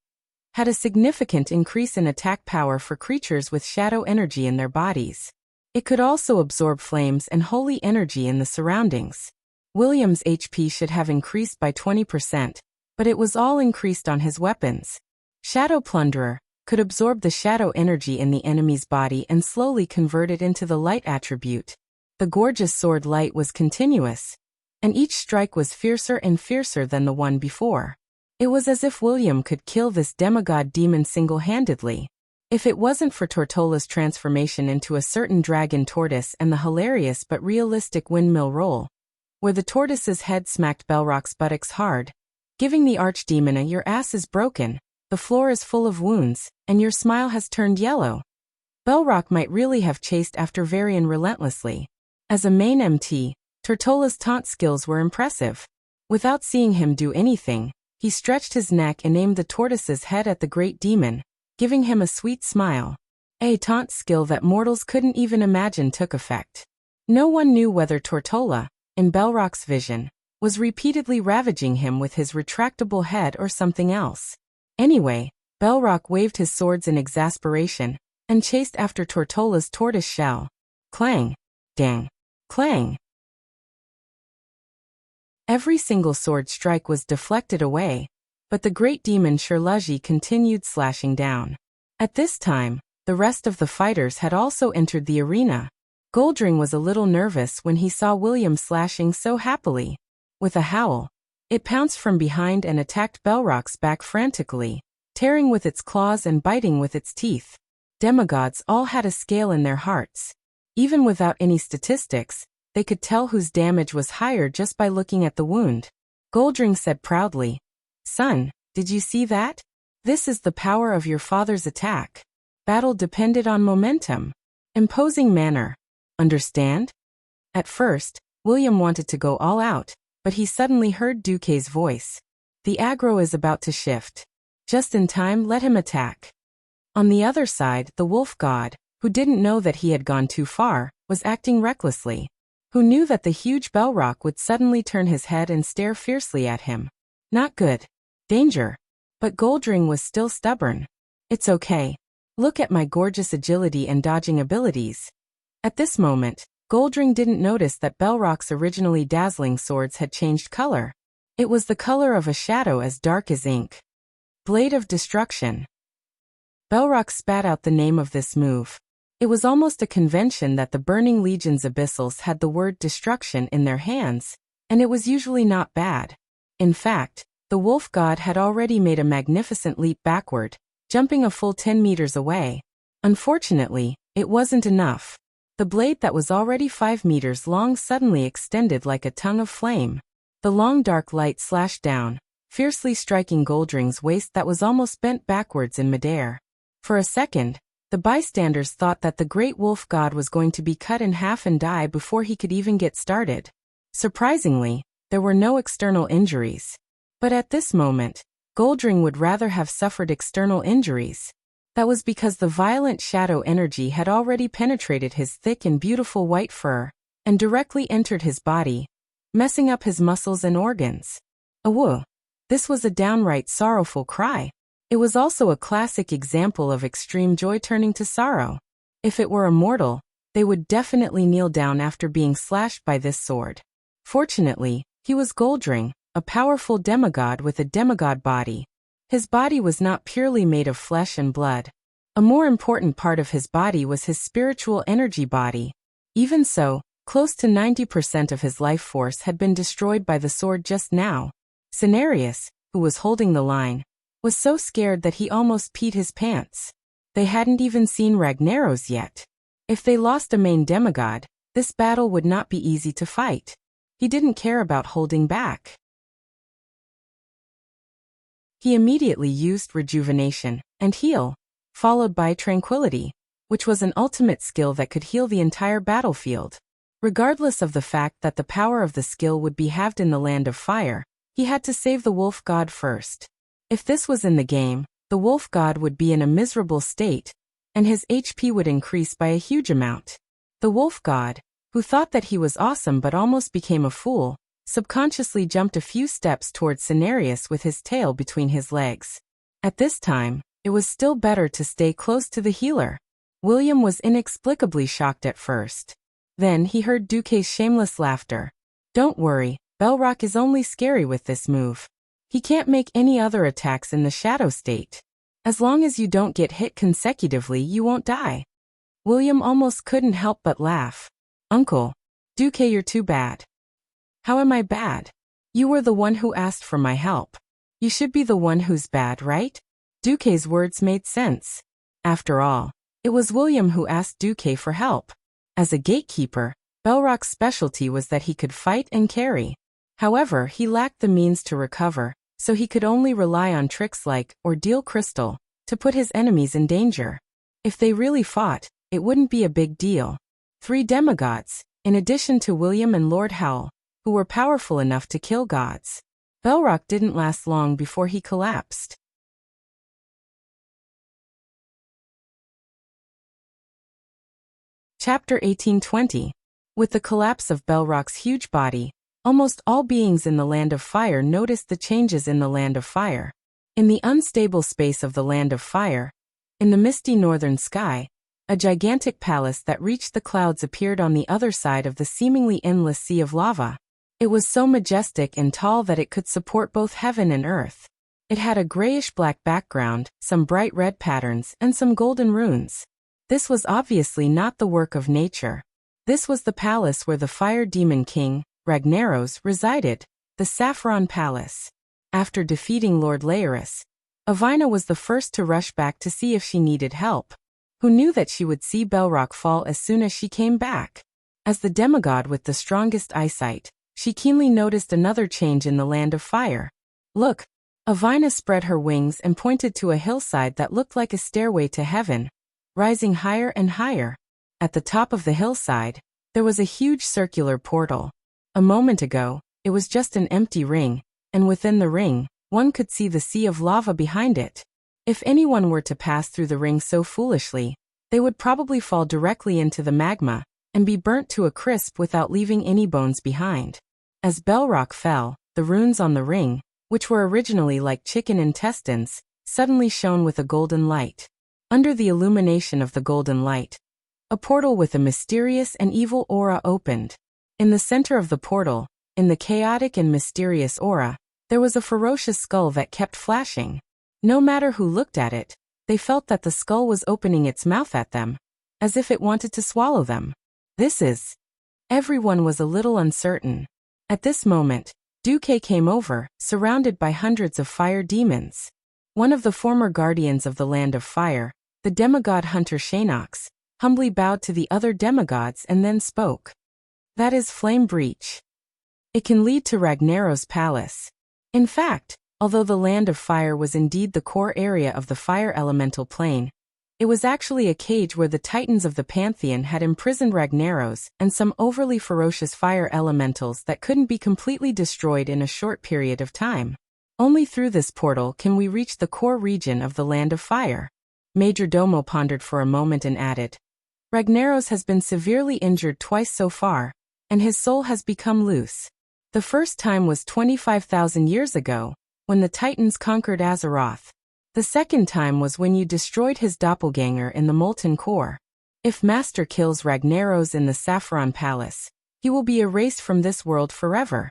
had a significant increase in attack power for creatures with shadow energy in their bodies. It could also absorb flames and holy energy in the surroundings. William's HP should have increased by 20%, but it was all increased on his weapons. Shadow Plunderer could absorb the shadow energy in the enemy's body and slowly convert it into the light attribute. The gorgeous sword light was continuous, and each strike was fiercer and fiercer than the one before. It was as if William could kill this demigod demon single-handedly. If it wasn't for Tortola's transformation into a certain dragon tortoise and the hilarious but realistic windmill roll, where the tortoise's head smacked Belrock's buttocks hard, giving the archdemon a "your ass is broken, the floor is full of wounds, and your smile has turned yellow." Belrock might really have chased after Varian relentlessly. As a main MT, Tortola's taunt skills were impressive. Without seeing him do anything, he stretched his neck and aimed the tortoise's head at the great demon, giving him a sweet smile. A taunt skill that mortals couldn't even imagine took effect. No one knew whether Tortola, in Belrock's vision, was repeatedly ravaging him with his retractable head or something else. Anyway, Belrock waved his swords in exasperation and chased after Tortola's tortoise shell. Clang! Dang! Clang! Every single sword strike was deflected away, but the great demon Shirlaji continued slashing down. At this time, the rest of the fighters had also entered the arena. Goldring was a little nervous when he saw William slashing so happily. With a howl, it pounced from behind and attacked Belrock's back frantically, tearing with its claws and biting with its teeth. Demigods all had a scale in their hearts. Even without any statistics, they could tell whose damage was higher just by looking at the wound. Goldring said proudly, "Son, did you see that? This is the power of your father's attack. Battle depended on momentum. Imposing manner. Understand?" At first, William wanted to go all out, but he suddenly heard Duque's voice. "The aggro is about to shift. Just in time, let him attack. On the other side, the wolf god, who didn't know that he had gone too far, was acting recklessly. Who knew that the huge Belrock would suddenly turn his head and stare fiercely at him. Not good. Danger. But Goldring was still stubborn. It's okay. Look at my gorgeous agility and dodging abilities. At this moment, Goldring didn't notice that Belrock's originally dazzling swords had changed color. It was the color of a shadow as dark as ink. Blade of Destruction. Belrock spat out the name of this move. It was almost a convention that the Burning Legion's abyssals had the word destruction in their hands, and it was usually not bad. In fact, the wolf god had already made a magnificent leap backward, jumping a full 10 meters away. Unfortunately, it wasn't enough. The blade that was already 5 meters long suddenly extended like a tongue of flame. The long dark light slashed down, fiercely striking Goldring's waist that was almost bent backwards in midair. For a second, the bystanders thought that the great wolf god was going to be cut in half and die before he could even get started. Surprisingly, there were no external injuries. But at this moment, Goldring would rather have suffered external injuries. That was because the violent shadow energy had already penetrated his thick and beautiful white fur, and directly entered his body, messing up his muscles and organs. Awoo! This was a downright sorrowful cry. It was also a classic example of extreme joy turning to sorrow. If it were a mortal, they would definitely kneel down after being slashed by this sword. Fortunately, he was Goldring, a powerful demigod with a demigod body. His body was not purely made of flesh and blood. A more important part of his body was his spiritual energy body. Even so, close to 90% of his life force had been destroyed by the sword just now. Cenarius, who was holding the line, was so scared that he almost peed his pants. They hadn't even seen Ragnaros yet. If they lost a main demigod, this battle would not be easy to fight. He didn't care about holding back. He immediately used Rejuvenation and Heal, followed by Tranquility, which was an ultimate skill that could heal the entire battlefield. Regardless of the fact that the power of the skill would be halved in the Land of Fire, he had to save the wolf god first. If this was in the game, the wolf god would be in a miserable state, and his HP would increase by a huge amount. The wolf god, who thought that he was awesome but almost became a fool, subconsciously jumped a few steps towards Cenarius with his tail between his legs. At this time, it was still better to stay close to the healer. William was inexplicably shocked at first. Then he heard Duque's shameless laughter. Don't worry, Belrock is only scary with this move. He can't make any other attacks in the shadow state. As long as you don't get hit consecutively, you won't die. William almost couldn't help but laugh. Uncle, Duque, you're too bad. How am I bad? You were the one who asked for my help. You should be the one who's bad, right? Duque's words made sense. After all, it was William who asked Duque for help. As a gatekeeper, Belrock's specialty was that he could fight and carry. However, he lacked the means to recover, so he could only rely on tricks like Ordeal Crystal to put his enemies in danger. If they really fought, it wouldn't be a big deal. 3 demigods, in addition to William and Lord Howl, who were powerful enough to kill gods. Belrock didn't last long before he collapsed. Chapter 1820. With the collapse of Belrock's huge body, almost all beings in the Land of Fire noticed the changes in the Land of Fire. In the unstable space of the Land of Fire, in the misty northern sky, a gigantic palace that reached the clouds appeared on the other side of the seemingly endless sea of lava. It was so majestic and tall that it could support both heaven and earth. It had a grayish-black background, some bright red patterns, and some golden runes. This was obviously not the work of nature. This was the palace where the fire demon king, Ragnaros, resided, the Saffron Palace. After defeating Lord Laeris, Avina was the first to rush back to see if she needed help. Who knew that she would see Belrock fall as soon as she came back? As the demigod with the strongest eyesight, she keenly noticed another change in the Land of Fire. Look! Avina spread her wings and pointed to a hillside that looked like a stairway to heaven, rising higher and higher. At the top of the hillside, there was a huge circular portal. A moment ago, it was just an empty ring, and within the ring, One could see the sea of lava behind it. If anyone were to pass through the ring so foolishly, they would probably fall directly into the magma and be burnt to a crisp without leaving any bones behind. As Bellrock fell, the runes on the ring, which were originally like chicken intestines, suddenly shone with a golden light. Under the illumination of the golden light, a portal with a mysterious and evil aura opened. In the center of the portal, in the chaotic and mysterious aura, there was a ferocious skull that kept flashing. No matter who looked at it, they felt that the skull was opening its mouth at them, as if it wanted to swallow them. Everyone was a little uncertain. At this moment, Duque came over, surrounded by hundreds of fire demons. One of the former guardians of the Land of Fire, the demigod hunter Shanox, humbly bowed to the other demigods and then spoke. That is flame breach. It can lead to Ragnaros' palace. In fact, although the Land of Fire was indeed the core area of the fire elemental plane, it was actually a cage where the titans of the Pantheon had imprisoned Ragnaros and some overly ferocious fire elementals that couldn't be completely destroyed in a short period of time. Only through this portal can we reach the core region of the Land of Fire. Major Domo pondered for a moment and added, Ragnaros has been severely injured twice so far, and his soul has become loose. The first time was 25,000 years ago, when the Titans conquered Azeroth. The second time was when you destroyed his doppelganger in the Molten Core. If Master kills Ragnaros in the Saffron Palace, he will be erased from this world forever.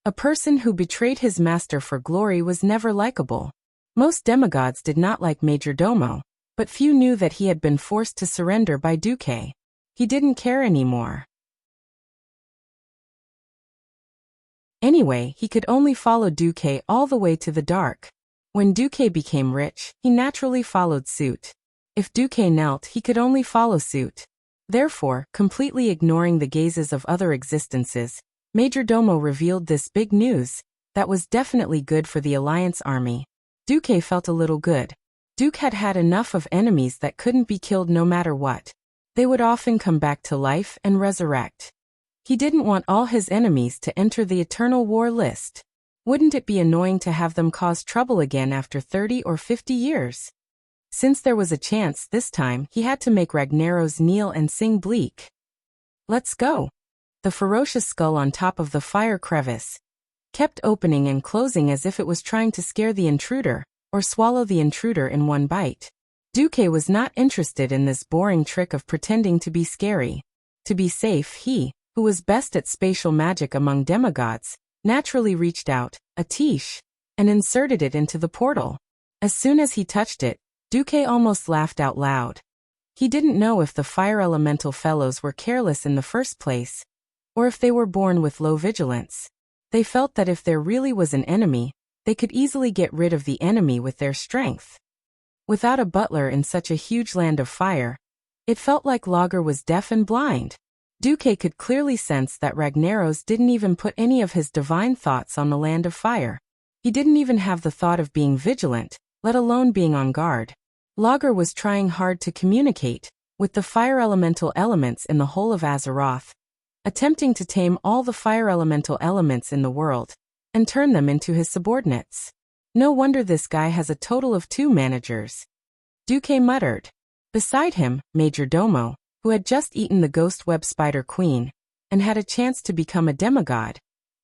A person who betrayed his master for glory was never likable. Most demigods did not like Major Domo, but few knew that he had been forced to surrender by Duque. He didn't care anymore. Anyway, he could only follow Duque all the way to the dark. When Duque became rich, he naturally followed suit. If Duque knelt, he could only follow suit. Therefore, completely ignoring the gazes of other existences, Major Domo revealed this big news that was definitely good for the Alliance army. Duque felt a little good. Duke had had enough of enemies that couldn't be killed no matter what. They would often come back to life and resurrect. He didn't want all his enemies to enter the Eternal War list. Wouldn't it be annoying to have them cause trouble again after 30 or 50 years? Since there was a chance this time, he had to make Ragnaros kneel and sing bleak. Let's go. The ferocious skull on top of the fire crevice kept opening and closing as if it was trying to scare the intruder, or swallow the intruder in one bite. Duque was not interested in this boring trick of pretending to be scary. To be safe, he, who was best at spatial magic among demigods, naturally reached out a tiche and inserted it into the portal. As soon as he touched it, Duque almost laughed out loud. He didn't know if the fire elemental fellows were careless in the first place, or if they were born with low vigilance. They felt that if there really was an enemy, they could easily get rid of the enemy with their strength. Without a butler in such a huge land of fire, it felt like Lager was deaf and blind. Duque could clearly sense that Ragnaros didn't even put any of his divine thoughts on the Land of Fire. He didn't even have the thought of being vigilant, let alone being on guard. Lager was trying hard to communicate with the fire elemental elements in the whole of Azeroth, attempting to tame all the fire elemental elements in the world and turn them into his subordinates. No wonder this guy has a total of 2 managers. Duque muttered. Beside him, Major Domo, who had just eaten the ghost web spider queen and had a chance to become a demigod,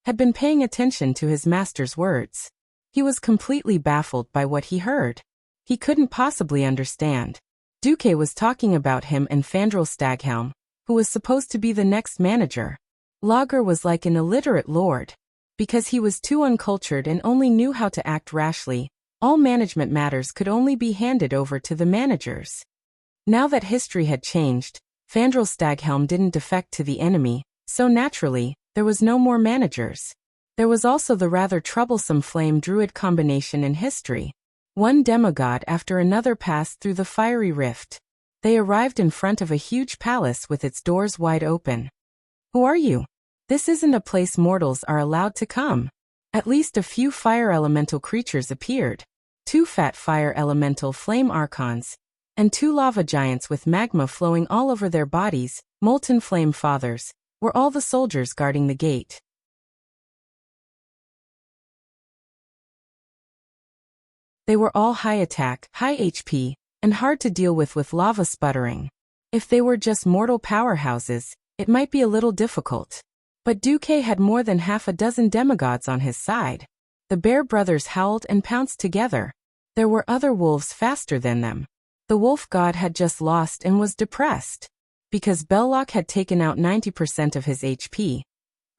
had been paying attention to his master's words. He was completely baffled by what he heard. He couldn't possibly understand. Duque was talking about him and Fandral Staghelm, who was supposed to be the next manager. Lager was like an illiterate lord. Because he was too uncultured and only knew how to act rashly, all management matters could only be handed over to the managers. Now that history had changed, Fandral Staghelm didn't defect to the enemy, so naturally, there was no more managers. There was also the rather troublesome flame druid combination in history. One demigod after another passed through the fiery rift. They arrived in front of a huge palace with its doors wide open. Who are you? This isn't a place mortals are allowed to come. At least a few fire elemental creatures appeared. 2 fat fire elemental flame archons, and 2 lava giants with magma flowing all over their bodies, molten flame fathers, were all the soldiers guarding the gate. They were all high attack, high HP, and hard to deal with lava sputtering. If they were just mortal powerhouses, it might be a little difficult. But Duque had more than half a dozen demigods on his side. The bear brothers howled and pounced together. There were other wolves faster than them. The wolf god had just lost and was depressed. Because Belloc had taken out 90% of his HP,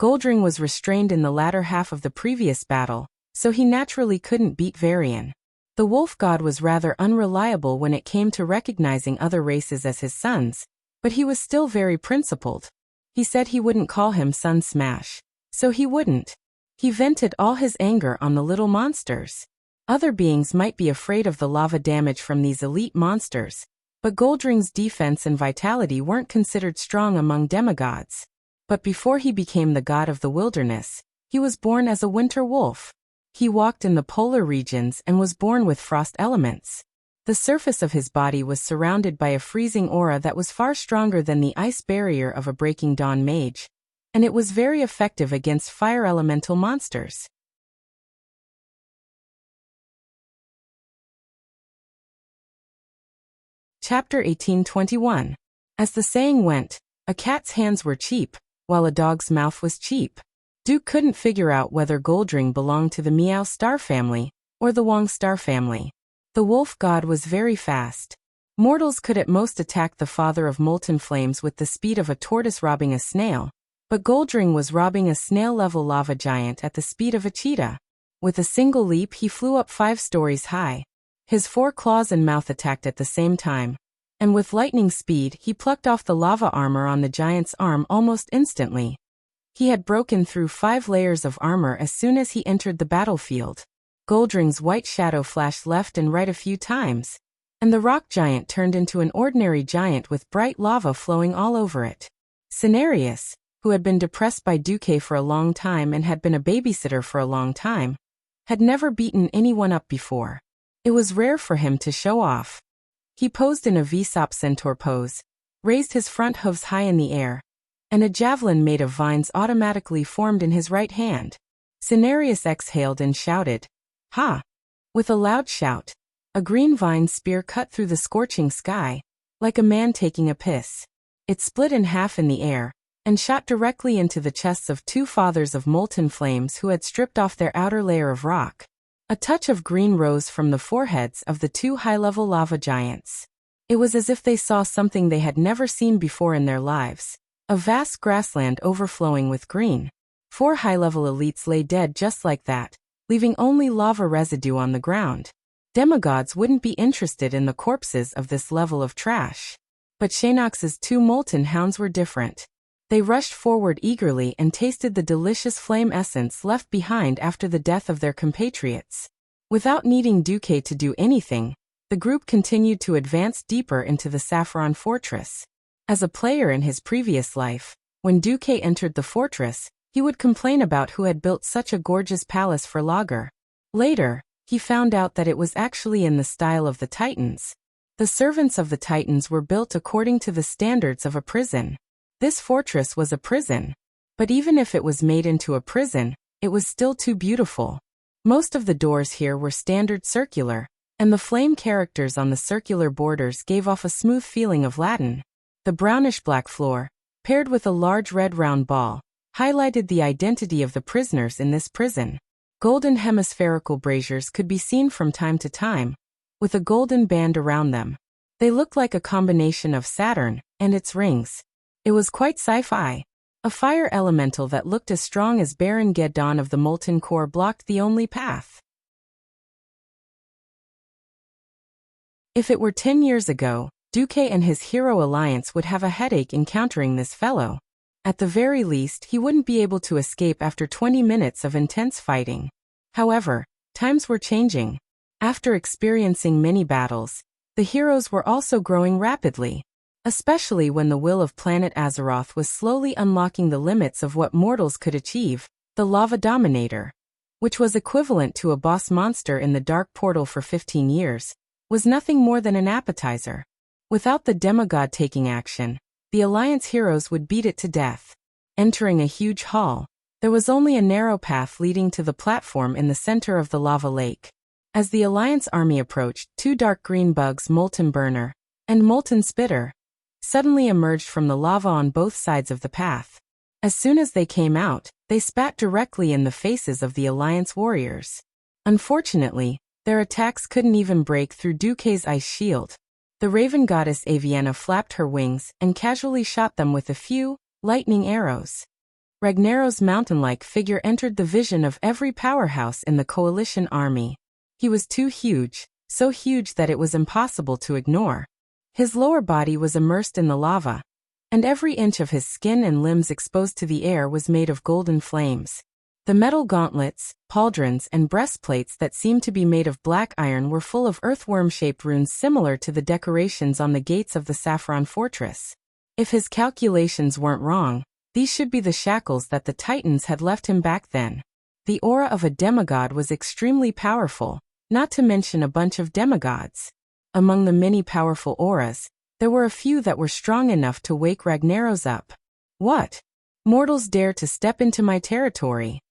Goldring was restrained in the latter half of the previous battle, so he naturally couldn't beat Varian. The wolf god was rather unreliable when it came to recognizing other races as his sons, but he was still very principled. He said he wouldn't call him Sun Smash, so he wouldn't. He vented all his anger on the little monsters. Other beings might be afraid of the lava damage from these elite monsters, but Goldring's defense and vitality weren't considered strong among demigods. But before he became the god of the wilderness, he was born as a winter wolf. He walked in the polar regions and was born with frost elements. The surface of his body was surrounded by a freezing aura that was far stronger than the ice barrier of a Breaking Dawn mage, and it was very effective against fire elemental monsters. Chapter 1821. As the saying went, a cat's hands were cheap, while a dog's mouth was cheap. Duke couldn't figure out whether Goldring belonged to the Meow star family or the Wong star family. The wolf god was very fast. Mortals could at most attack the father of molten flames with the speed of a tortoise robbing a snail, but Goldring was robbing a snail-level lava giant at the speed of a cheetah. With a single leap he flew up 5 stories high. His 4 claws and mouth attacked at the same time, and with lightning speed he plucked off the lava armor on the giant's arm almost instantly. He had broken through 5 layers of armor as soon as he entered the battlefield. Goldring's white shadow flashed left and right a few times, and the rock giant turned into an ordinary giant with bright lava flowing all over it. Cenarius, who had been depressed by Duque for a long time and had been a babysitter for a long time, had never beaten anyone up before. It was rare for him to show off. He posed in a Vsop centaur pose, raised his front hooves high in the air, and a javelin made of vines automatically formed in his right hand. Cenarius exhaled and shouted, "Ha!" With a loud shout, a green vine spear cut through the scorching sky, like a man taking a piss. It split in half in the air, and shot directly into the chests of 2 fathers of molten flames who had stripped off their outer layer of rock. A touch of green rose from the foreheads of the 2 high-level lava giants. It was as if they saw something they had never seen before in their lives. A vast grassland overflowing with green. 4 high-level elites lay dead just like that, leaving only lava residue on the ground. Demigods wouldn't be interested in the corpses of this level of trash. But Shanox's 2 molten hounds were different. They rushed forward eagerly and tasted the delicious flame essence left behind after the death of their compatriots. Without needing Duque to do anything, the group continued to advance deeper into the Saffron Fortress. As a player in his previous life, when Duque entered the fortress, he would complain about who had built such a gorgeous palace for Lager. Later, he found out that it was actually in the style of the Titans. The servants of the Titans were built according to the standards of a prison. This fortress was a prison. But even if it was made into a prison, it was still too beautiful. Most of the doors here were standard circular, and the flame characters on the circular borders gave off a smooth feeling of Latin. The brownish-black floor, paired with a large red round ball, highlighted the identity of the prisoners in this prison. Golden hemispherical braziers could be seen from time to time, with a golden band around them. They looked like a combination of Saturn and its rings. It was quite sci-fi. A fire elemental that looked as strong as Baron Geddon of the Molten Core blocked the only path. If it were 10 years ago, Duque and his hero alliance would have a headache encountering this fellow. At the very least, he wouldn't be able to escape after 20 minutes of intense fighting. However, times were changing. After experiencing many battles, the heroes were also growing rapidly. Especially when the will of planet Azeroth was slowly unlocking the limits of what mortals could achieve, the Lava Dominator, which was equivalent to a boss monster in the Dark Portal for 15 years, was nothing more than an appetizer. Without the demigod taking action, the Alliance heroes would beat it to death. Entering a huge hall, there was only a narrow path leading to the platform in the center of the lava lake. As the Alliance army approached, two dark green bugs, Molten Burner and Molten Spitter, suddenly emerged from the lava on both sides of the path. As soon as they came out, they spat directly in the faces of the Alliance warriors. Unfortunately, their attacks couldn't even break through Duque's ice shield. The raven goddess Avienna flapped her wings and casually shot them with a few lightning arrows. Ragnaros's mountain-like figure entered the vision of every powerhouse in the coalition army. He was too huge, so huge that it was impossible to ignore. His lower body was immersed in the lava, and every inch of his skin and limbs exposed to the air was made of golden flames. The metal gauntlets, pauldrons, and breastplates that seemed to be made of black iron were full of earthworm-shaped runes similar to the decorations on the gates of the Saffron Fortress. If his calculations weren't wrong, these should be the shackles that the Titans had left him back then. The aura of a demigod was extremely powerful, not to mention a bunch of demigods. Among the many powerful auras, there were a few that were strong enough to wake Ragnaros up. What? Mortals dare to step into my territory?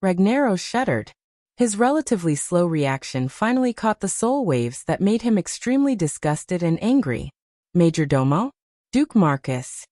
Ragnaros shuddered. His relatively slow reaction finally caught the soul waves that made him extremely disgusted and angry. Major Domo? Duke Marcus?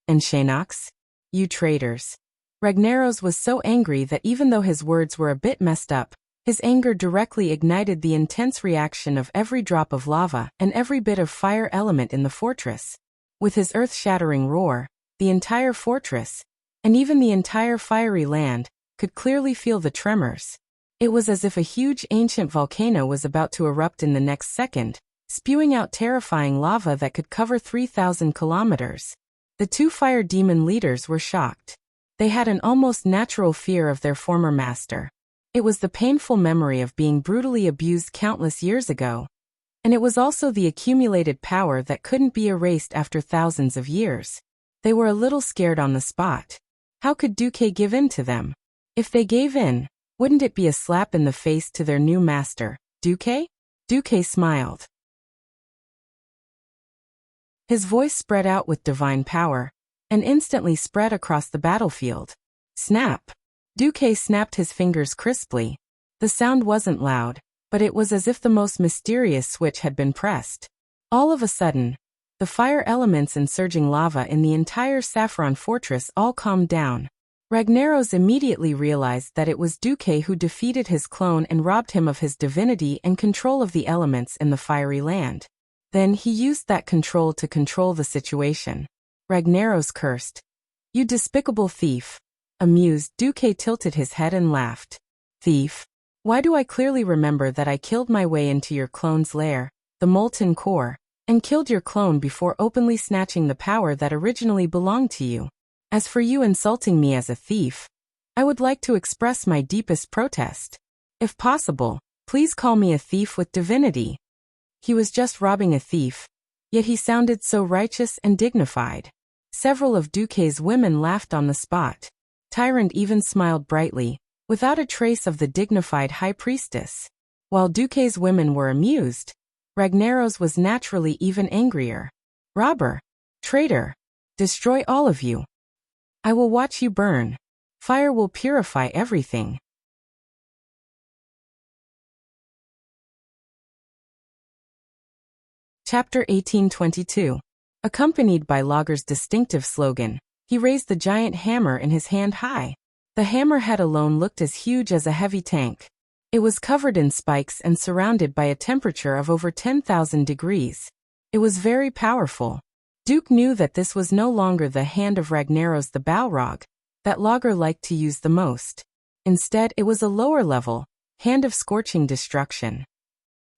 And Shanox? You traitors. Ragnaros was so angry that even though his words were a bit messed up, his anger directly ignited the intense reaction of every drop of lava and every bit of fire element in the fortress. With his earth-shattering roar, the entire fortress, and even the entire fiery land, could clearly feel the tremors. It was as if a huge ancient volcano was about to erupt in the next second, spewing out terrifying lava that could cover 3,000 kilometers. The two fire demon leaders were shocked. They had an almost natural fear of their former master. It was the painful memory of being brutally abused countless years ago. And it was also the accumulated power that couldn't be erased after thousands of years. They were a little scared on the spot. How could Duque give in to them? If they gave in, wouldn't it be a slap in the face to their new master, Duque? Duque smiled. His voice spread out with divine power, and instantly spread across the battlefield. Snap! Duque snapped his fingers crisply. The sound wasn't loud, but it was as if the most mysterious switch had been pressed. All of a sudden, the fire elements and surging lava in the entire Saffron Fortress all calmed down. Ragnaros immediately realized that it was Duque who defeated his clone and robbed him of his divinity and control of the elements in the fiery land. Then he used that control to control the situation. Ragnaros cursed. You despicable thief. Amused, Duque tilted his head and laughed. Thief? Why do I clearly remember that I killed my way into your clone's lair, the molten core, and killed your clone before openly snatching the power that originally belonged to you. As for you insulting me as a thief, I would like to express my deepest protest. If possible, please call me a thief with divinity. He was just robbing a thief, yet he sounded so righteous and dignified. Several of Duque's women laughed on the spot. Tyrant even smiled brightly, without a trace of the dignified high priestess. While Duque's women were amused, Ragnaros was naturally even angrier. Robber! Traitor! Destroy all of you! I will watch you burn. Fire will purify everything. Chapter 1822. Accompanied by Logger's distinctive slogan, he raised the giant hammer in his hand high. The hammerhead alone looked as huge as a heavy tank. It was covered in spikes and surrounded by a temperature of over 10,000 degrees. It was very powerful. Duke knew that this was no longer the hand of Ragnaros the Balrog, that Logger liked to use the most. Instead, it was a lower level, hand of scorching destruction.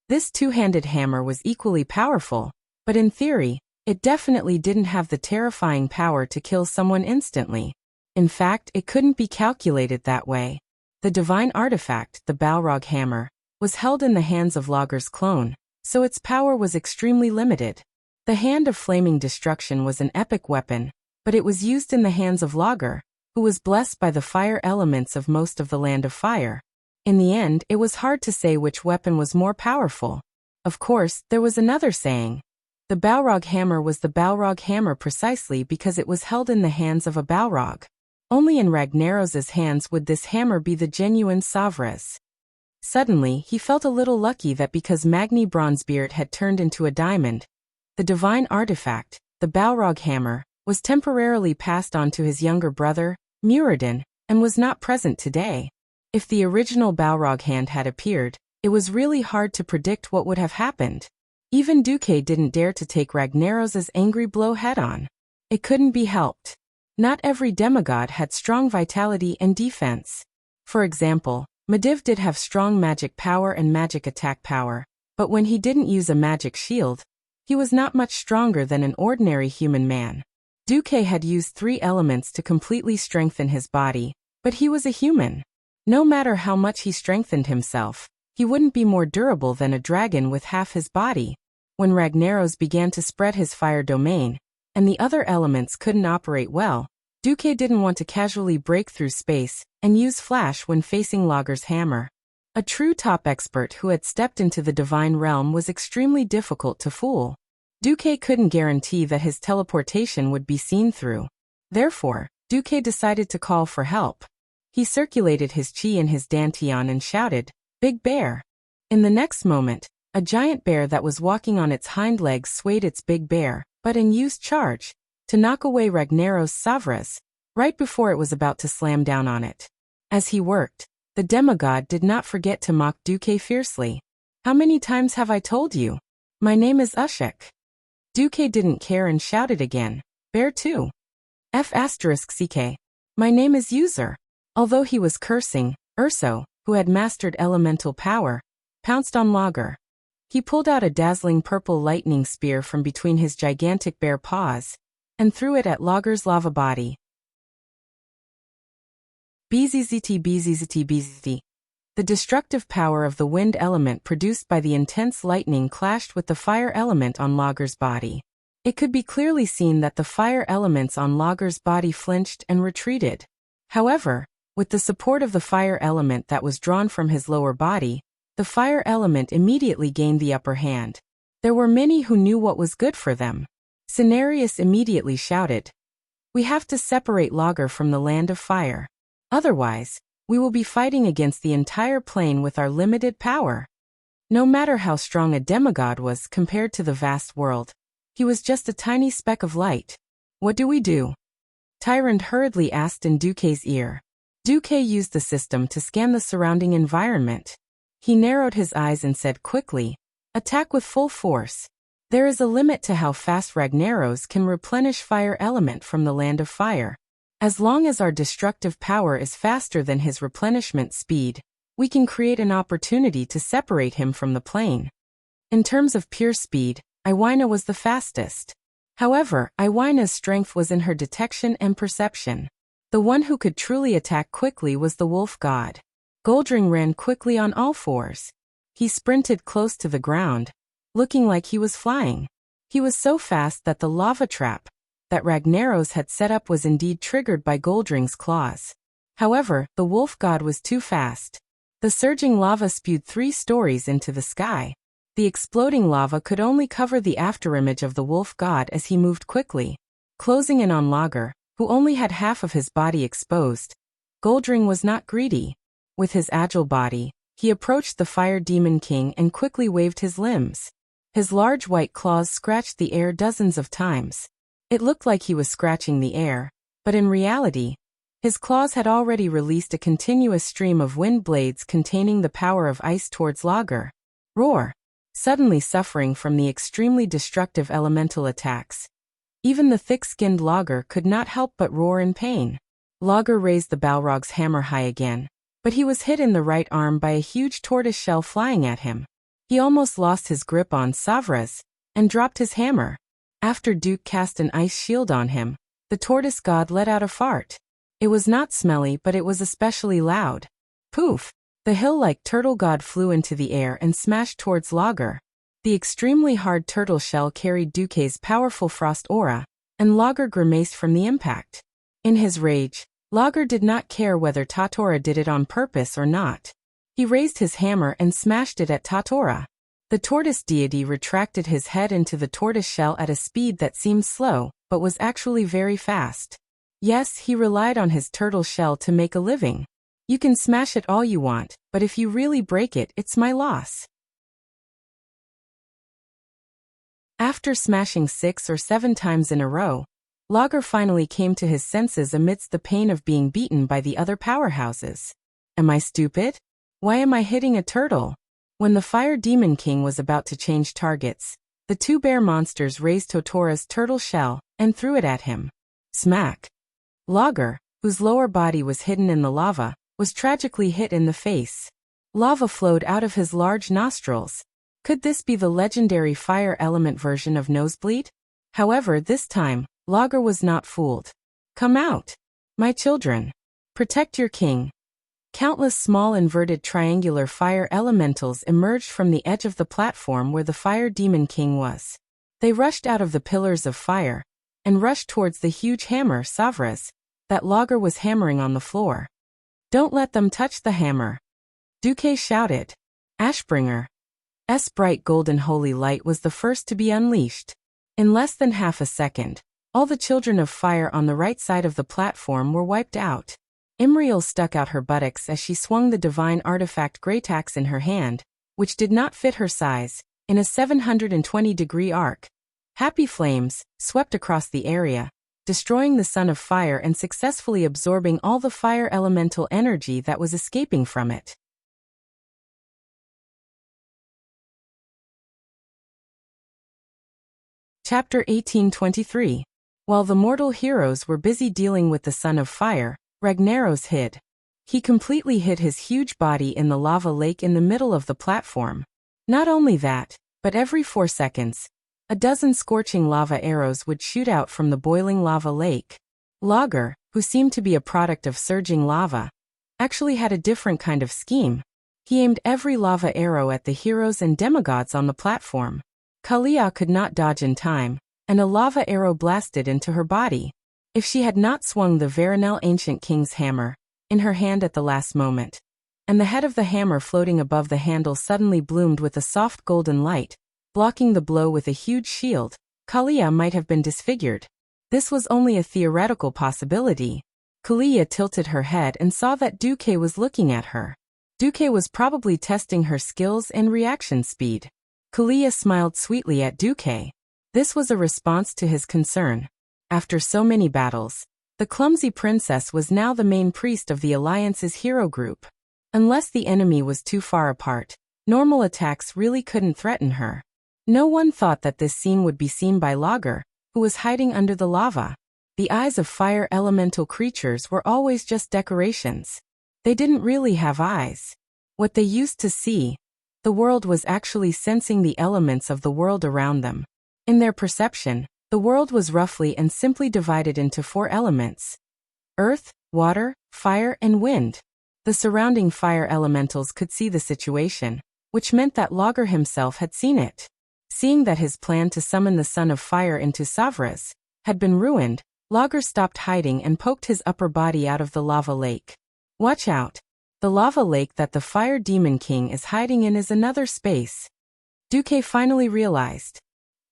This two-handed hammer was equally powerful, but in theory, it definitely didn't have the terrifying power to kill someone instantly. In fact, it couldn't be calculated that way. The divine artifact, the Balrog hammer, was held in the hands of Logger's clone, so its power was extremely limited. The Hand of Flaming Destruction was an epic weapon, but it was used in the hands of Logger, who was blessed by the fire elements of most of the Land of Fire. In the end, it was hard to say which weapon was more powerful. Of course, there was another saying. The Balrog hammer was the Balrog hammer precisely because it was held in the hands of a Balrog. Only in Ragnaros's hands would this hammer be the genuine Savras. Suddenly, he felt a little lucky that because Magni Bronzebeard had turned into a diamond, the divine artifact, the Balrog hammer, was temporarily passed on to his younger brother, Muradin, and was not present today. If the original Balrog hand had appeared, it was really hard to predict what would have happened. Even Duque didn't dare to take Ragnaros's angry blow head-on. It couldn't be helped. Not every demigod had strong vitality and defense. For example, Medivh did have strong magic power and magic attack power, but when he didn't use a magic shield, he was not much stronger than an ordinary human man. Duque had used 3 elements to completely strengthen his body, but he was a human. No matter how much he strengthened himself, he wouldn't be more durable than a dragon with half his body. When Ragnaros began to spread his fire domain, and the other elements couldn't operate well, Duque didn't want to casually break through space and use flash when facing Lager's hammer. A true top expert who had stepped into the divine realm was extremely difficult to fool. Duque couldn't guarantee that his teleportation would be seen through. Therefore, Duque decided to call for help. He circulated his chi in his dantian and shouted, "Big bear!" In the next moment, a giant bear that was walking on its hind legs swayed its big bear, but and used charge to knock away Ragnaros' Savras, right before it was about to slam down on it. As he worked, the demigod did not forget to mock Duque fiercely. "How many times have I told you? My name is Ushek." Duque didn't care and shouted again, "Bear too. F***ck. My name is User." Although he was cursing, Urso, who had mastered elemental power, pounced on Lager. He pulled out a dazzling purple lightning spear from between his gigantic bare paws and threw it at Lager's lava body. Bzzzt. The destructive power of the wind element produced by the intense lightning clashed with the fire element on Lager's body. It could be clearly seen that the fire elements on Lager's body flinched and retreated. However, with the support of the fire element that was drawn from his lower body, the fire element immediately gained the upper hand. There were many who knew what was good for them. Cenarius immediately shouted, "We have to separate Lager from the land of fire. Otherwise, we will be fighting against the entire plane with our limited power." No matter how strong a demigod was compared to the vast world, he was just a tiny speck of light. "What do we do?" Tyrant hurriedly asked in Duque's ear. Duque used the system to scan the surrounding environment. He narrowed his eyes and said quickly, "Attack with full force. There is a limit to how fast Ragnaros can replenish fire element from the land of fire. As long as our destructive power is faster than his replenishment speed, we can create an opportunity to separate him from the plane." In terms of pure speed, Iwina was the fastest. However, Iwina's strength was in her detection and perception. The one who could truly attack quickly was the wolf god. Goldring ran quickly on all fours. He sprinted close to the ground, looking like he was flying. He was so fast that the lava trap that Ragnaros had set up was indeed triggered by Goldring's claws. However, the wolf god was too fast. The surging lava spewed 3 stories into the sky. The exploding lava could only cover the afterimage of the wolf god as he moved quickly, closing in on Lager, who only had half of his body exposed. Goldring was not greedy. With his agile body, he approached the Fire Demon King and quickly waved his limbs. His large white claws scratched the air dozens of times. It looked like he was scratching the air, but in reality, his claws had already released a continuous stream of wind blades containing the power of ice towards Lager. Roar! Suddenly suffering from the extremely destructive elemental attacks. Even the thick-skinned Lager could not help but roar in pain. Lager raised the Balrog's hammer high again, but he was hit in the right arm by a huge tortoise shell flying at him. He almost lost his grip on Savras and dropped his hammer. After Duke cast an ice shield on him, the tortoise god let out a fart. It was not smelly, but it was especially loud. Poof! The hill-like turtle god flew into the air and smashed towards Lager. The extremely hard turtle shell carried Duque's powerful frost aura, and Lager grimaced from the impact. In his rage, Lager did not care whether Tatora did it on purpose or not. He raised his hammer and smashed it at Tatora. The tortoise deity retracted his head into the tortoise shell at a speed that seemed slow, but was actually very fast. Yes, he relied on his turtle shell to make a living. You can smash it all you want, but if you really break it, it's my loss. After smashing 6 or 7 times in a row, Lager finally came to his senses amidst the pain of being beaten by the other powerhouses. Am I stupid? Why am I hitting a turtle? When the Fire Demon King was about to change targets, the 2 bear monsters raised Totora's turtle shell and threw it at him. Smack! Lager, whose lower body was hidden in the lava, was tragically hit in the face. Lava flowed out of his large nostrils. Could this be the legendary fire element version of Nosebleed? However, this time, Lager was not fooled. Come out! My children! Protect your king! Countless small inverted triangular fire elementals emerged from the edge of the platform where the Fire Demon King was. They rushed out of the pillars of fire and rushed towards the huge hammer, Savras, that Lager was hammering on the floor. Don't let them touch the hammer! Duque shouted. Ashbringer's bright golden holy light was the first to be unleashed. In less than half a second, all the children of fire on the right side of the platform were wiped out. Imriel stuck out her buttocks as she swung the divine artifact Greytax in her hand, which did not fit her size, in a 720-degree arc. Happy flames swept across the area, destroying the Son of Fire and successfully absorbing all the fire elemental energy that was escaping from it. Chapter 1823. While the mortal heroes were busy dealing with the Son of Fire, Ragnaros hid. He completely hid his huge body in the lava lake in the middle of the platform. Not only that, but every 4 seconds, a dozen scorching lava arrows would shoot out from the boiling lava lake. Lager, who seemed to be a product of surging lava, actually had a different kind of scheme. He aimed every lava arrow at the heroes and demigods on the platform. Kalia could not dodge in time, and a lava arrow blasted into her body. If she had not swung the Veronel Ancient King's hammer in her hand at the last moment, and the head of the hammer floating above the handle suddenly bloomed with a soft golden light, blocking the blow with a huge shield, Kalia might have been disfigured. This was only a theoretical possibility. Kalia tilted her head and saw that Duque was looking at her. Duque was probably testing her skills and reaction speed. Kalia smiled sweetly at Duque. This was a response to his concern. After so many battles, the clumsy princess was now the main priest of the Alliance's hero group. Unless the enemy was too far apart, normal attacks really couldn't threaten her. No one thought that this scene would be seen by Lager, who was hiding under the lava. The eyes of fire elemental creatures were always just decorations. They didn't really have eyes. What they used to see, the world was actually sensing the elements of the world around them. In their perception, the world was roughly and simply divided into 4 elements: earth, water, fire, and wind. The surrounding fire elementals could see the situation, which meant that Lager himself had seen it. Seeing that his plan to summon the Son of Fire into Savras had been ruined, Lager stopped hiding and poked his upper body out of the lava lake. Watch out! The lava lake that the Fire Demon King is hiding in is another space. Duque finally realized.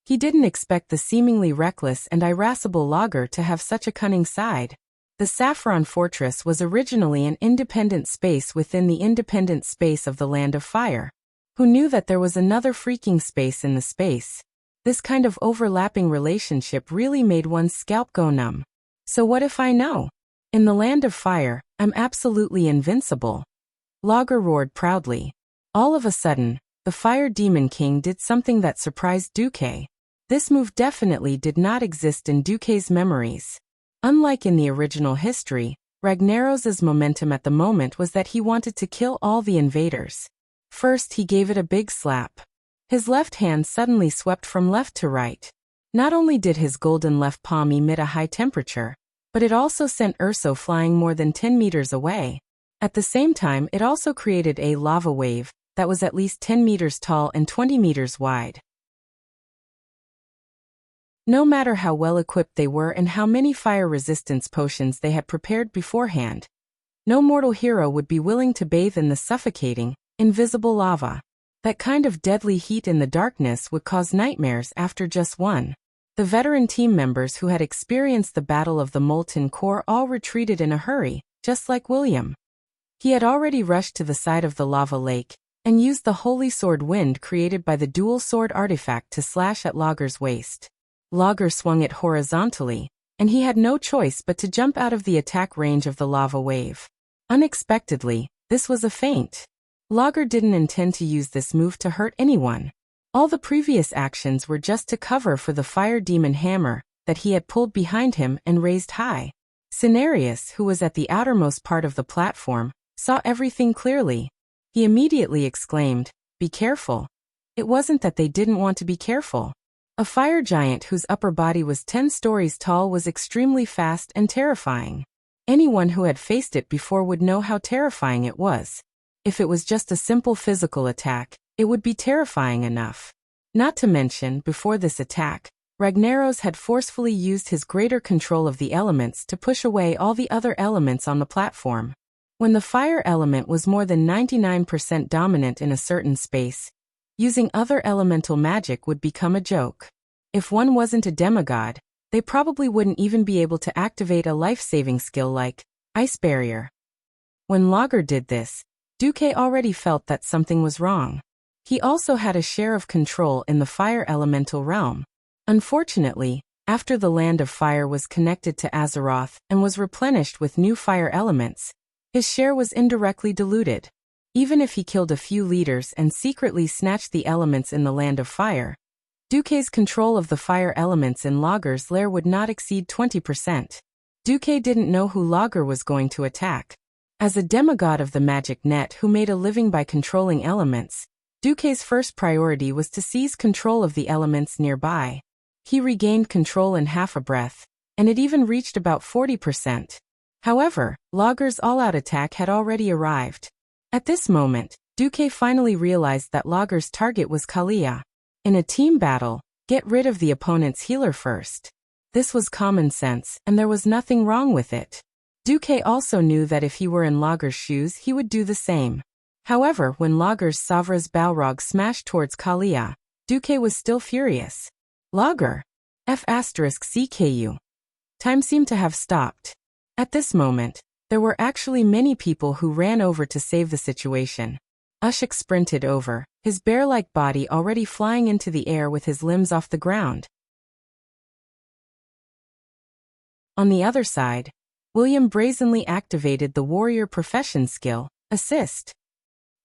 He didn't expect the seemingly reckless and irascible Lager to have such a cunning side. The Saffron Fortress was originally an independent space within the independent space of the Land of Fire. Who knew that there was another freaking space in the space? This kind of overlapping relationship really made one's scalp go numb. So what if I know? In the Land of Fire, I'm absolutely invincible. Lager roared proudly. All of a sudden, the Fire Demon King did something that surprised Duque. This move definitely did not exist in Duque's memories. Unlike in the original history, Ragnaros's momentum at the moment was that he wanted to kill all the invaders. First, he gave it a big slap. His left hand suddenly swept from left to right. Not only did his golden left palm emit a high temperature, but it also sent Urso flying more than 10 meters away. At the same time, it also created a lava wave that was at least 10 meters tall and 20 meters wide. No matter how well equipped they were and how many fire resistance potions they had prepared beforehand, no mortal hero would be willing to bathe in the suffocating, invisible lava. That kind of deadly heat in the darkness would cause nightmares after just one. The veteran team members who had experienced the Battle of the Molten Core all retreated in a hurry, just like William. He had already rushed to the side of the lava lake and used the holy sword wind created by the dual sword artifact to slash at Lager's waist. Lager swung it horizontally, and he had no choice but to jump out of the attack range of the lava wave. Unexpectedly, this was a feint. Lager didn't intend to use this move to hurt anyone. All the previous actions were just to cover for the fire demon hammer that he had pulled behind him and raised high. Cenarius, who was at the outermost part of the platform, saw everything clearly. He immediately exclaimed, "Be careful." It wasn't that they didn't want to be careful. A fire giant whose upper body was 10 stories tall was extremely fast and terrifying. Anyone who had faced it before would know how terrifying it was. If it was just a simple physical attack, it would be terrifying enough. Not to mention, before this attack, Ragnaros had forcefully used his greater control of the elements to push away all the other elements on the platform. When the fire element was more than 99% dominant in a certain space, using other elemental magic would become a joke. If one wasn't a demigod, they probably wouldn't even be able to activate a life-saving skill like Ice Barrier. When Lager did this, Duque already felt that something was wrong. He also had a share of control in the fire elemental realm. Unfortunately, after the Land of Fire was connected to Azeroth and was replenished with new fire elements, his share was indirectly diluted. Even if he killed a few leaders and secretly snatched the elements in the Land of Fire, Duque's control of the fire elements in Lager's lair would not exceed 20%. Duque didn't know who Lager was going to attack. As a demigod of the magic net who made a living by controlling elements, Duque's first priority was to seize control of the elements nearby. He regained control in half a breath, and it even reached about 40%. However, Lager's all-out attack had already arrived. At this moment, Duque finally realized that Lager's target was Kalia. In a team battle, get rid of the opponent's healer first. This was common sense, and there was nothing wrong with it. Duque also knew that if he were in Lager's shoes he would do the same. However, when Lager's Savra's Balrog smashed towards Kalia, Duque was still furious. Lager! F***CKU. Time seemed to have stopped. At this moment, there were actually many people who ran over to save the situation. Ushik sprinted over, his bear-like body already flying into the air with his limbs off the ground. On the other side, William brazenly activated the warrior profession skill, Assist.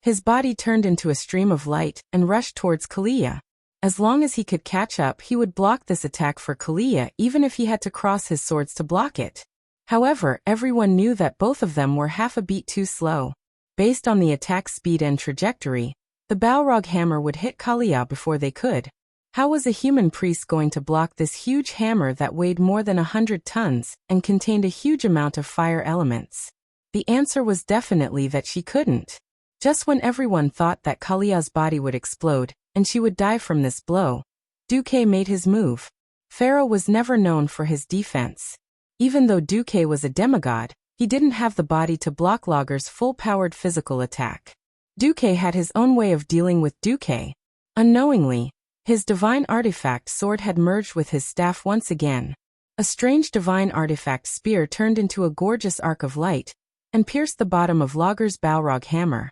His body turned into a stream of light and rushed towards Kalia. As long as he could catch up, he would block this attack for Kalia even if he had to cross his swords to block it. However, everyone knew that both of them were half a beat too slow. Based on the attack speed and trajectory, the Balrog hammer would hit Kalia before they could. How was a human priest going to block this huge hammer that weighed more than 100 tons and contained a huge amount of fire elements? The answer was definitely that she couldn't. Just when everyone thought that Kalia's body would explode and she would die from this blow, Duque made his move. Pharaoh was never known for his defense. Even though Duque was a demigod, he didn't have the body to block Lager's full-powered physical attack. Duque had his own way of dealing with Duque. Unknowingly, his divine artifact sword had merged with his staff once again. A strange divine artifact spear turned into a gorgeous arc of light and pierced the bottom of Lager's Balrog hammer.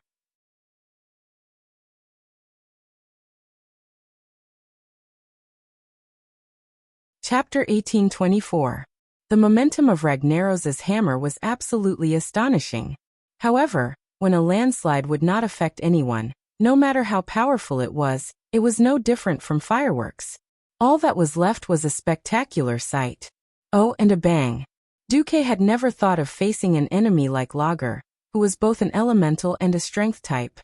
Chapter 1824. The momentum of Ragnaros's hammer was absolutely astonishing. However, when a landslide would not affect anyone, no matter how powerful it was no different from fireworks. All that was left was a spectacular sight. Oh, and a bang. Duque had never thought of facing an enemy like Lager, who was both an elemental and a strength type.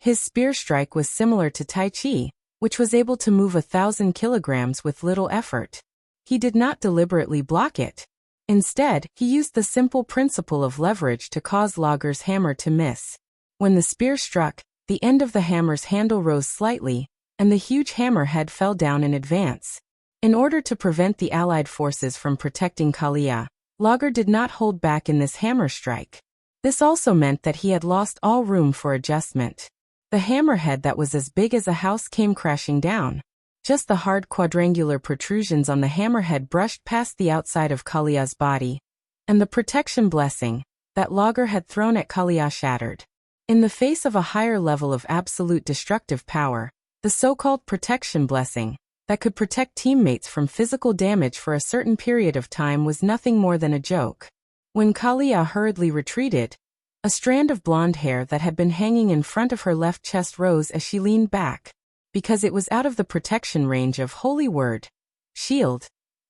His spear strike was similar to Tai Chi, which was able to move 1,000 kilograms with little effort. He did not deliberately block it. Instead, he used the simple principle of leverage to cause Lager's hammer to miss. When the spear struck, the end of the hammer's handle rose slightly, and the huge hammerhead fell down in advance. In order to prevent the allied forces from protecting Kalia, Lager did not hold back in this hammer strike. This also meant that he had lost all room for adjustment. The hammerhead that was as big as a house came crashing down. Just the hard quadrangular protrusions on the hammerhead brushed past the outside of Kalia's body, and the protection blessing, that Logger had thrown at Kalia shattered. In the face of a higher level of absolute destructive power, the so-called protection blessing, that could protect teammates from physical damage for a certain period of time was nothing more than a joke. When Kalia hurriedly retreated, a strand of blonde hair that had been hanging in front of her left chest rose as she leaned back. Because it was out of the protection range of Holy Word shield,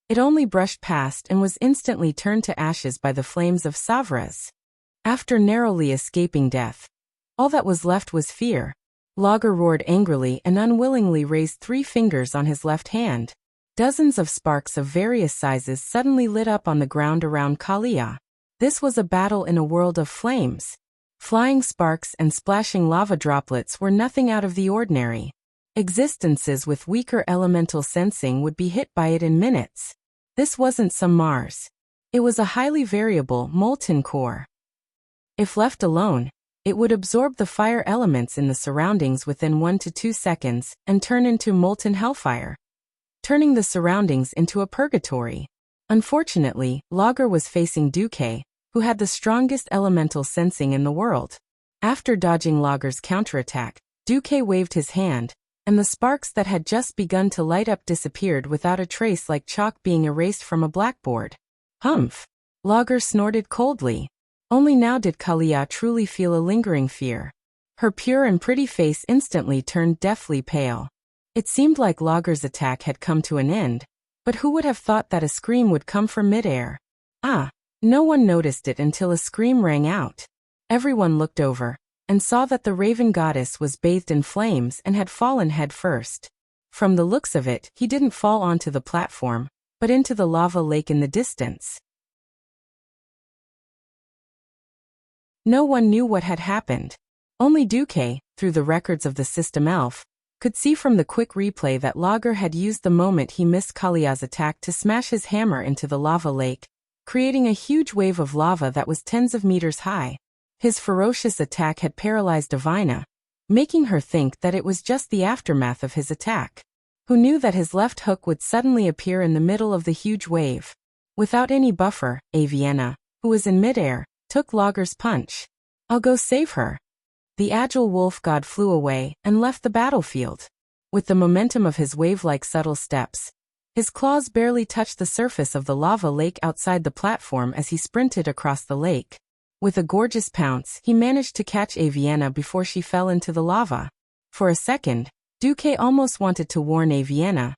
it only brushed past and was instantly turned to ashes by the flames of Savras. After narrowly escaping death, all that was left was fear. Logger roared angrily and unwillingly raised 3 fingers on his left hand. Dozens of sparks of various sizes suddenly lit up on the ground around Kalia. This was a battle in a world of flames. Flying sparks and splashing lava droplets were nothing out of the ordinary. Existences with weaker elemental sensing would be hit by it in minutes. This wasn't some Mars. It was a highly variable, molten core. If left alone, it would absorb the fire elements in the surroundings within 1 to 2 seconds and turn into molten hellfire, turning the surroundings into a purgatory. Unfortunately, Logger was facing Duque, who had the strongest elemental sensing in the world. After dodging Logger's counterattack, Duque waved his hand, and the sparks that had just begun to light up disappeared without a trace, like chalk being erased from a blackboard. Humph! Logger snorted coldly. Only now did Kalia truly feel a lingering fear. Her pure and pretty face instantly turned deathly pale. It seemed like Logger's attack had come to an end, but who would have thought that a scream would come from midair? No one noticed it until a scream rang out. Everyone looked over and saw that the Raven Goddess was bathed in flames and had fallen head first. From the looks of it, he didn't fall onto the platform, but into the lava lake in the distance. No one knew what had happened. Only Duque, through the records of the system elf, could see from the quick replay that Logger had used the moment he missed Kalia's attack to smash his hammer into the lava lake, creating a huge wave of lava that was tens of meters high. His ferocious attack had paralyzed Divina, making her think that it was just the aftermath of his attack. Who knew that his left hook would suddenly appear in the middle of the huge wave? Without any buffer, Avienna, who was in midair, took Logger's punch. "I'll go save her." The agile wolf god flew away and left the battlefield. With the momentum of his wave-like subtle steps, his claws barely touched the surface of the lava lake outside the platform as he sprinted across the lake. With a gorgeous pounce, he managed to catch Avienna before she fell into the lava. For a second, Duque almost wanted to warn Avienna,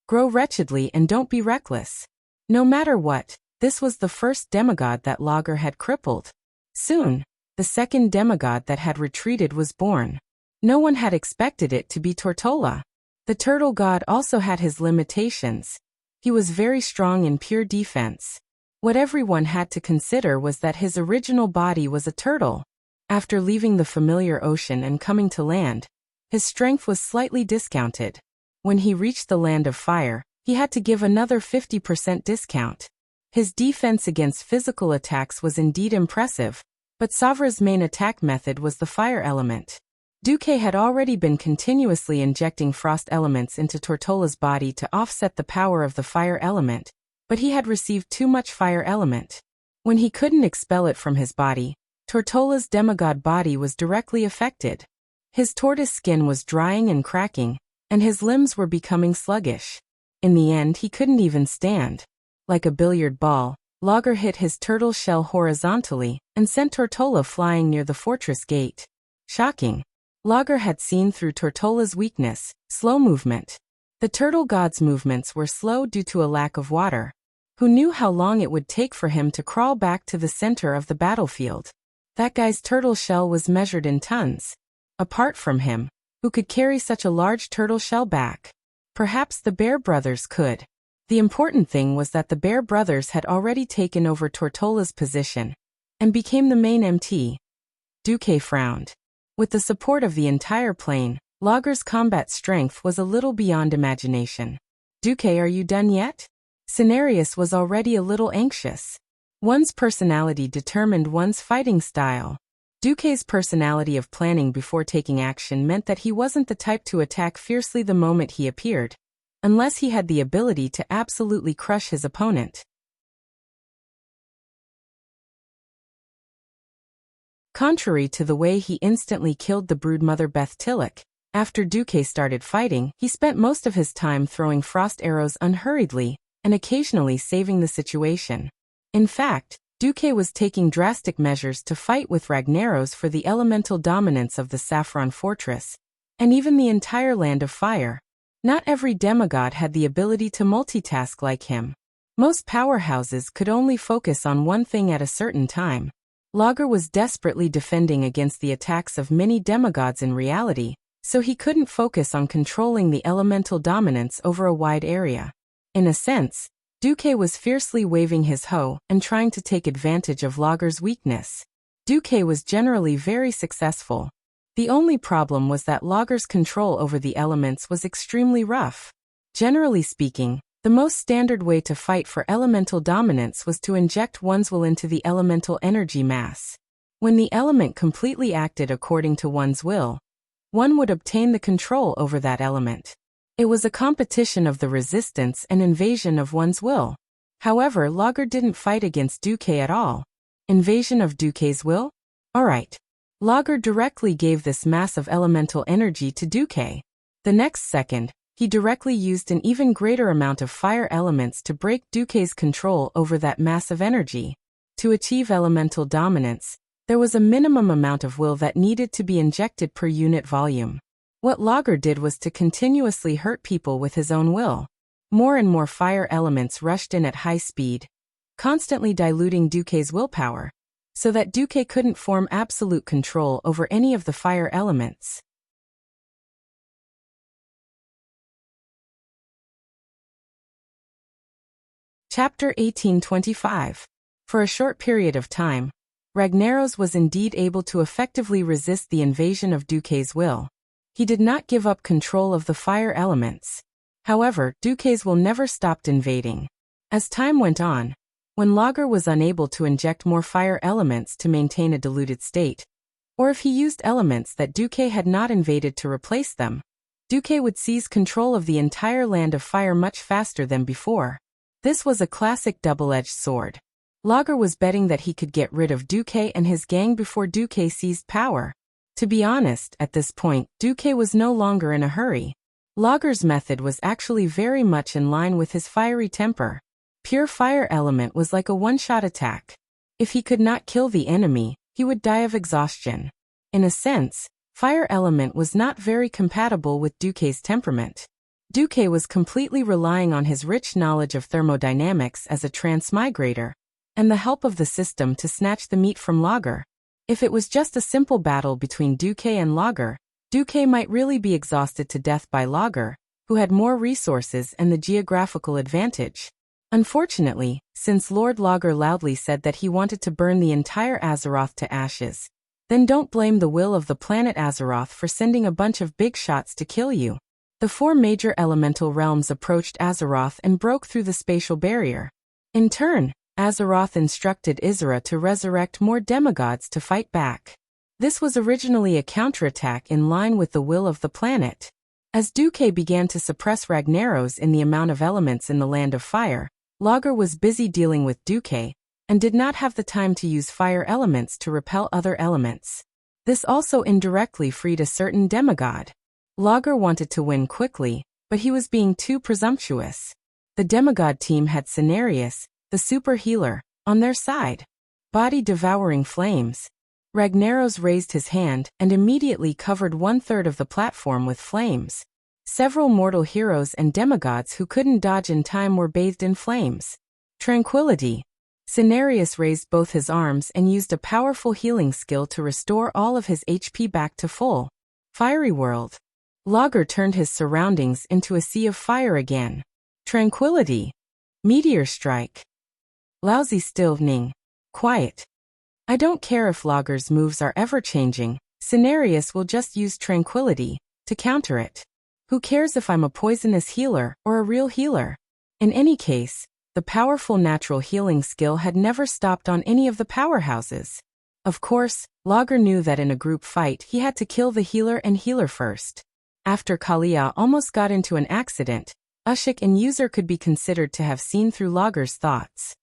"Grow wretchedly and don't be reckless." No matter what, this was the first demigod that Logger had crippled. Soon, the second demigod that had retreated was born. No one had expected it to be Tortola. The turtle god also had his limitations. He was very strong in pure defense. What everyone had to consider was that his original body was a turtle. After leaving the familiar ocean and coming to land, his strength was slightly discounted. When he reached the land of fire, he had to give another 50% discount. His defense against physical attacks was indeed impressive, but Savra's main attack method was the fire element. Duque had already been continuously injecting frost elements into Tortola's body to offset the power of the fire element, but he had received too much fire element. When he couldn't expel it from his body, Tortola's demigod body was directly affected. His tortoise skin was drying and cracking, and his limbs were becoming sluggish. In the end, he couldn't even stand. Like a billiard ball, Logger hit his turtle shell horizontally and sent Tortola flying near the fortress gate. Shocking. Logger had seen through Tortola's weakness, slow movement. The turtle god's movements were slow due to a lack of water. Who knew how long it would take for him to crawl back to the center of the battlefield? That guy's turtle shell was measured in tons. Apart from him, who could carry such a large turtle shell back? Perhaps the Bear Brothers could. The important thing was that the Bear Brothers had already taken over Tortola's position and became the main MT. Duque frowned. With the support of the entire plane, Logger's combat strength was a little beyond imagination. "Duque, are you done yet?" Cenarius was already a little anxious. One's personality determined one's fighting style. Duque's personality of planning before taking action meant that he wasn't the type to attack fiercely the moment he appeared, unless he had the ability to absolutely crush his opponent. Contrary to the way he instantly killed the broodmother Beth Tillich, after Duque started fighting, he spent most of his time throwing frost arrows unhurriedly, and occasionally saving the situation. In fact, Duque was taking drastic measures to fight with Ragnaros for the elemental dominance of the Saffron Fortress, and even the entire Land of Fire. Not every demigod had the ability to multitask like him. Most powerhouses could only focus on one thing at a certain time. Lager was desperately defending against the attacks of many demigods in reality, so he couldn't focus on controlling the elemental dominance over a wide area. In a sense, Duque was fiercely waving his hoe and trying to take advantage of Lager's weakness. Duque was generally very successful. The only problem was that Lager's control over the elements was extremely rough. Generally speaking, the most standard way to fight for elemental dominance was to inject one's will into the elemental energy mass. When the element completely acted according to one's will, one would obtain the control over that element. It was a competition of the resistance and invasion of one's will. However, Lager didn't fight against Duque at all. Invasion of Duque's will? Alright. Lager directly gave this mass of elemental energy to Duque. The next second, he directly used an even greater amount of fire elements to break Duque's control over that mass of energy. To achieve elemental dominance, there was a minimum amount of will that needed to be injected per unit volume. What Lager did was to continuously hurt people with his own will. More and more fire elements rushed in at high speed, constantly diluting Duque's willpower, so that Duque couldn't form absolute control over any of the fire elements. Chapter 1825. For a short period of time, Ragnaros was indeed able to effectively resist the invasion of Duque's will. He did not give up control of the fire elements. However, Duque's will never stopped invading. As time went on, when Lager was unable to inject more fire elements to maintain a diluted state, or if he used elements that Duque had not invaded to replace them, Duque would seize control of the entire Land of Fire much faster than before. This was a classic double-edged sword. Lager was betting that he could get rid of Duque and his gang before Duque seized power. To be honest, at this point, Duque was no longer in a hurry. Lager's method was actually very much in line with his fiery temper. Pure fire element was like a one-shot attack. If he could not kill the enemy, he would die of exhaustion. In a sense, fire element was not very compatible with Duque's temperament. Duque was completely relying on his rich knowledge of thermodynamics as a transmigrator, and the help of the system to snatch the meat from Lager. If it was just a simple battle between Duque and Lager, Duque might really be exhausted to death by Lager, who had more resources and the geographical advantage. Unfortunately, since Lord Lager loudly said that he wanted to burn the entire Azeroth to ashes, then don't blame the will of the planet Azeroth for sending a bunch of big shots to kill you. The four major elemental realms approached Azeroth and broke through the spatial barrier. In turn, Azeroth instructed Isra to resurrect more demigods to fight back. This was originally a counterattack in line with the will of the planet. As Duque began to suppress Ragnaros in the amount of elements in the Land of Fire, Lager was busy dealing with Duque, and did not have the time to use fire elements to repel other elements. This also indirectly freed a certain demigod. Lager wanted to win quickly, but he was being too presumptuous. The demigod team had Cenarius, the super healer, on their side. Body-devouring flames. Ragnaros raised his hand and immediately covered 1/3 of the platform with flames. Several mortal heroes and demigods who couldn't dodge in time were bathed in flames. Tranquility. Cenarius raised both his arms and used a powerful healing skill to restore all of his HP back to full. Fiery world. Lager turned his surroundings into a sea of fire again. Tranquility. Meteor strike. Lousy still-ning. Quiet. I don't care if Lager's moves are ever-changing, Cenarius will just use tranquility to counter it. Who cares if I'm a poisonous healer or a real healer? In any case, the powerful natural healing skill had never stopped on any of the powerhouses. Of course, Lager knew that in a group fight he had to kill the healer and healer first. After Kalia almost got into an accident, Ushik and User could be considered to have seen through Lager's thoughts.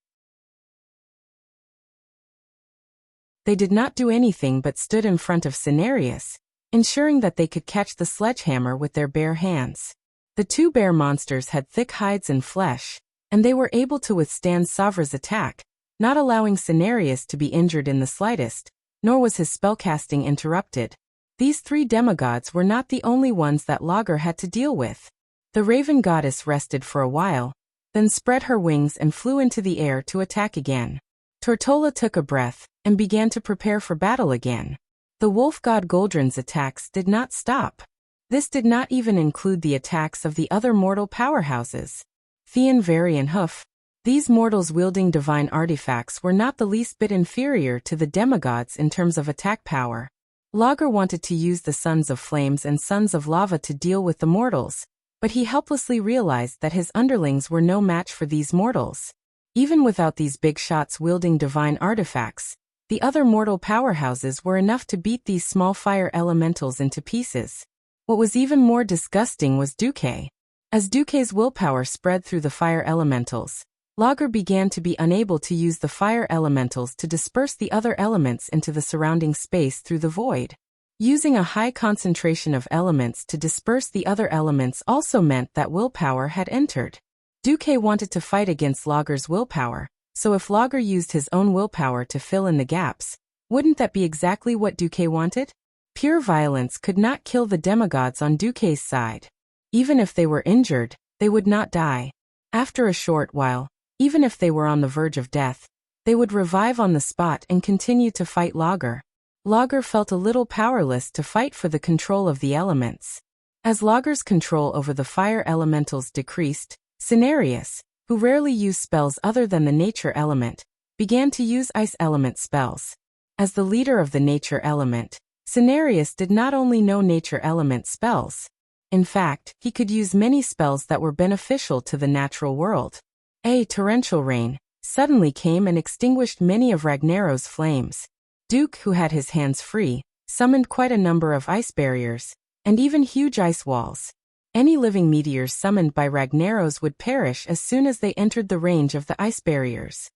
They did not do anything but stood in front of Cenarius, ensuring that they could catch the sledgehammer with their bare hands. The two bear monsters had thick hides and flesh, and they were able to withstand Savra's attack, not allowing Cenarius to be injured in the slightest, nor was his spellcasting interrupted. These three demigods were not the only ones that Lager had to deal with. The raven goddess rested for a while, then spread her wings and flew into the air to attack again. Tortola took a breath and began to prepare for battle again. The wolf god Goldrin's attacks did not stop. This did not even include the attacks of the other mortal powerhouses, Theon, Vari and Hoof. These mortals wielding divine artifacts were not the least bit inferior to the demigods in terms of attack power. Lager wanted to use the Sons of Flames and Sons of Lava to deal with the mortals, but he helplessly realized that his underlings were no match for these mortals. Even without these big shots wielding divine artifacts, the other mortal powerhouses were enough to beat these small fire elementals into pieces. What was even more disgusting was Duque. As Duque's willpower spread through the fire elementals, Lager began to be unable to use the fire elementals to disperse the other elements into the surrounding space through the void. Using a high concentration of elements to disperse the other elements also meant that willpower had entered. Duque wanted to fight against Lager's willpower, so if Lager used his own willpower to fill in the gaps, wouldn't that be exactly what Duque wanted? Pure violence could not kill the demigods on Duque's side. Even if they were injured, they would not die. After a short while, even if they were on the verge of death, they would revive on the spot and continue to fight Lager. Lager felt a little powerless to fight for the control of the elements. As Lager's control over the fire elementals decreased, Cenarius, who rarely used spells other than the nature element, began to use ice element spells. As the leader of the nature element, Cenarius did not only know nature element spells. In fact, he could use many spells that were beneficial to the natural world. A torrential rain suddenly came and extinguished many of Ragnaros's flames. Duke, who had his hands free, summoned quite a number of ice barriers, and even huge ice walls. Any living meteors summoned by Ragnaros would perish as soon as they entered the range of the ice barriers.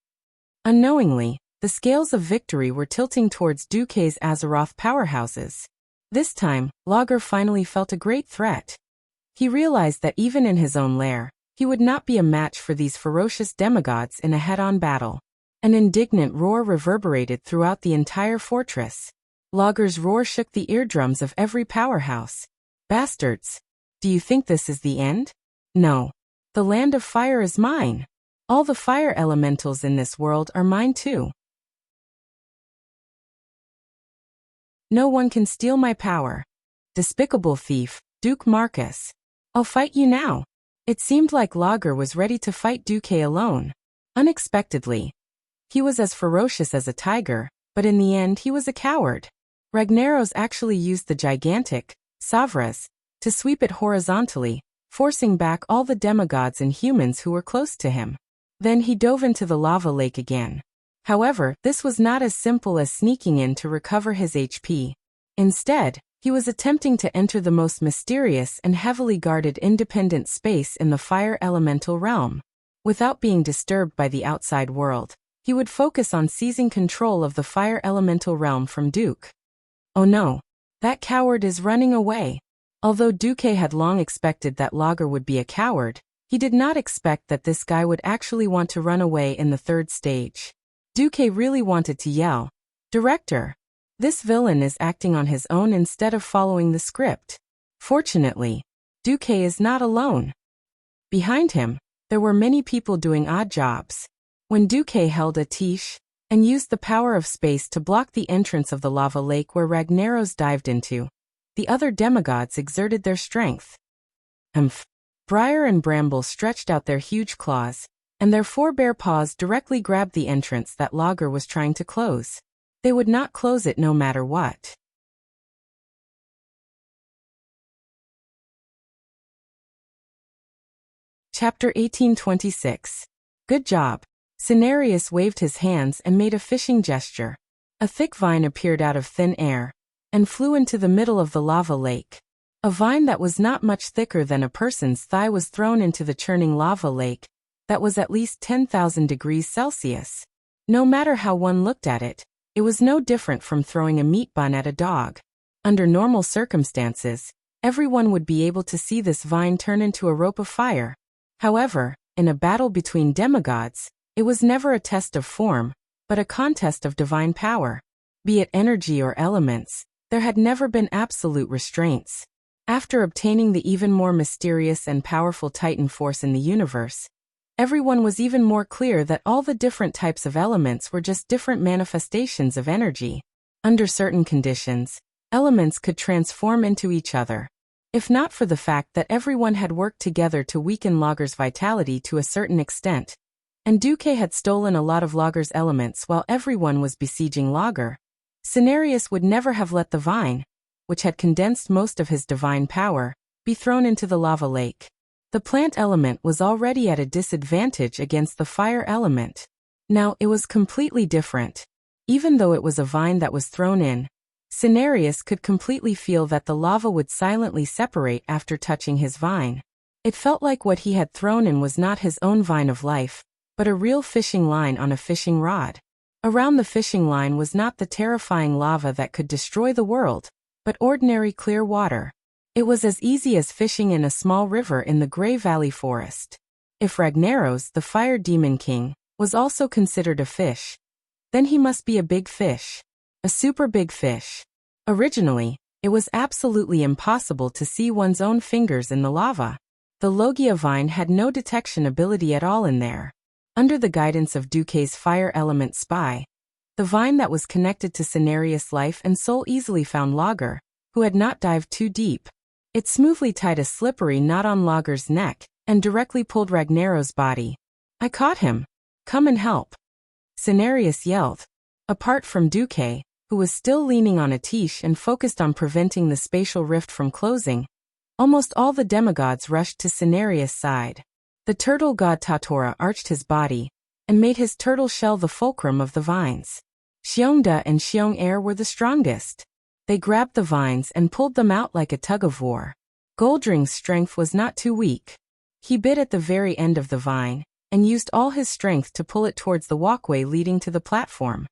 Unknowingly, the scales of victory were tilting towards Duque's Azeroth powerhouses. This time, Lager finally felt a great threat. He realized that even in his own lair, he would not be a match for these ferocious demigods in a head-on battle. An indignant roar reverberated throughout the entire fortress. Lager's roar shook the eardrums of every powerhouse. Bastards! Do you think this is the end? No. The land of fire is mine. All the fire elementals in this world are mine too. No one can steal my power. Despicable thief, Duke Marcus. I'll fight you now. It seemed like Lager was ready to fight Duque alone. Unexpectedly, he was as ferocious as a tiger, but in the end he was a coward. Ragnaros actually used the gigantic Savras to sweep it horizontally, forcing back all the demigods and humans who were close to him. Then he dove into the lava lake again. However, this was not as simple as sneaking in to recover his HP. Instead, he was attempting to enter the most mysterious and heavily guarded independent space in the fire elemental realm. Without being disturbed by the outside world, he would focus on seizing control of the fire elemental realm from Duke. Oh no! That coward is running away. Although Duque had long expected that Lager would be a coward, he did not expect that this guy would actually want to run away in the third stage. Duque really wanted to yell, "Director! This villain is acting on his own instead of following the script." Fortunately, Duque is not alone. Behind him, there were many people doing odd jobs. When Duque held a tiche and used the power of space to block the entrance of the lava lake where Ragnaros dived into, the other demigods exerted their strength. Briar and Bramble stretched out their huge claws, and their four bare paws directly grabbed the entrance that Lager was trying to close. They would not close it no matter what. Chapter 1826. Good job. Cenarius waved his hands and made a fishing gesture. A thick vine appeared out of thin air and flew into the middle of the lava lake. A vine that was not much thicker than a person's thigh was thrown into the churning lava lake that was at least 10,000 degrees Celsius. No matter how one looked at it, It was no different from throwing a meat bun at a dog. Under normal circumstances, everyone would be able to see this vine turn into a rope of fire. However, in a battle between demigods, it was never a test of form, but a contest of divine power. Be it energy or elements, there had never been absolute restraints. After obtaining the even more mysterious and powerful Titan force in the universe, everyone was even more clear that all the different types of elements were just different manifestations of energy. Under certain conditions, elements could transform into each other. If not for the fact that everyone had worked together to weaken Lager's vitality to a certain extent, and Duque had stolen a lot of Lager's elements while everyone was besieging Lager, Cenarius would never have let the vine, which had condensed most of his divine power, be thrown into the lava lake. The plant element was already at a disadvantage against the fire element. Now it was completely different. Even though it was a vine that was thrown in, Cenarius could completely feel that the lava would silently separate after touching his vine. It felt like what he had thrown in was not his own vine of life, but a real fishing line on a fishing rod. Around the fishing line was not the terrifying lava that could destroy the world, but ordinary clear water. It was as easy as fishing in a small river in the Grey Valley Forest. If Ragnaros, the Fire Demon King, was also considered a fish, then he must be a big fish. A super big fish. Originally, it was absolutely impossible to see one's own fingers in the lava. The Logia vine had no detection ability at all in there. Under the guidance of Duque's fire element spy, the vine that was connected to Cenarius' life and soul easily found Lager, who had not dived too deep. It smoothly tied a slippery knot on Lager's neck and directly pulled Ragnaros' body. "I caught him. Come and help," Cenarius yelled. Apart from Duque, who was still leaning on a tiche and focused on preventing the spatial rift from closing, almost all the demigods rushed to Cenarius' side. The turtle god Tatora arched his body and made his turtle shell the fulcrum of the vines. Xiongda and Xiong-Er were the strongest. They grabbed the vines and pulled them out like a tug-of-war. Goldring's strength was not too weak. He bit at the very end of the vine and used all his strength to pull it towards the walkway leading to the platform.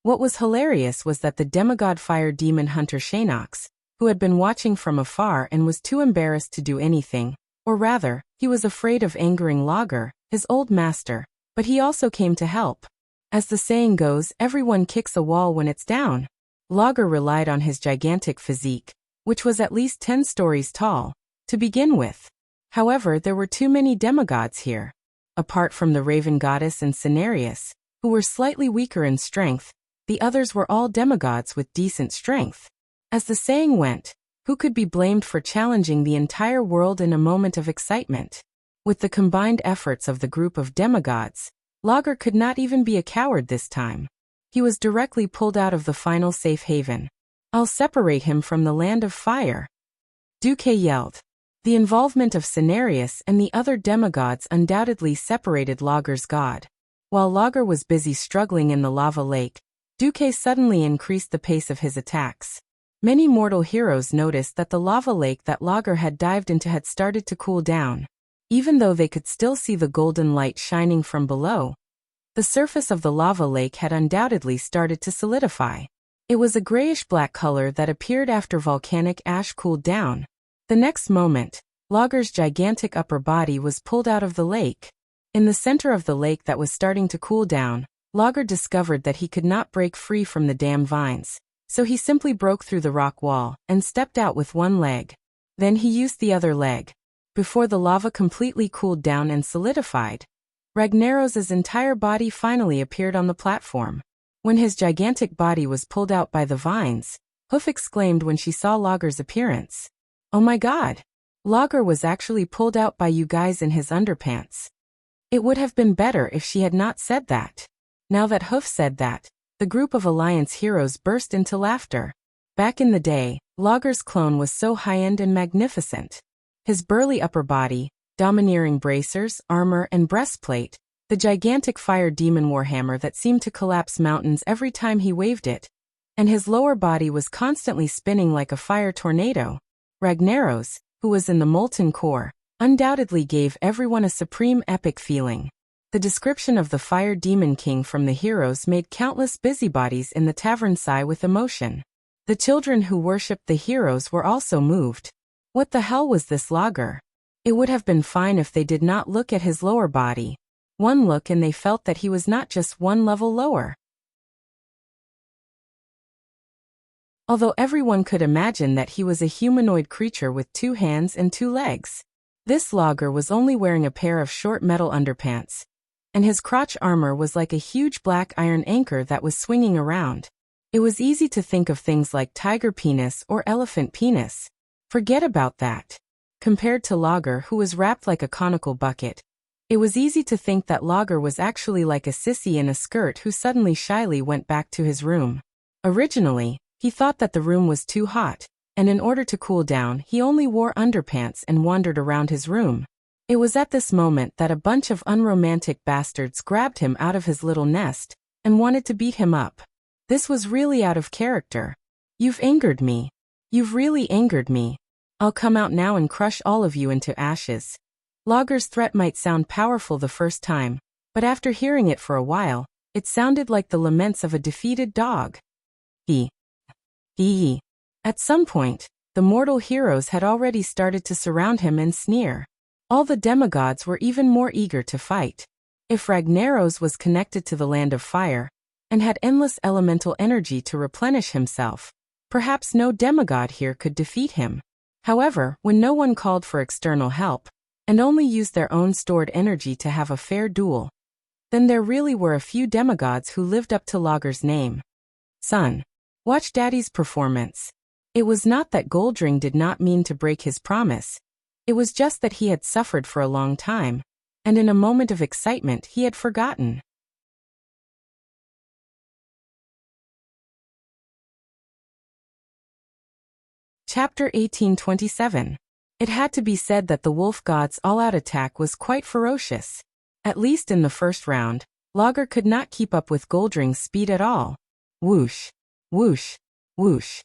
What was hilarious was that the demigod fire demon hunter Shanox, who had been watching from afar and was too embarrassed to do anything, or rather, he was afraid of angering Lager, his old master, but he also came to help. As the saying goes, everyone kicks a wall when it's down. Lager relied on his gigantic physique, which was at least 10 stories tall, to begin with. However, there were too many demigods here. Apart from the Raven Goddess and Cenarius, who were slightly weaker in strength, the others were all demigods with decent strength. As the saying went, who could be blamed for challenging the entire world in a moment of excitement? With the combined efforts of the group of demigods, Lager could not even be a coward this time. He was directly pulled out of the final safe haven. "I'll separate him from the land of fire," Duque yelled. The involvement of Cenarius and the other demigods undoubtedly separated Lager's god. While Lager was busy struggling in the lava lake, Duque suddenly increased the pace of his attacks. Many mortal heroes noticed that the lava lake that Lager had dived into had started to cool down. Even though they could still see the golden light shining from below, the surface of the lava lake had undoubtedly started to solidify. It was a grayish-black color that appeared after volcanic ash cooled down. The next moment, Lager's gigantic upper body was pulled out of the lake. In the center of the lake that was starting to cool down, Lager discovered that he could not break free from the damn vines, so he simply broke through the rock wall and stepped out with one leg. Then he used the other leg. Before the lava completely cooled down and solidified, Ragnaros' entire body finally appeared on the platform. When his gigantic body was pulled out by the vines, Hoof exclaimed when she saw Lager's appearance. "Oh my god! Lager was actually pulled out by you guys in his underpants." It would have been better if she had not said that. Now that Hoof said that, the group of Alliance heroes burst into laughter. Back in the day, Lager's clone was so high-end and magnificent. His burly upper body, domineering bracers, armor, and breastplate, the gigantic fire demon warhammer that seemed to collapse mountains every time he waved it, and his lower body was constantly spinning like a fire tornado. Ragnaros, who was in the molten core, undoubtedly gave everyone a supreme epic feeling. The description of the Fire Demon King from the heroes made countless busybodies in the tavern sigh with emotion. The children who worshipped the heroes were also moved. What the hell was this logger? It would have been fine if they did not look at his lower body. One look and they felt that he was not just one level lower. Although everyone could imagine that he was a humanoid creature with 2 hands and 2 legs. This logger was only wearing a pair of short metal underpants, and his crotch armor was like a huge black iron anchor that was swinging around. It was easy to think of things like tiger penis or elephant penis. Forget about that. Compared to Logger, who was wrapped like a conical bucket, it was easy to think that Logger was actually like a sissy in a skirt who suddenly shyly went back to his room. Originally, he thought that the room was too hot, and in order to cool down, he only wore underpants and wandered around his room. It was at this moment that a bunch of unromantic bastards grabbed him out of his little nest and wanted to beat him up. This was really out of character. You've angered me. You've really angered me. I'll come out now and crush all of you into ashes. Logger's threat might sound powerful the first time, but after hearing it for a while, it sounded like the laments of a defeated dog. At some point, the mortal heroes had already started to surround him and sneer. All the demigods were even more eager to fight. If Ragnaros was connected to the land of fire, and had endless elemental energy to replenish himself, perhaps no demigod here could defeat him. However, when no one called for external help, and only used their own stored energy to have a fair duel, then there really were a few demigods who lived up to Logger's name. Son, watch Daddy's performance. It was not that Goldring did not mean to break his promise. It was just that he had suffered for a long time, and in a moment of excitement he had forgotten. Chapter 1827. It had to be said that the wolf god's all-out attack was quite ferocious. At least in the first round, Logger could not keep up with Goldring's speed at all. Whoosh, whoosh, whoosh.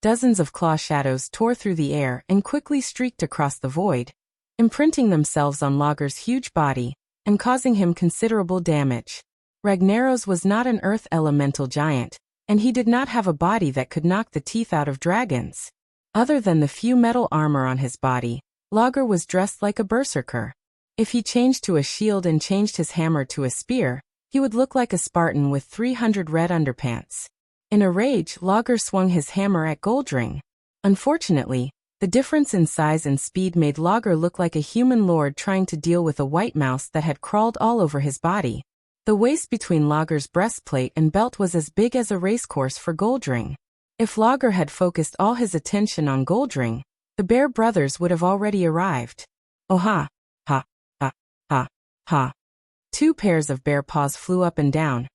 Dozens of claw shadows tore through the air and quickly streaked across the void, imprinting themselves on Logger's huge body and causing him considerable damage. Ragnaros was not an earth elemental giant, and he did not have a body that could knock the teeth out of dragons. Other than the few metal armor on his body, Logger was dressed like a berserker. If he changed to a shield and changed his hammer to a spear, he would look like a Spartan with 300 red underpants. In a rage, Logger swung his hammer at Goldring. Unfortunately, the difference in size and speed made Logger look like a human lord trying to deal with a white mouse that had crawled all over his body. The waist between Logger's breastplate and belt was as big as a racecourse for Goldring. If Logger had focused all his attention on Goldring, the Bear brothers would have already arrived. Oh ha, ha, ha, ha, ha. 2 pairs of bear paws flew up and down,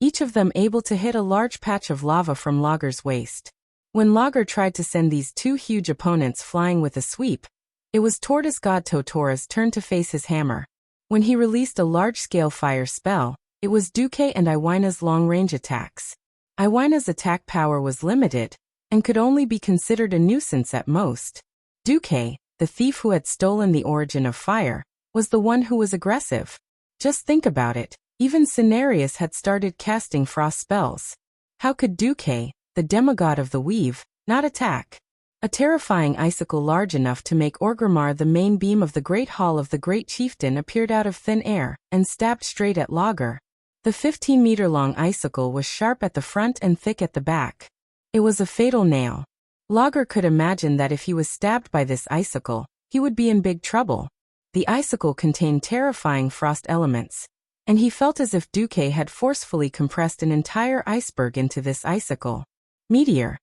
each of them able to hit a large patch of lava from Logger's waist. When Logger tried to send these 2 huge opponents flying with a sweep, it was tortoise god Totora's turn to face his hammer. When he released a large-scale fire spell, it was Duque and Iwina's long-range attacks. Iwina's attack power was limited, and could only be considered a nuisance at most. Duque, the thief who had stolen the origin of fire, was the one who was aggressive. Just think about it. Even Cenarius had started casting frost spells. How could Duque, the demigod of the weave, not attack? A terrifying icicle large enough to make Orgrimmar the main beam of the Great Hall of the Great Chieftain appeared out of thin air and stabbed straight at Logger. The 15-meter-long icicle was sharp at the front and thick at the back. It was a fatal nail. Logger could imagine that if he was stabbed by this icicle, he would be in big trouble. The icicle contained terrifying frost elements, and he felt as if Duque had forcefully compressed an entire iceberg into this icicle. Meteor.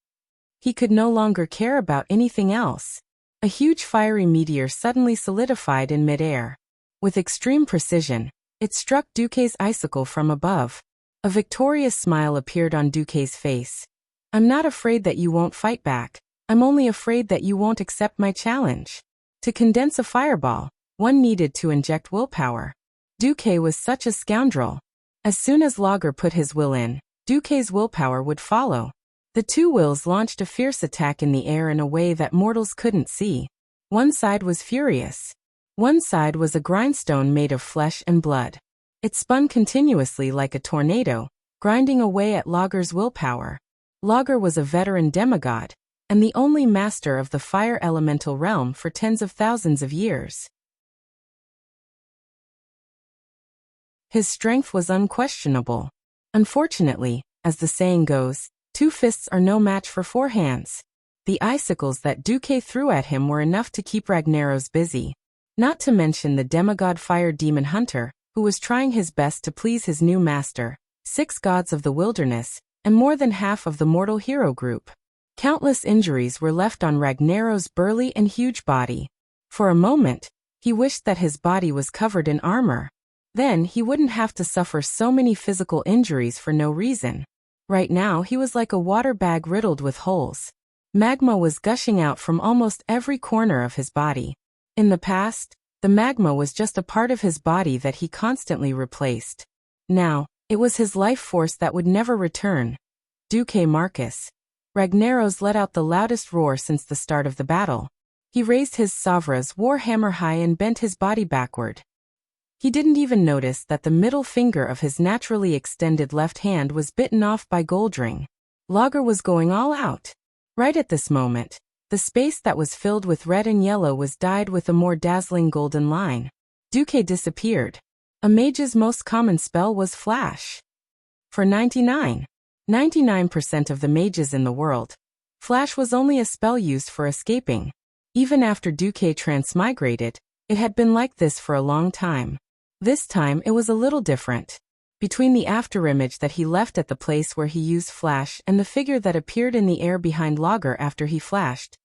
He could no longer care about anything else. A huge fiery meteor suddenly solidified in midair. With extreme precision, it struck Duque's icicle from above. A victorious smile appeared on Duque's face. I'm not afraid that you won't fight back. I'm only afraid that you won't accept my challenge. To condense a fireball, one needed to inject willpower. Duque was such a scoundrel. As soon as Logger put his will in, Duque's willpower would follow. The 2 wills launched a fierce attack in the air in a way that mortals couldn't see. One side was furious. One side was a grindstone made of flesh and blood. It spun continuously like a tornado, grinding away at Lager's willpower. Lager was a veteran demigod, and the only master of the fire elemental realm for tens of thousands of years. His strength was unquestionable. Unfortunately, as the saying goes, 2 fists are no match for 4 hands. The icicles that Duque threw at him were enough to keep Ragnaros busy. Not to mention the demigod fire demon hunter, who was trying his best to please his new master, 6 gods of the wilderness, and more than half of the mortal hero group. Countless injuries were left on Ragnaros' burly and huge body. For a moment, he wished that his body was covered in armor. Then he wouldn't have to suffer so many physical injuries for no reason. Right now he was like a water bag riddled with holes. Magma was gushing out from almost every corner of his body. In the past, the magma was just a part of his body that he constantly replaced. Now, it was his life force that would never return. Duque Marcus. Ragnaros let out the loudest roar since the start of the battle. He raised his Savra's warhammer high and bent his body backward. He didn't even notice that the middle finger of his naturally extended left hand was bitten off by Goldring. Lager was going all out. Right at this moment, the space that was filled with red and yellow was dyed with a more dazzling golden line. Duque disappeared. A mage's most common spell was Flash. For 99% of the mages in the world, Flash was only a spell used for escaping. Even after Duque transmigrated, it had been like this for a long time. This time it was a little different. Between the afterimage that he left at the place where he used Flash and the figure that appeared in the air behind Lager after he flashed,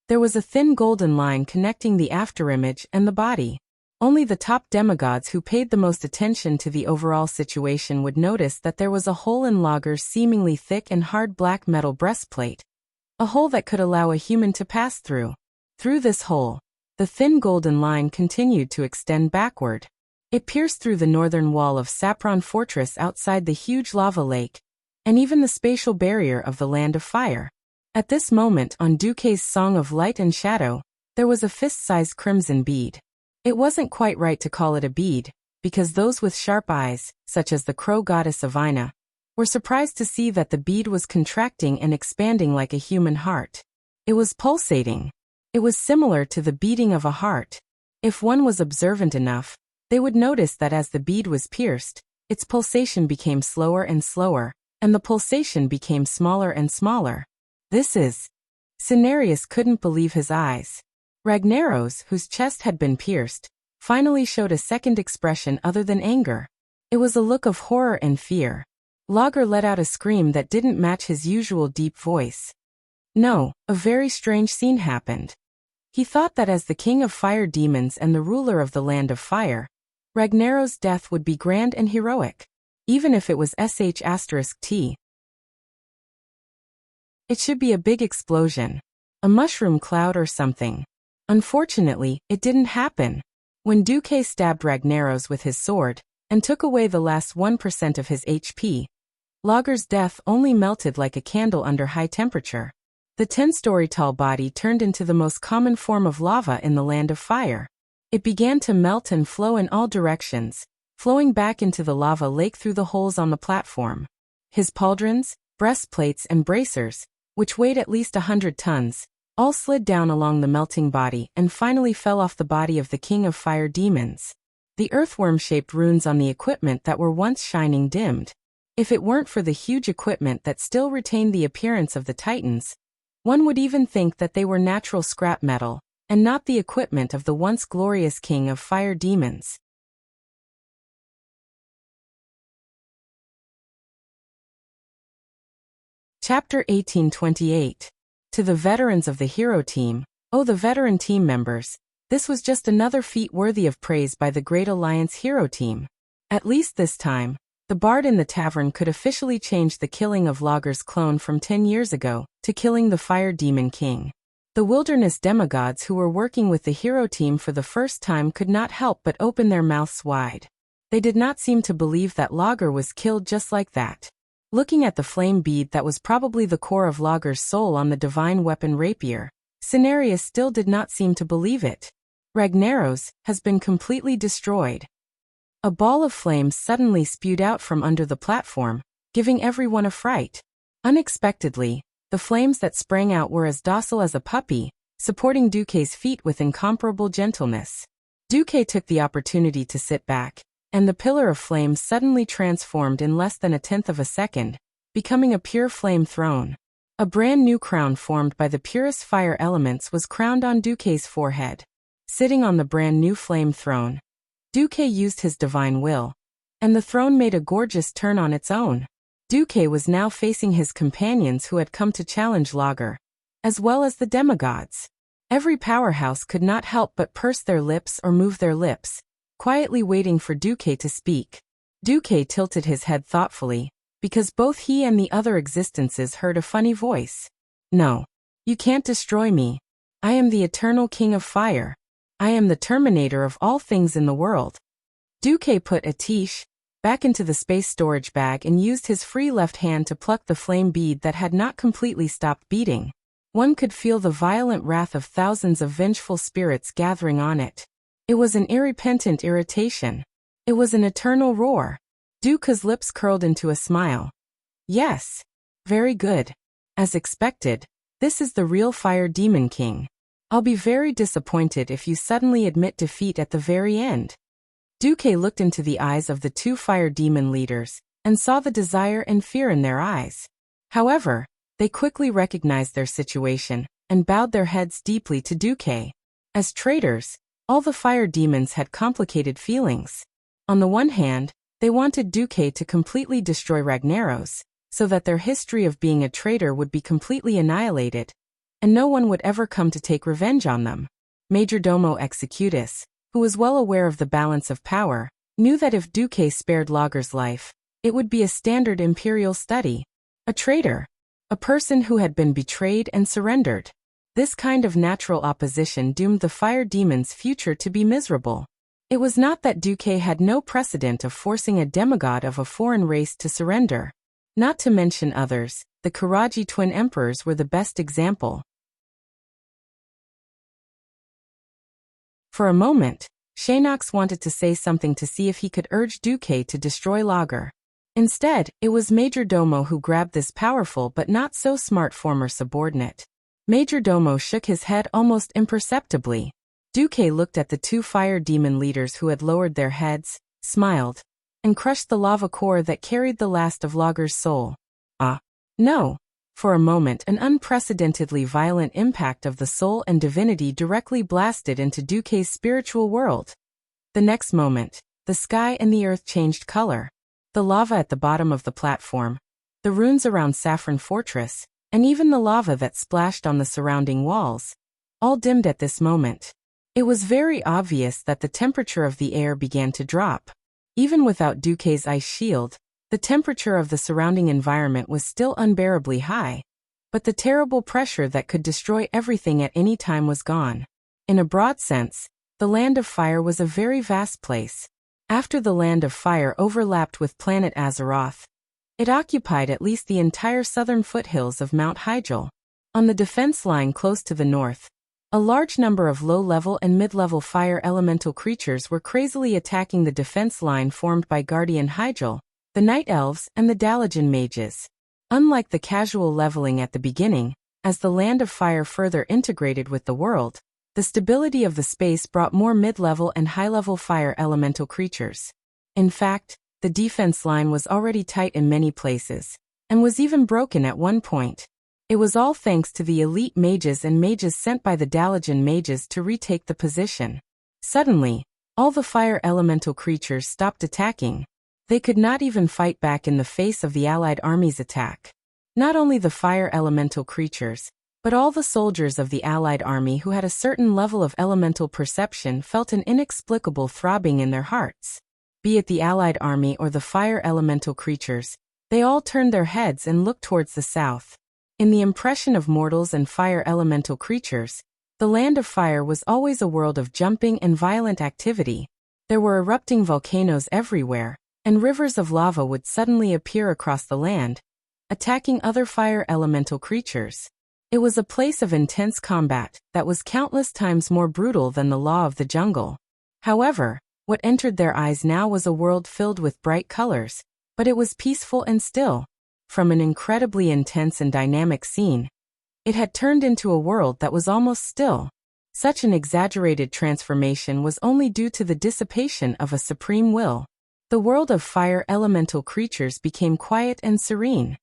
there was a thin golden line connecting the afterimage and the body. Only the top demigods who paid the most attention to the overall situation would notice that there was a hole in Lager's seemingly thick and hard black metal breastplate. A hole that could allow a human to pass through. Through this hole, the thin golden line continued to extend backward. It pierced through the northern wall of Sapron Fortress outside the huge lava lake, and even the spatial barrier of the Land of Fire. At this moment on Duque's Song of Light and Shadow, there was a fist-sized crimson bead. It wasn't quite right to call it a bead, because those with sharp eyes, such as the crow goddess Avina, were surprised to see that the bead was contracting and expanding like a human heart. It was pulsating. It was similar to the beating of a heart. If one was observant enough, they would notice that as the bead was pierced, its pulsation became slower and slower, and the pulsation became smaller and smaller. Cenarius couldn't believe his eyes. Ragnaros, whose chest had been pierced, finally showed a second expression other than anger. It was a look of horror and fear. Lager let out a scream that didn't match his usual deep voice. No, a very strange scene happened. He thought that as the king of fire demons and the ruler of the Land of Fire, Ragnaros' death would be grand and heroic, even if it was **T. It should be a big explosion, a mushroom cloud or something. Unfortunately, it didn't happen. When Duque stabbed Ragnaros with his sword, and took away the last 1% of his HP, Lager's death only melted like a candle under high temperature. The 10-story tall body turned into the most common form of lava in the Land of Fire. It began to melt and flow in all directions, flowing back into the lava lake through the holes on the platform. His pauldrons, breastplates and bracers, which weighed at least 100 tons, all slid down along the melting body and finally fell off the body of the king of fire demons. The earthworm-shaped runes on the equipment that were once shining dimmed. If it weren't for the huge equipment that still retained the appearance of the Titans, one would even think that they were natural scrap metal, and not the equipment of the once glorious king of fire demons. Chapter 1828. To the veterans of the hero team, oh the veteran team members, this was just another feat worthy of praise by the Great Alliance hero team. At least this time, the bard in the tavern could officially change the killing of Lager's clone from 10 years ago to killing the fire demon king. The wilderness demigods who were working with the hero team for the first time could not help but open their mouths wide. They did not seem to believe that Lager was killed just like that. Looking at the flame bead that was probably the core of Lager's soul on the divine weapon rapier, Cenarius still did not seem to believe it. Ragnaros has been completely destroyed. A ball of flames suddenly spewed out from under the platform, giving everyone a fright. Unexpectedly, the flames that sprang out were as docile as a puppy, supporting Duque's feet with incomparable gentleness. Duque took the opportunity to sit back, and the pillar of flames suddenly transformed in less than a tenth of a second, becoming a pure flame throne. A brand new crown formed by the purest fire elements was crowned on Duque's forehead. Sitting on the brand new flame throne, Duque used his divine will, and the throne made a gorgeous turn on its own. Duque was now facing his companions who had come to challenge Lager, as well as the demigods. Every powerhouse could not help but purse their lips or move their lips, quietly waiting for Duque to speak. Duque tilted his head thoughtfully, because both he and the other existences heard a funny voice. No. You can't destroy me. I am the eternal king of fire. I am the terminator of all things in the world. Duque put Atish back into the space storage bag and used his free left hand to pluck the flame bead that had not completely stopped beating. One could feel the violent wrath of thousands of vengeful spirits gathering on it. It was an irrepentant irritation. It was an eternal roar. Duque's lips curled into a smile. Yes. Very good. As expected, this is the real Fire Demon King. I'll be very disappointed if you suddenly admit defeat at the very end. Duque looked into the eyes of the two fire demon leaders, and saw the desire and fear in their eyes. However, they quickly recognized their situation, and bowed their heads deeply to Duque. As traitors, all the fire demons had complicated feelings. On the one hand, they wanted Duque to completely destroy Ragnaros, so that their history of being a traitor would be completely annihilated, and no one would ever come to take revenge on them. Majordomo Executus, who was well aware of the balance of power, knew that if Duque spared Lager's life, it would be a standard imperial study. A traitor. A person who had been betrayed and surrendered. This kind of natural opposition doomed the fire demon's future to be miserable. It was not that Duque had no precedent of forcing a demigod of a foreign race to surrender. Not to mention others, the Karaji twin emperors were the best example. For a moment, Shaynox wanted to say something to see if he could urge Duque to destroy Lager. Instead, it was Majordomo who grabbed this powerful but not so smart former subordinate. Majordomo shook his head almost imperceptibly. Duque looked at the two fire demon leaders who had lowered their heads, smiled, and crushed the lava core that carried the last of Lager's soul. No. For a moment, an unprecedentedly violent impact of the soul and divinity directly blasted into Duque's spiritual world. The next moment, the sky and the earth changed color. The lava at the bottom of the platform, the ruins around Saffron Fortress, and even the lava that splashed on the surrounding walls, all dimmed at this moment. It was very obvious that the temperature of the air began to drop. Even without Duque's ice shield, the temperature of the surrounding environment was still unbearably high. But the terrible pressure that could destroy everything at any time was gone. In a broad sense, the Land of Fire was a very vast place. After the Land of Fire overlapped with planet Azeroth, it occupied at least the entire southern foothills of Mount Hyjal. On the defense line close to the north, a large number of low-level and mid-level fire elemental creatures were crazily attacking the defense line formed by Guardian Hyjal, the Night Elves, and the Dalajan Mages. Unlike the casual leveling at the beginning, as the Land of Fire further integrated with the world, the stability of the space brought more mid-level and high-level fire elemental creatures. In fact, the defense line was already tight in many places, and was even broken at one point. It was all thanks to the elite mages and mages sent by the Dalajan mages to retake the position. Suddenly, all the fire elemental creatures stopped attacking. They could not even fight back in the face of the allied army's attack. Not only the fire elemental creatures, but all the soldiers of the allied army who had a certain level of elemental perception felt an inexplicable throbbing in their hearts. Be it the allied army or the fire elemental creatures, they all turned their heads and looked towards the south. In the impression of mortals and fire elemental creatures, the Land of Fire was always a world of jumping and violent activity. There were erupting volcanoes everywhere, and rivers of lava would suddenly appear across the land, attacking other fire elemental creatures. It was a place of intense combat that was countless times more brutal than the law of the jungle. However, What entered their eyes now was a world filled with bright colors, but it was peaceful and still. From an incredibly intense and dynamic scene, it had turned into a world that was almost still. Such an exaggerated transformation was only due to the dissipation of a supreme will. The world of fire elemental creatures became quiet and serene.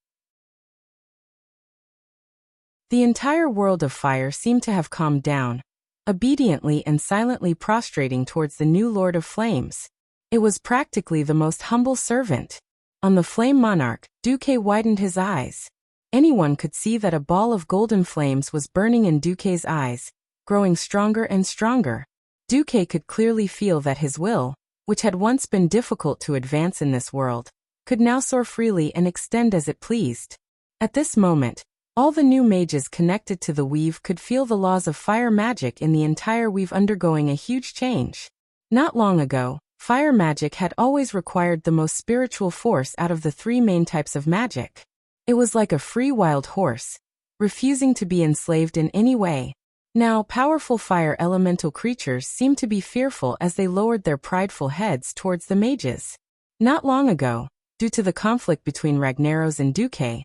The entire world of fire seemed to have calmed down, obediently and silently prostrating towards the new Lord of Flames. It was practically the most humble servant. On the Flame Monarch, Duque widened his eyes. Anyone could see that a ball of golden flames was burning in Duque's eyes, growing stronger and stronger. Duque could clearly feel that his will, which had once been difficult to advance in this world, could now soar freely and extend as it pleased. At this moment, all the new mages connected to the weave could feel the laws of fire magic in the entire weave undergoing a huge change. Not long ago, fire magic had always required the most spiritual force out of the three main types of magic. It was like a free wild horse, refusing to be enslaved in any way. Now, powerful fire elemental creatures seemed to be fearful as they lowered their prideful heads towards the mages. Not long ago, due to the conflict between Ragnaros and Duque,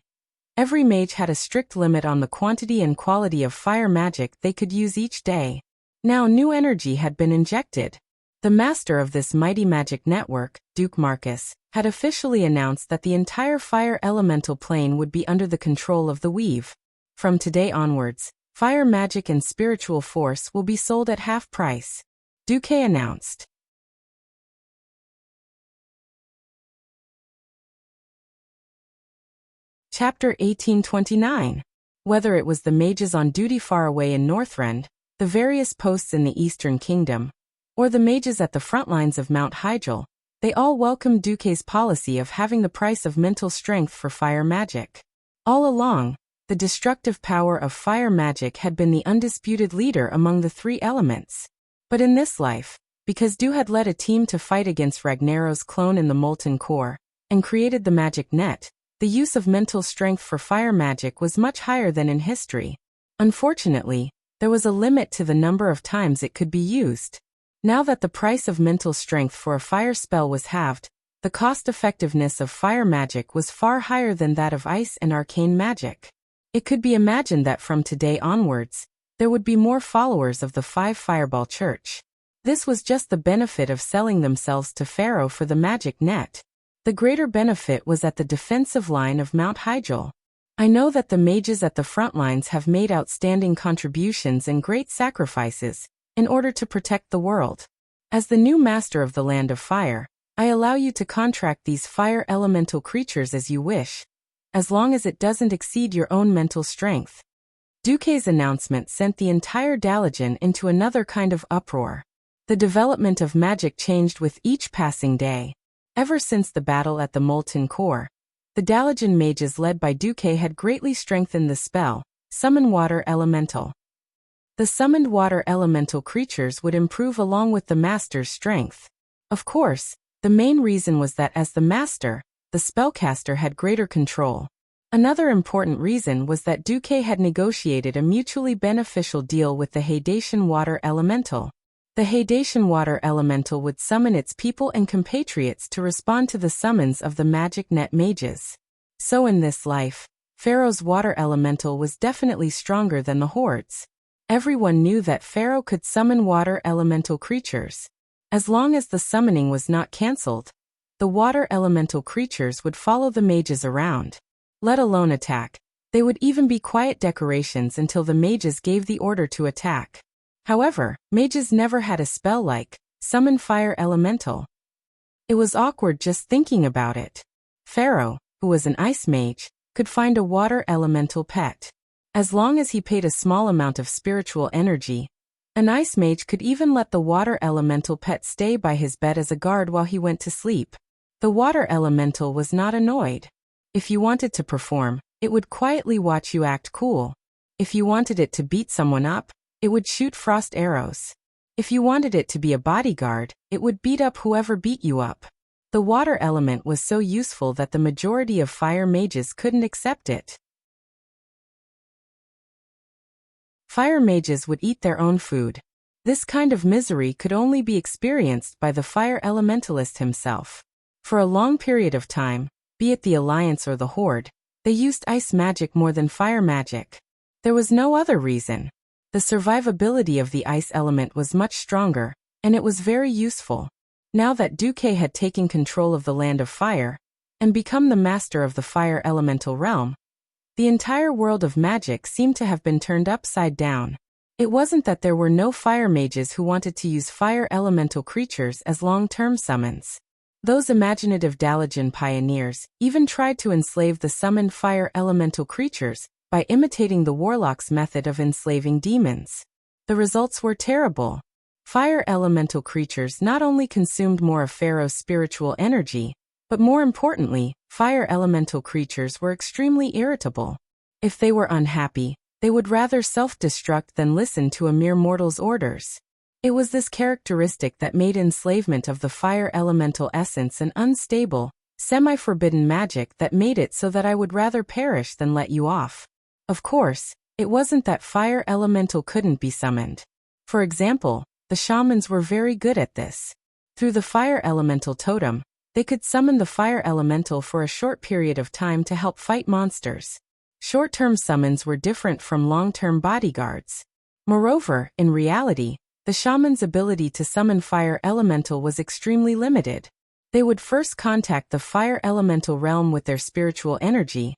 every mage had a strict limit on the quantity and quality of fire magic they could use each day. Now new energy had been injected. The master of this mighty magic network, Duke Marcus, had officially announced that the entire fire elemental plane would be under the control of the weave. From today onwards, fire magic and spiritual force will be sold at half price, Duque announced. Chapter 1829. Whether it was the mages on duty far away in Northrend, the various posts in the Eastern Kingdom, or the mages at the front lines of Mount Hyjal, they all welcomed Duque's policy of having the price of mental strength for fire magic. All along, the destructive power of fire magic had been the undisputed leader among the three elements. But in this life, because Du had led a team to fight against Ragnaros' clone in the Molten Core, and created the magic net, the use of mental strength for fire magic was much higher than in history. Unfortunately, there was a limit to the number of times it could be used. Now that the price of mental strength for a fire spell was halved, the cost-effectiveness of fire magic was far higher than that of ice and arcane magic. It could be imagined that from today onwards, there would be more followers of the Five Fireball Church. This was just the benefit of selling themselves to Pharaoh for the magic net. The greater benefit was at the defensive line of Mount Hyjal. I know that the mages at the front lines have made outstanding contributions and great sacrifices in order to protect the world. As the new master of the Land of Fire, I allow you to contract these fire elemental creatures as you wish, as long as it doesn't exceed your own mental strength. Duque's announcement sent the entire Dalajan into another kind of uproar. The development of magic changed with each passing day. Ever since the battle at the Molten Core, the Dalajan mages led by Duque had greatly strengthened the spell, Summon Water Elemental. The summoned water elemental creatures would improve along with the master's strength. Of course, the main reason was that as the master, the spellcaster had greater control. Another important reason was that Duque had negotiated a mutually beneficial deal with the Haydatian Water Elemental. The Haydatian Water Elemental would summon its people and compatriots to respond to the summons of the magic net mages. So in this life, Pharaoh's Water Elemental was definitely stronger than the Horde's. Everyone knew that Pharaoh could summon water elemental creatures. As long as the summoning was not cancelled, the water elemental creatures would follow the mages around. Let alone attack, they would even be quiet decorations until the mages gave the order to attack. However, mages never had a spell like Summon Fire Elemental. It was awkward just thinking about it. Pharaoh, who was an ice mage, could find a water elemental pet. As long as he paid a small amount of spiritual energy, an ice mage could even let the water elemental pet stay by his bed as a guard while he went to sleep. The water elemental was not annoyed. If you wanted to perform, it would quietly watch you act cool. If you wanted it to beat someone up, it would shoot frost arrows. If you wanted it to be a bodyguard, it would beat up whoever beat you up. The water element was so useful that the majority of fire mages couldn't accept it. Fire mages would eat their own food. This kind of misery could only be experienced by the fire elementalist himself. For a long period of time, be it the Alliance or the Horde, they used ice magic more than fire magic. There was no other reason. The survivability of the ice element was much stronger, and it was very useful. Now that Duque had taken control of the Land of Fire, and become the master of the fire elemental realm, the entire world of magic seemed to have been turned upside down. It wasn't that there were no fire mages who wanted to use fire elemental creatures as long-term summons. Those imaginative Dalajan pioneers even tried to enslave the summoned fire elemental creatures by imitating the warlock's method of enslaving demons. The results were terrible. Fire elemental creatures not only consumed more of Pharaoh's spiritual energy, but more importantly, fire elemental creatures were extremely irritable. If they were unhappy, they would rather self-destruct than listen to a mere mortal's orders. It was this characteristic that made enslavement of the fire elemental essence an unstable, semi-forbidden magic that made it so that I would rather perish than let you off. Of course, it wasn't that fire elemental couldn't be summoned. For example, the shamans were very good at this. Through the fire elemental totem, they could summon the fire elemental for a short period of time to help fight monsters. Short-term summons were different from long-term bodyguards. Moreover, in reality, the shaman's ability to summon fire elemental was extremely limited. They would first contact the fire elemental realm with their spiritual energy,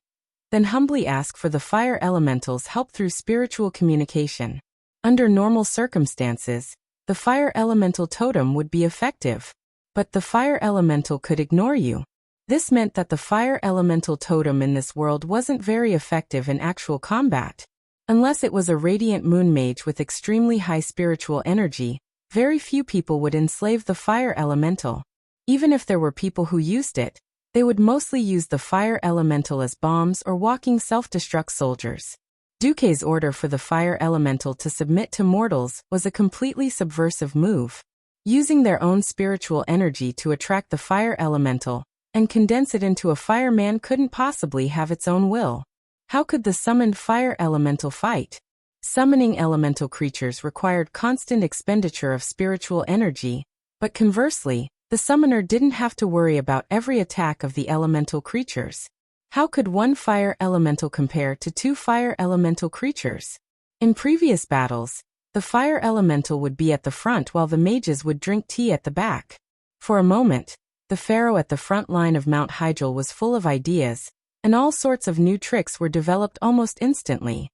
then humbly ask for the fire elemental's help through spiritual communication. Under normal circumstances, the fire elemental totem would be effective. But the fire elemental could ignore you. This meant that the fire elemental totem in this world wasn't very effective in actual combat. Unless it was a radiant moon mage with extremely high spiritual energy, very few people would enslave the fire elemental. Even if there were people who used it, they would mostly use the fire elemental as bombs or walking self-destruct soldiers. Duque's order for the fire elemental to submit to mortals was a completely subversive move. Using their own spiritual energy to attract the fire elemental and condense it into a fireman couldn't possibly have its own will. How could the summoned fire elemental fight? Summoning elemental creatures required constant expenditure of spiritual energy, but conversely, the summoner didn't have to worry about every attack of the elemental creatures. How could one fire elemental compare to two fire elemental creatures? In previous battles, the fire elemental would be at the front while the mages would drink tea at the back. For a moment, the pharaoh at the front line of Mount Hygel was full of ideas, and all sorts of new tricks were developed almost instantly.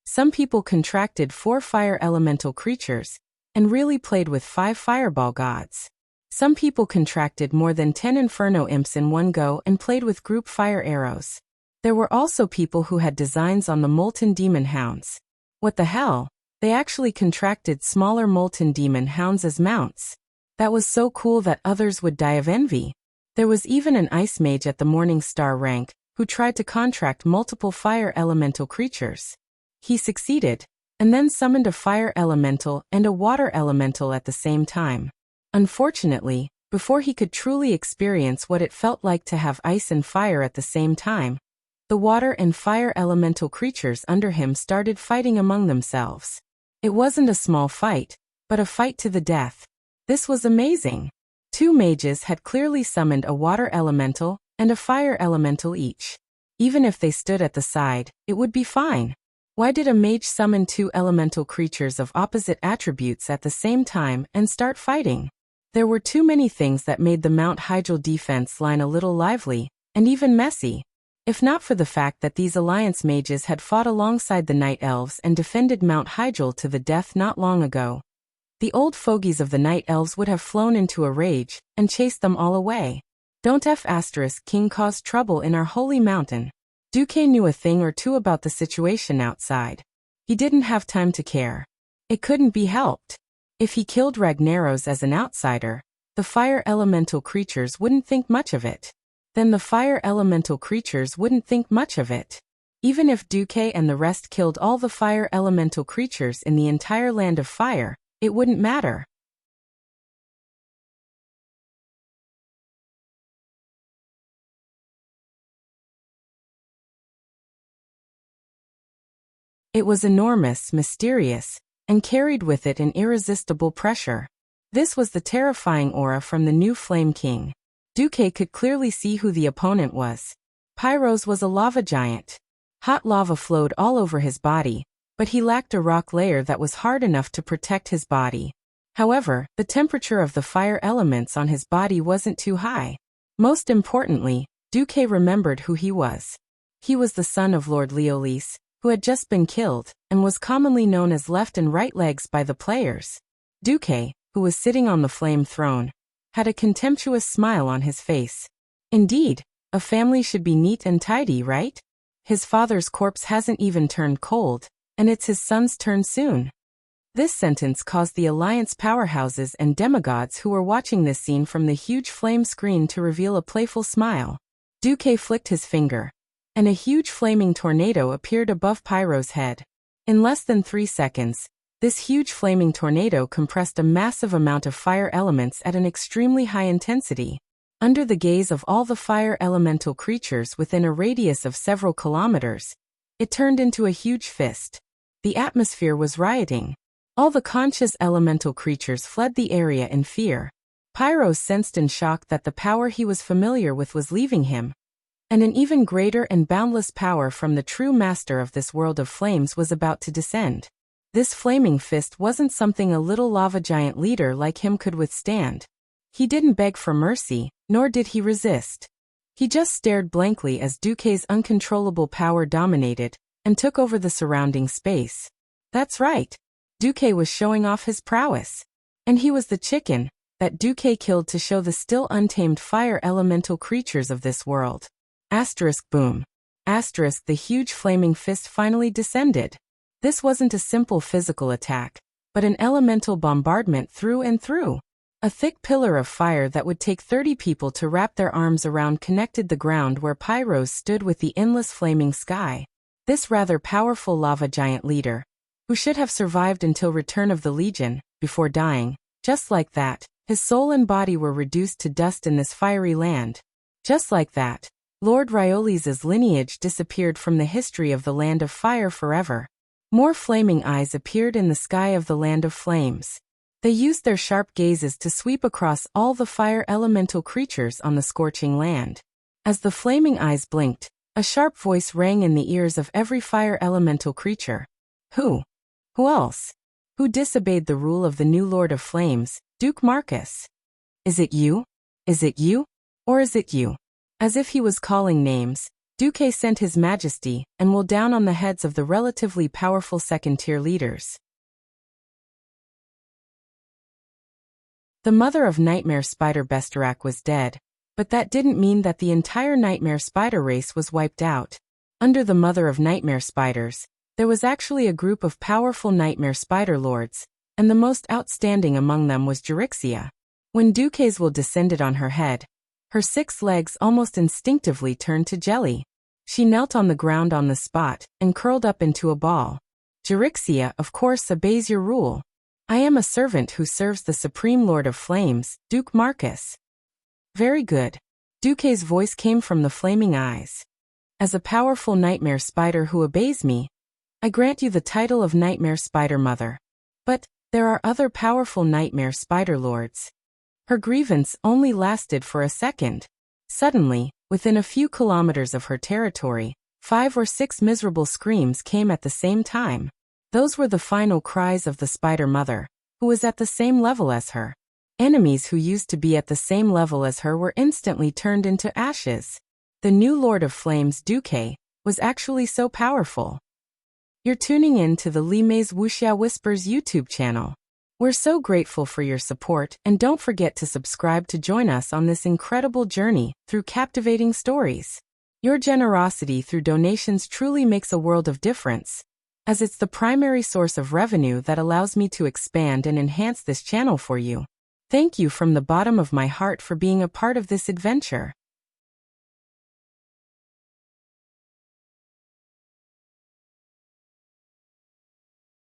Some people contracted 4 fire elemental creatures, and really played with 5 fireball gods. Some people contracted more than 10 inferno imps in one go and played with group fire arrows. There were also people who had designs on the molten demon hounds. What the hell? They actually contracted smaller molten demon hounds as mounts. That was so cool that others would die of envy. There was even an ice mage at the Morning Star rank who tried to contract multiple fire elemental creatures. He succeeded, and then summoned a fire elemental and a water elemental at the same time. Unfortunately, before he could truly experience what it felt like to have ice and fire at the same time, the water and fire elemental creatures under him started fighting among themselves. It wasn't a small fight, but a fight to the death. This was amazing. 2 mages had clearly summoned a water elemental and a fire elemental each. Even if they stood at the side, it would be fine. Why did a mage summon 2 elemental creatures of opposite attributes at the same time and start fighting? There were too many things that made the Mount Hygel defense line a little lively, and even messy. If not for the fact that these alliance mages had fought alongside the Night Elves and defended Mount Hygel to the death not long ago, the old fogies of the Night Elves would have flown into a rage and chased them all away. Don't King cause trouble in our holy mountain. Duque knew a thing or two about the situation outside. He didn't have time to care. It couldn't be helped. If he killed Ragnaros as an outsider, the fire elemental creatures wouldn't think much of it. Then the fire elemental creatures wouldn't think much of it. Even if Duque and the rest killed all the fire elemental creatures in the entire land of fire, it wouldn't matter. It was enormous, mysterious, and carried with it an irresistible pressure. This was the terrifying aura from the new Flame King. Duque could clearly see who the opponent was. Pyros was a lava giant. Hot lava flowed all over his body, but he lacked a rock layer that was hard enough to protect his body. However, the temperature of the fire elements on his body wasn't too high. Most importantly, Duque remembered who he was. He was the son of Lord Leolis, who had just been killed, and was commonly known as left and right legs by the players. Duque, who was sitting on the flame throne, had a contemptuous smile on his face. Indeed, a family should be neat and tidy, right? His father's corpse hasn't even turned cold, and it's his son's turn soon. This sentence caused the Alliance powerhouses and demigods who were watching this scene from the huge flame screen to reveal a playful smile. Duque flicked his finger, and a huge flaming tornado appeared above Pyro's head. In less than 3 seconds, this huge flaming tornado compressed a massive amount of fire elements at an extremely high intensity. Under the gaze of all the fire elemental creatures within a radius of several kilometers, it turned into a huge fist. The atmosphere was rioting. All the conscious elemental creatures fled the area in fear. Pyros sensed in shock that the power he was familiar with was leaving him, and an even greater and boundless power from the true master of this world of flames was about to descend. This flaming fist wasn't something a little lava giant leader like him could withstand. He didn't beg for mercy, nor did he resist. He just stared blankly as Duque's uncontrollable power dominated and took over the surrounding space. That's right. Duque was showing off his prowess. And he was the chicken that Duque killed to show the still untamed fire elemental creatures of this world. Asterisk boom. Asterisk the huge flaming fist finally descended. This wasn't a simple physical attack, but an elemental bombardment through and through. A thick pillar of fire that would take 30 people to wrap their arms around connected the ground where Pyros stood with the endless flaming sky. This rather powerful lava giant leader, who should have survived until return of the Legion, before dying, just like that, his soul and body were reduced to dust in this fiery land. Just like that, Lord Riolis's lineage disappeared from the history of the Land of Fire forever. More flaming eyes appeared in the sky of the Land of Flames. They used their sharp gazes to sweep across all the fire elemental creatures on the scorching land. As the flaming eyes blinked, a sharp voice rang in the ears of every fire elemental creature. Who? Who else? Who disobeyed the rule of the new Lord of Flames, Duke Marcus? Is it you? Is it you? Or is it you? As if he was calling names, Duque sent his majesty and will down on the heads of the relatively powerful second-tier leaders. The mother of Nightmare Spider Besterac was dead, but that didn't mean that the entire Nightmare Spider race was wiped out. Under the mother of Nightmare Spiders, there was actually a group of powerful Nightmare Spider Lords, and the most outstanding among them was Wuxia. When Duque's will descended on her head, her 6 legs almost instinctively turned to jelly. She knelt on the ground on the spot and curled up into a ball. Wuxia, of course, obeys your rule. I am a servant who serves the Supreme Lord of Flames, Duke Marcus. Very good. Duque's voice came from the flaming eyes. As a powerful Nightmare Spider who obeys me, I grant you the title of Nightmare Spider Mother. But there are other powerful Nightmare Spider Lords. Her grievance only lasted for a second. Suddenly, within a few kilometers of her territory, 5 or 6 miserable screams came at the same time. Those were the final cries of the Spider Mother, who was at the same level as her. Enemies who used to be at the same level as her were instantly turned into ashes. The new Lord of Flames, Duque, was actually so powerful. You're tuning in to the Lime's Wuxia Whispers YouTube channel. We're so grateful for your support, and don't forget to subscribe to join us on this incredible journey through captivating stories. Your generosity through donations truly makes a world of difference, as it's the primary source of revenue that allows me to expand and enhance this channel for you. Thank you from the bottom of my heart for being a part of this adventure.